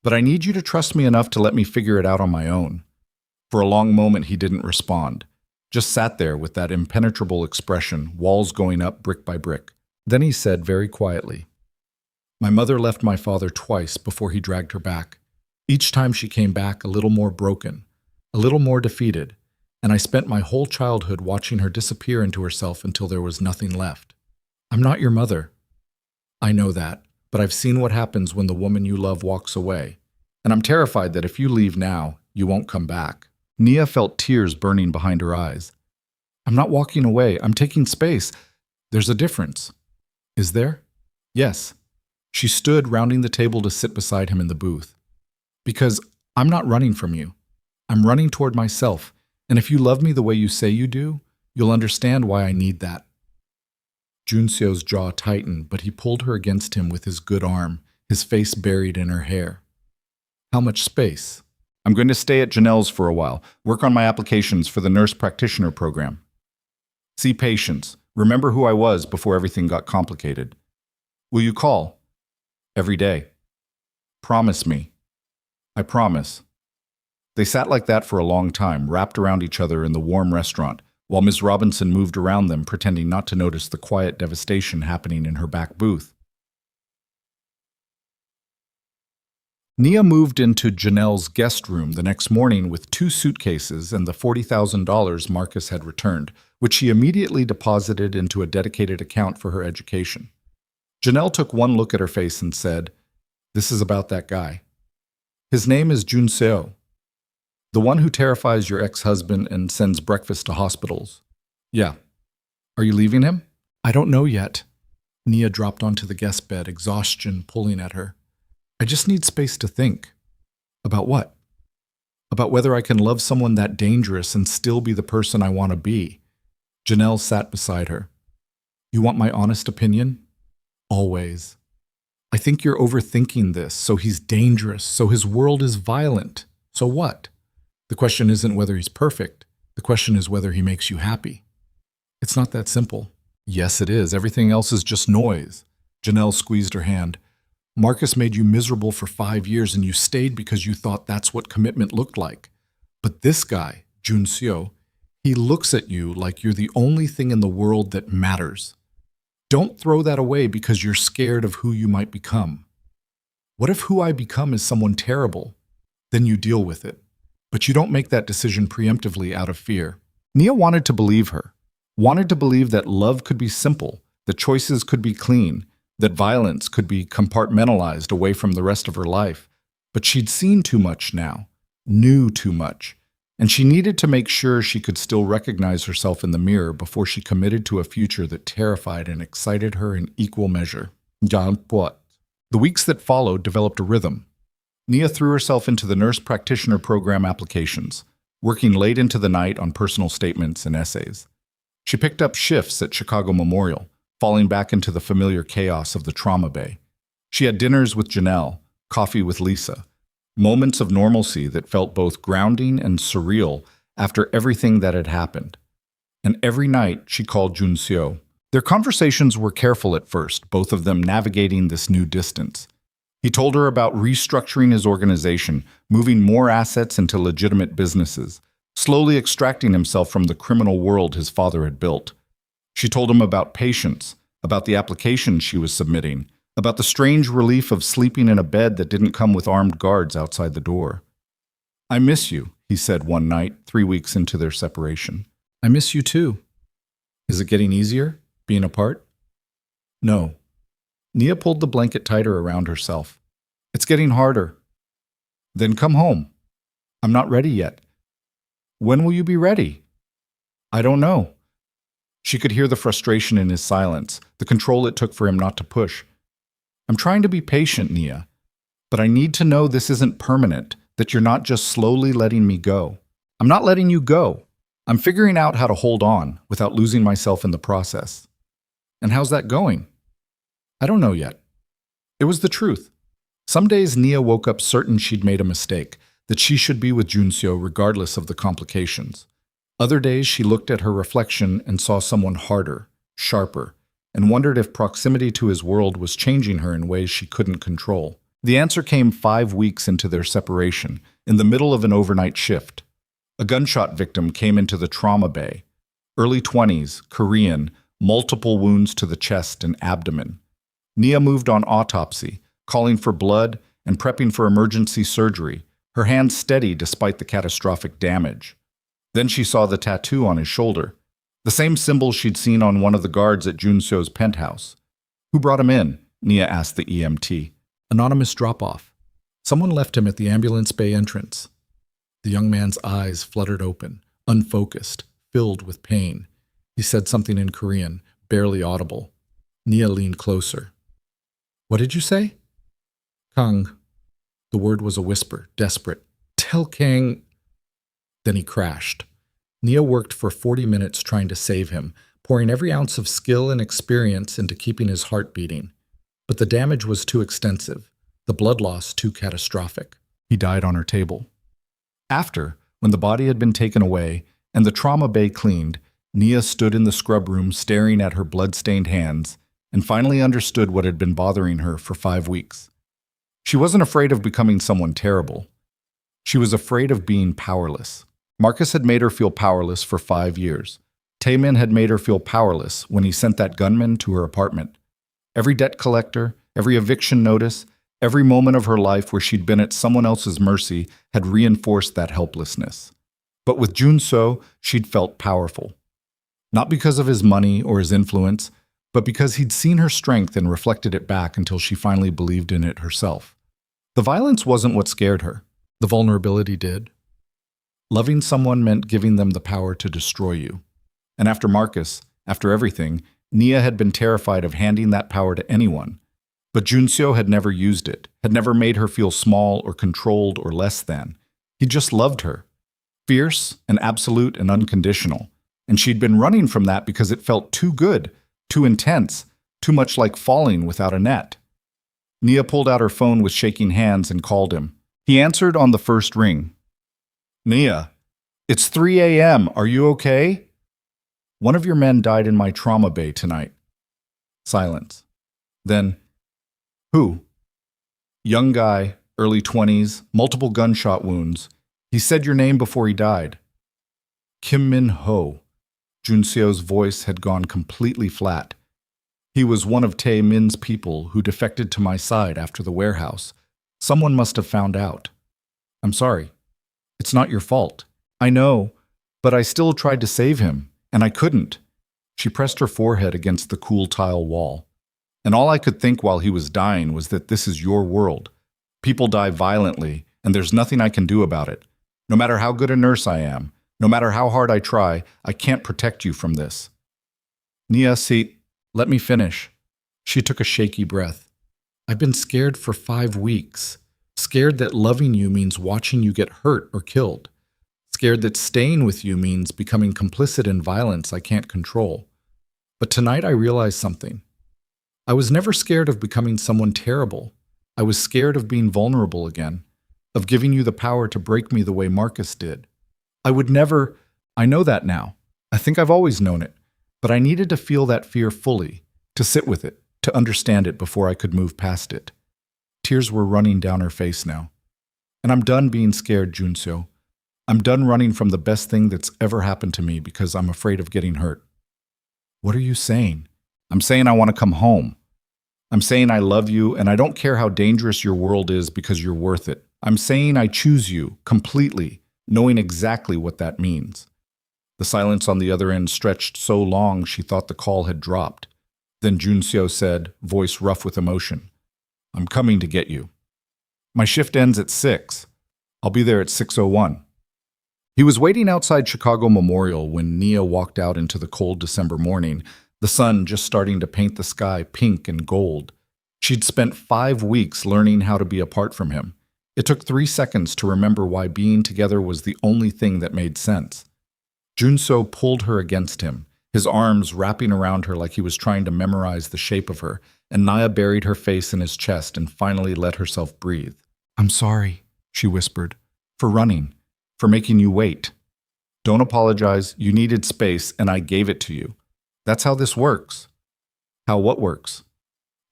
But I need you to trust me enough to let me figure it out on my own. For a long moment he didn't respond, just sat there with that impenetrable expression, walls going up brick by brick. Then he said very quietly, My mother left my father twice before he dragged her back. Each time she came back a little more broken, a little more defeated, and I spent my whole childhood watching her disappear into herself until there was nothing left. I'm not your mother. I know that, but I've seen what happens when the woman you love walks away, and I'm terrified that if you leave now, you won't come back. Nia felt tears burning behind her eyes. I'm not walking away. I'm taking space. There's a difference. Is there? Yes. She stood, rounding the table to sit beside him in the booth. Because I'm not running from you. I'm running toward myself, and if you love me the way you say you do, you'll understand why I need that. Junseo's jaw tightened, but he pulled her against him with his good arm, his face buried in her hair. How much space? I'm going to stay at Janelle's for a while, work on my applications for the nurse practitioner program. See patients. Remember who I was before everything got complicated. Will you call? Every day. Promise me. I promise. They sat like that for a long time, wrapped around each other in the warm restaurant, while Ms. Robinson moved around them, pretending not to notice the quiet devastation happening in her back booth. Nia moved into Janelle's guest room the next morning with 2 suitcases and the $40,000 Marcus had returned, which she immediately deposited into a dedicated account for her education. Janelle took one look at her face and said, This is about that guy. His name is Junseo, the one who terrifies your ex-husband and sends breakfast to hospitals. Yeah. Are you leaving him? I don't know yet. Nia dropped onto the guest bed, exhaustion pulling at her. I just need space to think. About what? About whether I can love someone that dangerous and still be the person I want to be. Janelle sat beside her. You want my honest opinion? Always. I think you're overthinking this, so he's dangerous, so his world is violent. So what? The question isn't whether he's perfect. The question is whether he makes you happy. It's not that simple. Yes, it is. Everything else is just noise. Janelle squeezed her hand. Marcus made you miserable for 5 years and you stayed because you thought that's what commitment looked like. But this guy, Junseo, he looks at you like you're the only thing in the world that matters. Don't throw that away because you're scared of who you might become. What if who I become is someone terrible? Then you deal with it. But you don't make that decision preemptively out of fear. Nia wanted to believe her. Wanted to believe that love could be simple, that choices could be clean, that violence could be compartmentalized away from the rest of her life. But she'd seen too much now, knew too much, and she needed to make sure she could still recognize herself in the mirror before she committed to a future that terrified and excited her in equal measure. The weeks that followed developed a rhythm. Nia threw herself into the nurse practitioner program applications, working late into the night on personal statements and essays. She picked up shifts at Chicago Memorial, falling back into the familiar chaos of the trauma bay. She had dinners with Janelle, coffee with Lisa, moments of normalcy that felt both grounding and surreal after everything that had happened. And every night she called Junseo. Their conversations were careful at first, both of them navigating this new distance. He told her about restructuring his organization, moving more assets into legitimate businesses, slowly extracting himself from the criminal world his father had built. She told him about patience, about the application she was submitting, about the strange relief of sleeping in a bed that didn't come with armed guards outside the door. "I miss you," he said one night, 3 weeks into their separation. "I miss you too." "Is it getting easier, being apart?" "No." Nia pulled the blanket tighter around herself. "It's getting harder." "Then come home." "I'm not ready yet." "When will you be ready?" "I don't know." She could hear the frustration in his silence, the control it took for him not to push. "I'm trying to be patient, Nia, but I need to know this isn't permanent, that you're not just slowly letting me go." "I'm not letting you go. I'm figuring out how to hold on without losing myself in the process." "And how's that going?" "I don't know yet." It was the truth. Some days Nia woke up certain she'd made a mistake, that she should be with Junseo regardless of the complications. Other days she looked at her reflection and saw someone harder, sharper, and wondered if proximity to his world was changing her in ways she couldn't control. The answer came 5 weeks into their separation, in the middle of an overnight shift. A gunshot victim came into the trauma bay. Early 20s, Korean, multiple wounds to the chest and abdomen. Nia moved on autopsy, calling for blood and prepping for emergency surgery, her hands steady despite the catastrophic damage. Then she saw the tattoo on his shoulder, the same symbol she'd seen on one of the guards at Junseo's penthouse. "Who brought him in?" Nia asked the EMT. "Anonymous drop-off. Someone left him at the ambulance bay entrance." The young man's eyes fluttered open, unfocused, filled with pain. He said something in Korean, barely audible. Nia leaned closer. "What did you say?" "Kang." The word was a whisper, desperate. "Tell Kang." Then he crashed. Nia worked for 40 minutes trying to save him, pouring every ounce of skill and experience into keeping his heart beating. But the damage was too extensive, the blood loss too catastrophic. He died on her table. After, when the body had been taken away and the trauma bay cleaned, Nia stood in the scrub room staring at her blood-stained hands and finally understood what had been bothering her for 5 weeks. She wasn't afraid of becoming someone terrible. She was afraid of being powerless. Marcus had made her feel powerless for 5 years. Taemin had made her feel powerless when he sent that gunman to her apartment. Every debt collector, every eviction notice, every moment of her life where she'd been at someone else's mercy had reinforced that helplessness. But with Junseo, she'd felt powerful. Not because of his money or his influence, but because he'd seen her strength and reflected it back until she finally believed in it herself. The violence wasn't what scared her. The vulnerability did. Loving someone meant giving them the power to destroy you. And after Marcus, after everything, Nia had been terrified of handing that power to anyone. But Junseo had never used it, had never made her feel small or controlled or less than. He just loved her. Fierce and absolute and unconditional. And she'd been running from that because it felt too good, too intense, too much like falling without a net. Nia pulled out her phone with shaking hands and called him. He answered on the first ring. "Nia, It's 3 a.m. Are you okay? One of your men died in my trauma bay tonight. Silence. Then, who? Young guy, early 20s, multiple gunshot wounds. He said your name before he died. Kim Min Ho. Junseo's voice had gone completely flat. He was one of Tae Min's people who defected to my side after the warehouse. Someone must have found out. I'm sorry. It's not your fault. I know, but I still tried to save him, and I couldn't. She pressed her forehead against the cool tile wall. And all I could think while he was dying was that this is your world. People die violently, and there's nothing I can do about it. No matter how good a nurse I am, no matter how hard I try, I can't protect you from this. Nia, see, let me finish. She took a shaky breath. I've been scared for 5 weeks. Scared that loving you means watching you get hurt or killed. Scared that staying with you means becoming complicit in violence I can't control. But tonight I realized something. I was never scared of becoming someone terrible. I was scared of being vulnerable again, of giving you the power to break me the way Marcus did. I know that now. I think I've always known it. But I needed to feel that fear fully, to sit with it, to understand it before I could move past it. Tears were running down her face now. And I'm done being scared, Junseo. I'm done running from the best thing that's ever happened to me because I'm afraid of getting hurt. What are you saying? I'm saying I want to come home. I'm saying I love you and I don't care how dangerous your world is because you're worth it. I'm saying I choose you completely, knowing exactly what that means. The silence on the other end stretched so long she thought the call had dropped. Then Junseo said, voice rough with emotion, I'm coming to get you. My shift ends at 6. I'll be there at 6:01. He was waiting outside Chicago Memorial when Nia walked out into the cold December morning, the sun just starting to paint the sky pink and gold. She'd spent 5 weeks learning how to be apart from him. It took 3 seconds to remember why being together was the only thing that made sense. Junseo pulled her against him, his arms wrapping around her like he was trying to memorize the shape of her, and Nia buried her face in his chest and finally let herself breathe. I'm sorry, she whispered, for running, for making you wait. Don't apologize, you needed space and I gave it to you. That's how this works. How what works?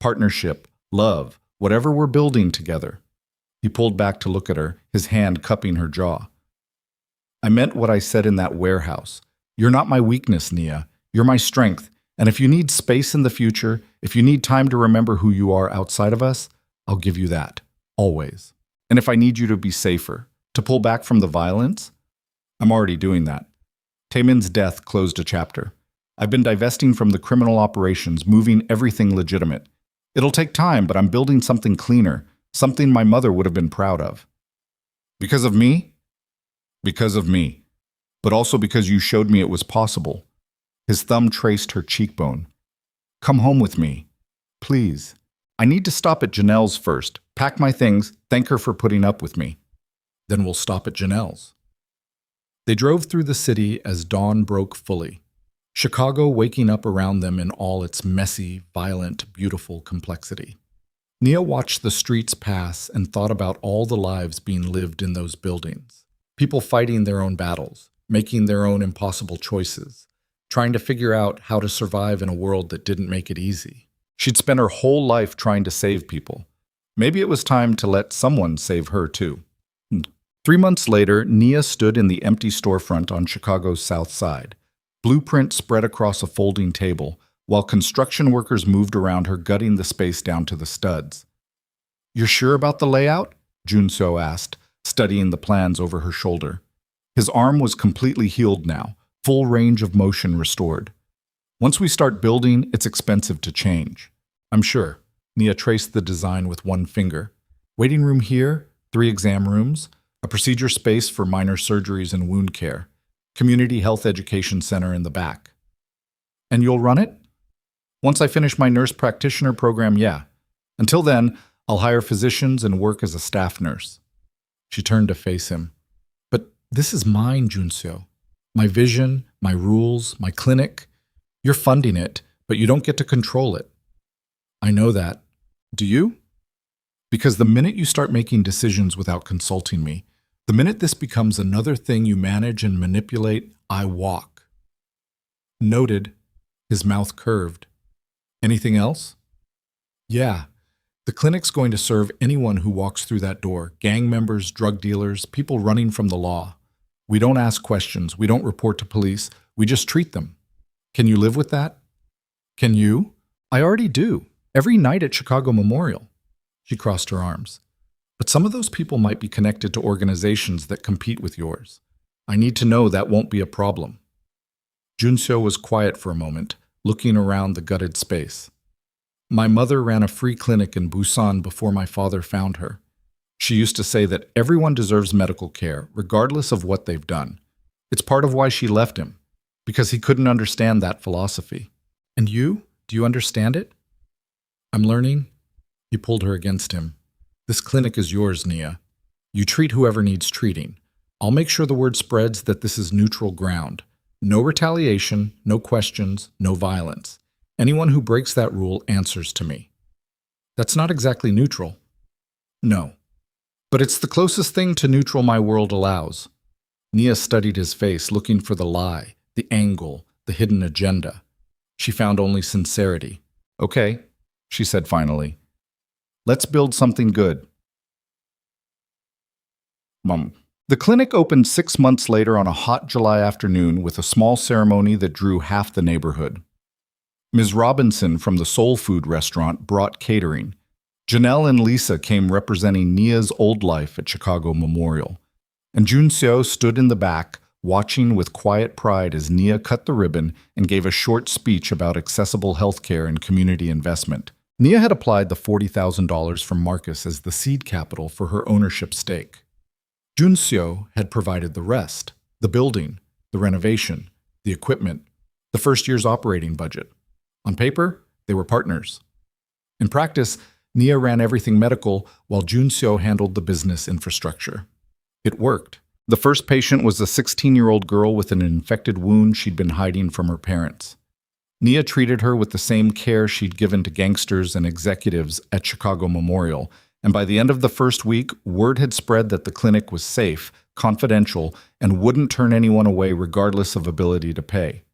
Partnership, love, whatever we're building together. He pulled back to look at her, his hand cupping her jaw. I meant what I said in that warehouse. You're not my weakness, Nia. You're my strength. And if you need space in the future, if you need time to remember who you are outside of us, I'll give you that. Always. And if I need you to be safer, to pull back from the violence, I'm already doing that. Taemin's death closed a chapter. I've been divesting from the criminal operations, moving everything legitimate. It'll take time, but I'm building something cleaner, something my mother would have been proud of. Because of me? Because of me. But also because you showed me it was possible. His thumb traced her cheekbone. Come home with me. Please. I need to stop at Janelle's first, pack my things, thank her for putting up with me. Then we'll stop at Janelle's. They drove through the city as dawn broke fully. Chicago waking up around them in all its messy, violent, beautiful complexity. Nia watched the streets pass and thought about all the lives being lived in those buildings. People fighting their own battles, making their own impossible choices, trying to figure out how to survive in a world that didn't make it easy. She'd spent her whole life trying to save people. Maybe it was time to let someone save her too. 3 months later, Nia stood in the empty storefront on Chicago's South Side. Blueprint spread across a folding table, while construction workers moved around her, gutting the space down to the studs. You're sure about the layout? Junseo asked, studying the plans over her shoulder. His arm was completely healed now, full range of motion restored. Once we start building, it's expensive to change. I'm sure. Nia traced the design with one finger. Waiting room here, 3 exam rooms, a procedure space for minor surgeries and wound care, community health education center in the back. And you'll run it? Once I finish my nurse practitioner program, yeah. Until then, I'll hire physicians and work as a staff nurse. She turned to face him. But this is mine, Junseo. My vision, my rules, my clinic. You're funding it, but you don't get to control it. I know that. Do you? Because the minute you start making decisions without consulting me, The minute this becomes another thing you manage and manipulate, I walk. Noted, his mouth curved. Anything else? Yeah. The clinic's going to serve anyone who walks through that door. Gang members, drug dealers, people running from the law. We don't ask questions. We don't report to police. We just treat them. Can you live with that? Can you? I already do. Every night at Chicago Memorial. She crossed her arms. But some of those people might be connected to organizations that compete with yours. I need to know that won't be a problem. Junseo was quiet for a moment, looking around the gutted space. My mother ran a free clinic in Busan before my father found her. She used to say that everyone deserves medical care, regardless of what they've done. It's part of why she left him, because he couldn't understand that philosophy. And you? Do you understand it? I'm learning. He pulled her against him. This clinic is yours, Nia. You treat whoever needs treating. I'll make sure the word spreads that this is neutral ground. No retaliation, no questions, no violence. Anyone who breaks that rule answers to me. That's not exactly neutral. No. But it's the closest thing to neutral my world allows. Nia studied his face, looking for the lie, the angle, the hidden agenda. She found only sincerity. Okay, she said finally. Let's build something good. Mom. The clinic opened 6 months later on a hot July afternoon with a small ceremony that drew half the neighborhood. Ms. Robinson from the Soul Food restaurant brought catering. Janelle and Lisa came representing Nia's old life at Chicago Memorial. And Junseo stood in the back, watching with quiet pride as Nia cut the ribbon and gave a short speech about accessible healthcare and community investment. Nia had applied the $40,000 from Marcus as the seed capital for her ownership stake. Junseo had provided the rest, the building, the renovation, the equipment, the first year's operating budget. On paper, they were partners. In practice, Nia ran everything medical while Junseo handled the business infrastructure. It worked. The first patient was a 16-year-old girl with an infected wound she'd been hiding from her parents. Nia treated her with the same care she'd given to gangsters and executives at Chicago Memorial, and by the end of the first week, word had spread that the clinic was safe, confidential, and wouldn't turn anyone away regardless of ability to pay.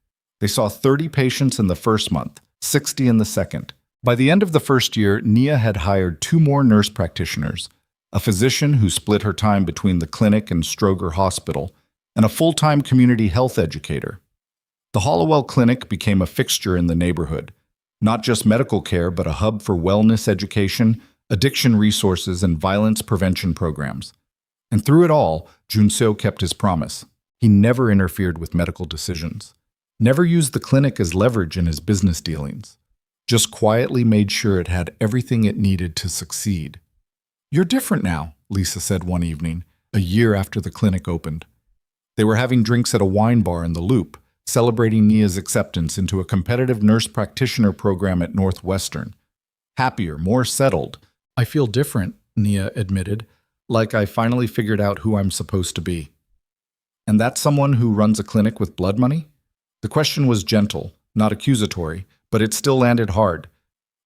They saw 30 patients in the first month, 60 in the second. By the end of the first year, Nia had hired 2 more nurse practitioners, a physician who split her time between the clinic and Stroger Hospital, and a full-time community health educator. The Hollowell Clinic became a fixture in the neighborhood, not just medical care, but a hub for wellness education, addiction resources, and violence prevention programs. And through it all, Junseo kept his promise. He never interfered with medical decisions, never used the clinic as leverage in his business dealings, just quietly made sure it had everything it needed to succeed. You're different now, Lisa said one evening, a year after the clinic opened. They were having drinks at a wine bar in the Loop, celebrating Nia's acceptance into a competitive nurse practitioner program at Northwestern. Happier, more settled. I feel different, Nia admitted, like I finally figured out who I'm supposed to be. And that's someone who runs a clinic with blood money? The question was gentle, not accusatory, but it still landed hard.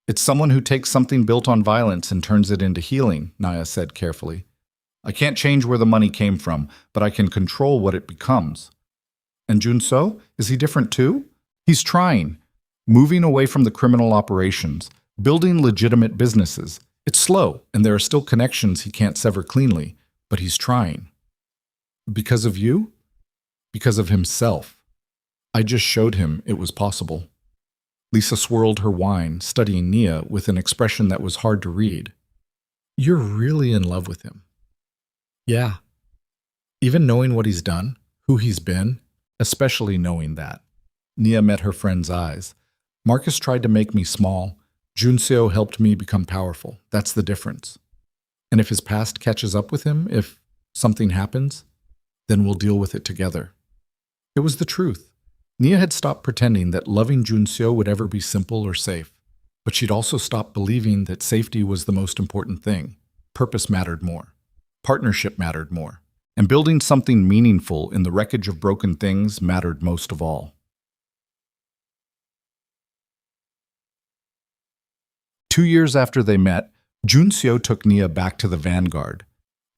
It's someone who takes something built on violence and turns it into healing, Nia said carefully. I can't change where the money came from, but I can control what it becomes. And Junseo? Is he different too? He's trying, moving away from the criminal operations, building legitimate businesses. It's slow, and there are still connections he can't sever cleanly, but he's trying. Because of you? Because of himself. I just showed him it was possible. Lisa swirled her wine, studying Nia with an expression that was hard to read. You're really in love with him. Yeah. Even knowing what he's done, who he's been, especially knowing that. Nia met her friend's eyes. Marcus tried to make me small. Junseo helped me become powerful. That's the difference. And if his past catches up with him, if something happens, then we'll deal with it together. It was the truth. Nia had stopped pretending that loving Junseo would ever be simple or safe, but she'd also stopped believing that safety was the most important thing. Purpose mattered more. Partnership mattered more. And building something meaningful in the wreckage of broken things mattered most of all. 2 years after they met, Junseo took Nia back to the Vanguard.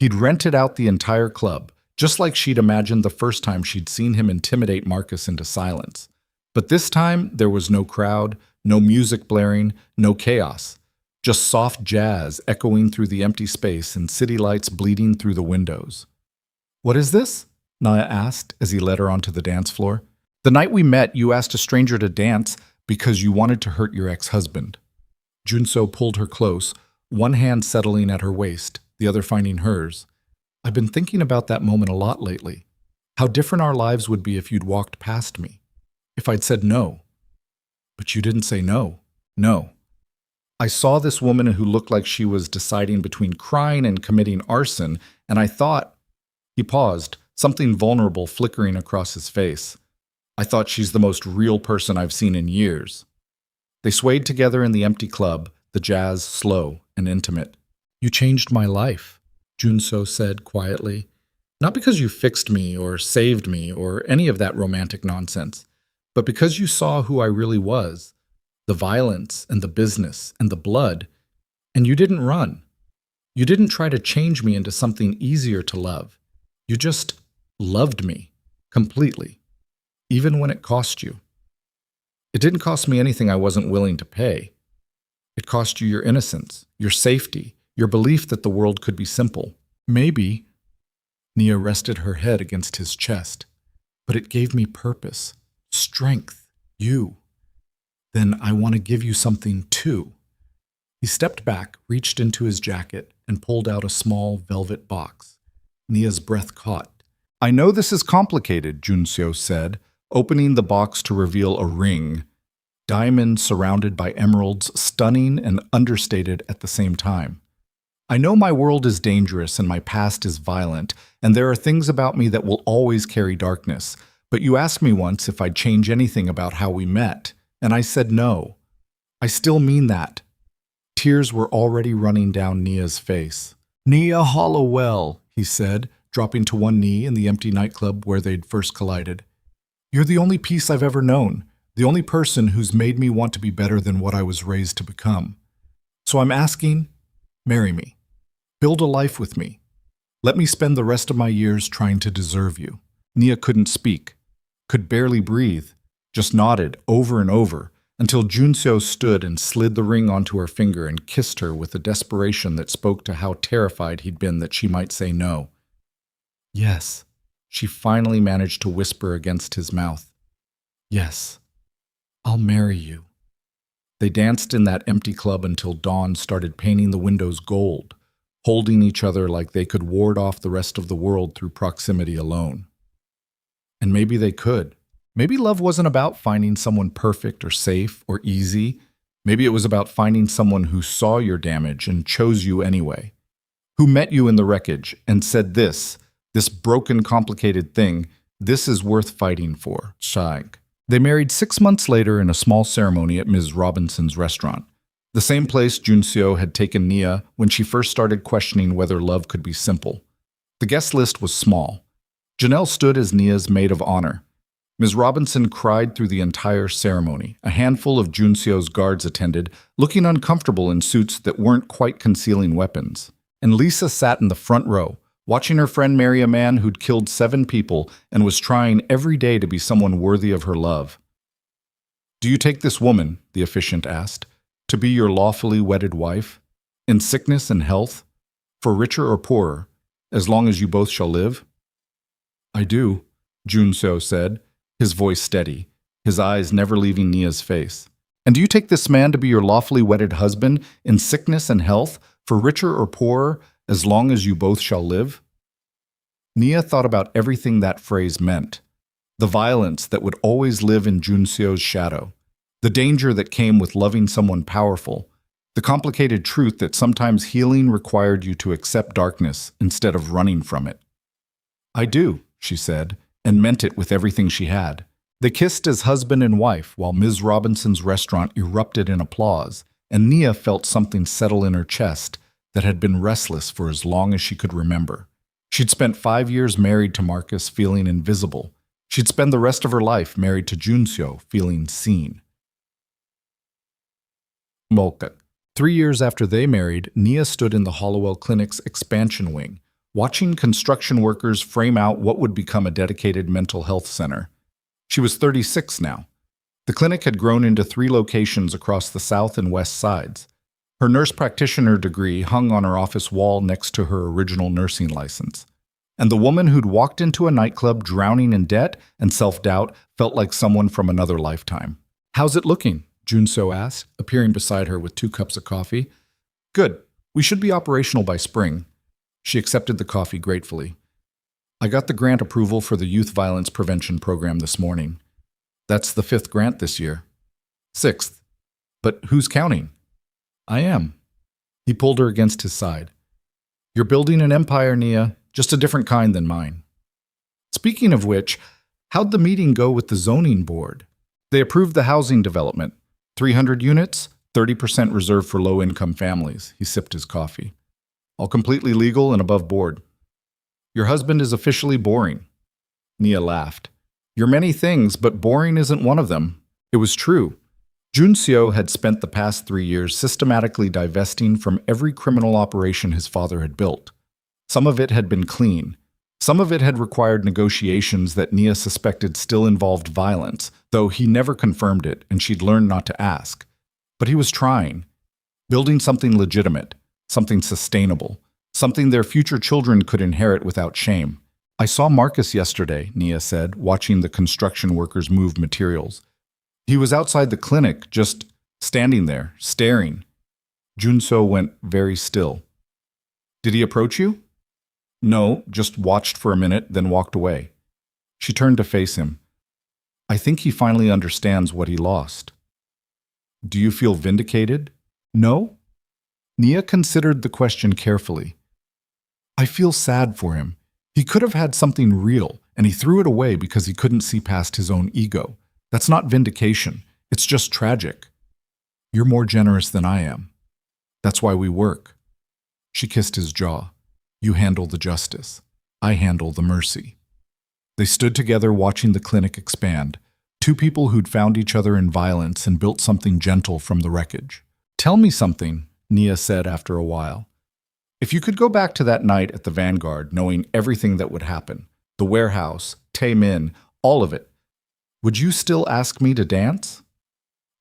He'd rented out the entire club, just like she'd imagined the first time she'd seen him intimidate Marcus into silence. But this time, there was no crowd, no music blaring, no chaos. Just soft jazz echoing through the empty space and city lights bleeding through the windows. "What is this?" Naya asked as he led her onto the dance floor. "The night we met, you asked a stranger to dance because you wanted to hurt your ex-husband." Junso pulled her close, one hand settling at her waist, the other finding hers. "I've been thinking about that moment a lot lately. How different our lives would be if you'd walked past me. If I'd said no." "But you didn't say no." "No. I saw this woman who looked like she was deciding between crying and committing arson, and I thought—" He paused, something vulnerable flickering across his face. "I thought she's the most real person I've seen in years." They swayed together in the empty club, the jazz slow and intimate. "You changed my life," Junso said quietly. "Not because you fixed me or saved me or any of that romantic nonsense, but because you saw who I really was. The violence and the business and the blood. And you didn't run. You didn't try to change me into something easier to love. You just loved me completely, even when it cost you. It didn't cost me anything I wasn't willing to pay. It cost you your innocence, your safety, your belief that the world could be simple. Maybe," Nia rested her head against his chest, "but it gave me purpose, strength, you. Then I want to give you something too." He stepped back, reached into his jacket, and pulled out a small velvet box. Nia's breath caught. "I know this is complicated," Junseo said, opening the box to reveal a ring. Diamond surrounded by emeralds, stunning and understated at the same time. "I know my world is dangerous and my past is violent, and there are things about me that will always carry darkness. But you asked me once if I'd change anything about how we met, and I said no. I still mean that." Tears were already running down Nia's face. "Nia Hollowell," he said, dropping to one knee in the empty nightclub where they'd first collided. "You're the only peace I've ever known, the only person who's made me want to be better than what I was raised to become. So I'm asking, marry me. Build a life with me. Let me spend the rest of my years trying to deserve you." Nia couldn't speak, could barely breathe, just nodded over and over, until Junseo stood and slid the ring onto her finger and kissed her with a desperation that spoke to how terrified he'd been that she might say no. "Yes," she finally managed to whisper against his mouth. "Yes, I'll marry you." They danced in that empty club until dawn started painting the windows gold, holding each other like they could ward off the rest of the world through proximity alone. And maybe they could. Maybe love wasn't about finding someone perfect or safe or easy. Maybe it was about finding someone who saw your damage and chose you anyway. Who met you in the wreckage and said this broken, complicated thing, this is worth fighting for. Shaik. They married 6 months later in a small ceremony at Ms. Robinson's restaurant. The same place Junseo had taken Nia when she first started questioning whether love could be simple. The guest list was small. Janelle stood as Nia's maid of honor. Ms. Robinson cried through the entire ceremony. A handful of Junseo's guards attended, looking uncomfortable in suits that weren't quite concealing weapons. And Lisa sat in the front row, watching her friend marry a man who'd killed 7 people and was trying every day to be someone worthy of her love. "Do you take this woman," the officiant asked, "to be your lawfully wedded wife, in sickness and health, for richer or poorer, as long as you both shall live?" "I do," Junseo said, his voice steady, his eyes never leaving Nia's face. "And do you take this man to be your lawfully wedded husband, in sickness and health, for richer or poorer, as long as you both shall live?" Nia thought about everything that phrase meant. The violence that would always live in Junseo's shadow. The danger that came with loving someone powerful. The complicated truth that sometimes healing required you to accept darkness instead of running from it. "I do," she said, and meant it with everything she had. They kissed as husband and wife while Ms. Robinson's restaurant erupted in applause, and Nia felt something settle in her chest that had been restless for as long as she could remember. She'd spent 5 years married to Marcus, feeling invisible. She'd spend the rest of her life married to Junseo, feeling seen. Molka. 3 years after they married, Nia stood in the Hollowell Clinic's expansion wing, watching construction workers frame out what would become a dedicated mental health center. She was 36 now. The clinic had grown into 3 locations across the south and west sides. Her nurse practitioner degree hung on her office wall next to her original nursing license. And the woman who'd walked into a nightclub drowning in debt and self-doubt felt like someone from another lifetime. "How's it looking?" Junso asked, appearing beside her with 2 cups of coffee. "Good. We should be operational by spring." She accepted the coffee gratefully. "I got the grant approval for the Youth Violence Prevention Program this morning. That's the 5th grant this year. 6th. But who's counting?" "I am." He pulled her against his side. "You're building an empire, Nia, just a different kind than mine." "Speaking of which, how'd the meeting go with the zoning board?" "They approved the housing development. 300 units, 30% reserved for low-income families." He sipped his coffee. "All completely legal and above board." "Your husband is officially boring." Nia laughed. "You're many things, but boring isn't one of them." It was true. Junseo had spent the past 3 years systematically divesting from every criminal operation his father had built. Some of it had been clean. Some of it had required negotiations that Nia suspected still involved violence, though he never confirmed it and she'd learned not to ask. But he was trying, building something legitimate, something sustainable, something their future children could inherit without shame. "I saw Marcus yesterday," Nia said, watching the construction workers move materials. "He was outside the clinic, just standing there, staring." Junso went very still. "Did he approach you?" "No, just watched for a minute, then walked away." She turned to face him. "I think he finally understands what he lost." "Do you feel vindicated?" "No?" Nia considered the question carefully. "I feel sad for him. He could have had something real, and he threw it away because he couldn't see past his own ego. That's not vindication. It's just tragic." "You're more generous than I am. That's why we work." She kissed his jaw. "You handle the justice. I handle the mercy." They stood together watching the clinic expand, 2 people who'd found each other in violence and built something gentle from the wreckage. "Tell me something," Nia said after a while. "If you could go back to that night at the Vanguard, knowing everything that would happen, the warehouse, Tae Min, all of it, would you still ask me to dance?"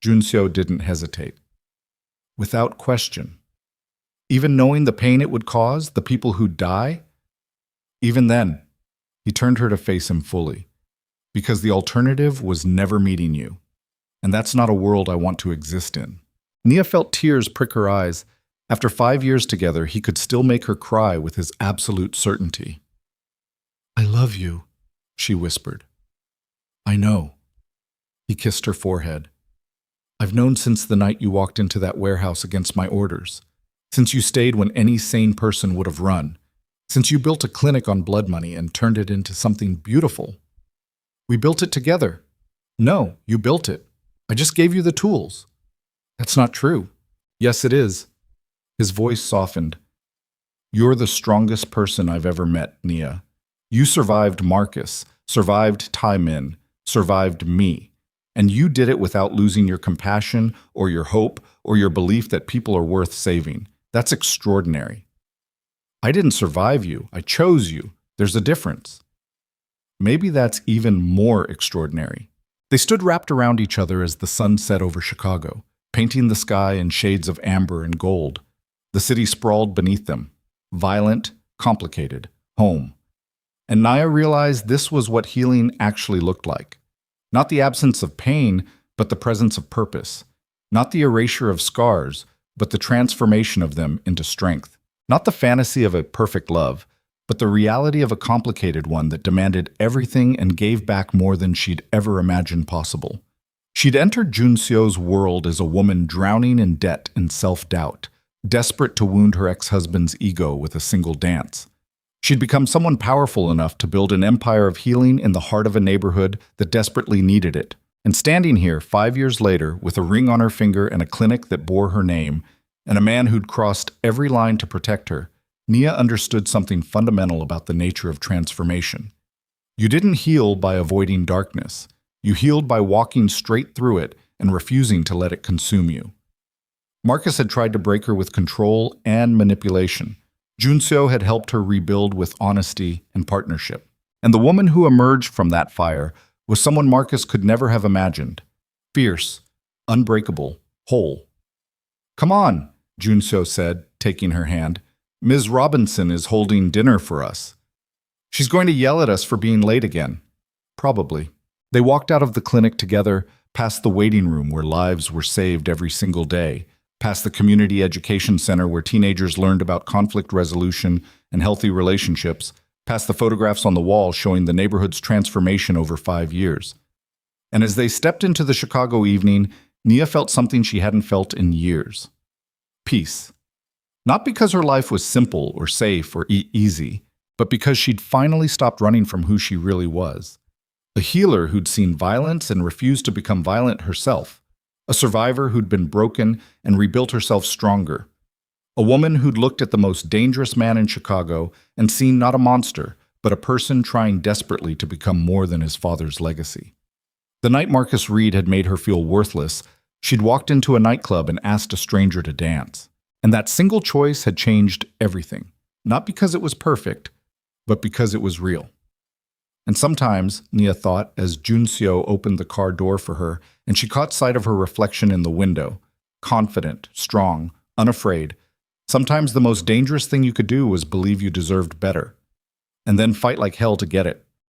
Junseo didn't hesitate. "Without question. Even knowing the pain it would cause, the people who'd die?" "Even then." He turned her to face him fully. "Because the alternative was never meeting you. And that's not a world I want to exist in." Nia felt tears prick her eyes. After 5 years together, he could still make her cry with his absolute certainty. "I love you," she whispered. "I know." He kissed her forehead. "I've known since the night you walked into that warehouse against my orders. Since you stayed when any sane person would have run. Since you built a clinic on blood money and turned it into something beautiful. We built it together." "No, you built it. I just gave you the tools." "That's not true." "Yes, it is." His voice softened. "You're the strongest person I've ever met, Nia. You survived Marcus, survived Tae Min, survived me. And you did it without losing your compassion or your hope or your belief that people are worth saving. That's extraordinary." "I didn't survive you. I chose you. There's a difference." "Maybe that's even more extraordinary." They stood wrapped around each other as the sun set over Chicago, painting the sky in shades of amber and gold. The city sprawled beneath them, violent, complicated, home. And Nia realized this was what healing actually looked like. Not the absence of pain, but the presence of purpose. Not the erasure of scars, but the transformation of them into strength. Not the fantasy of a perfect love, but the reality of a complicated one that demanded everything and gave back more than she'd ever imagined possible. She'd entered Junseo's world as a woman drowning in debt and self-doubt, desperate to wound her ex-husband's ego with a single dance. She'd become someone powerful enough to build an empire of healing in the heart of a neighborhood that desperately needed it. And standing here 5 years later, with a ring on her finger and a clinic that bore her name, and a man who'd crossed every line to protect her, Nia understood something fundamental about the nature of transformation. You didn't heal by avoiding darkness. You healed by walking straight through it and refusing to let it consume you. Marcus had tried to break her with control and manipulation, Junseo had helped her rebuild with honesty and partnership. And the woman who emerged from that fire was someone Marcus could never have imagined. Fierce, unbreakable, whole. "Come on," Junseo said, taking her hand. "Ms. Robinson is holding dinner for us. She's going to yell at us for being late again." Probably. They walked out of the clinic together, past the waiting room where lives were saved every single day, past the community education center where teenagers learned about conflict resolution and healthy relationships, past the photographs on the wall showing the neighborhood's transformation over 5 years. And as they stepped into the Chicago evening, Nia felt something she hadn't felt in years. Peace. Not because her life was simple or safe or easy, but because she'd finally stopped running from who she really was. A healer who'd seen violence and refused to become violent herself. A survivor who'd been broken and rebuilt herself stronger. A woman who'd looked at the most dangerous man in Chicago and seen not a monster, but a person trying desperately to become more than his father's legacy. The night Marcus Reed had made her feel worthless, she'd walked into a nightclub and asked a stranger to dance. And that single choice had changed everything. Not because it was perfect, but because it was real. And sometimes, Nia thought, as Junseo opened the car door for her, and she caught sight of her reflection in the window, confident, strong, unafraid, sometimes the most dangerous thing you could do was believe you deserved better, and then fight like hell to get it.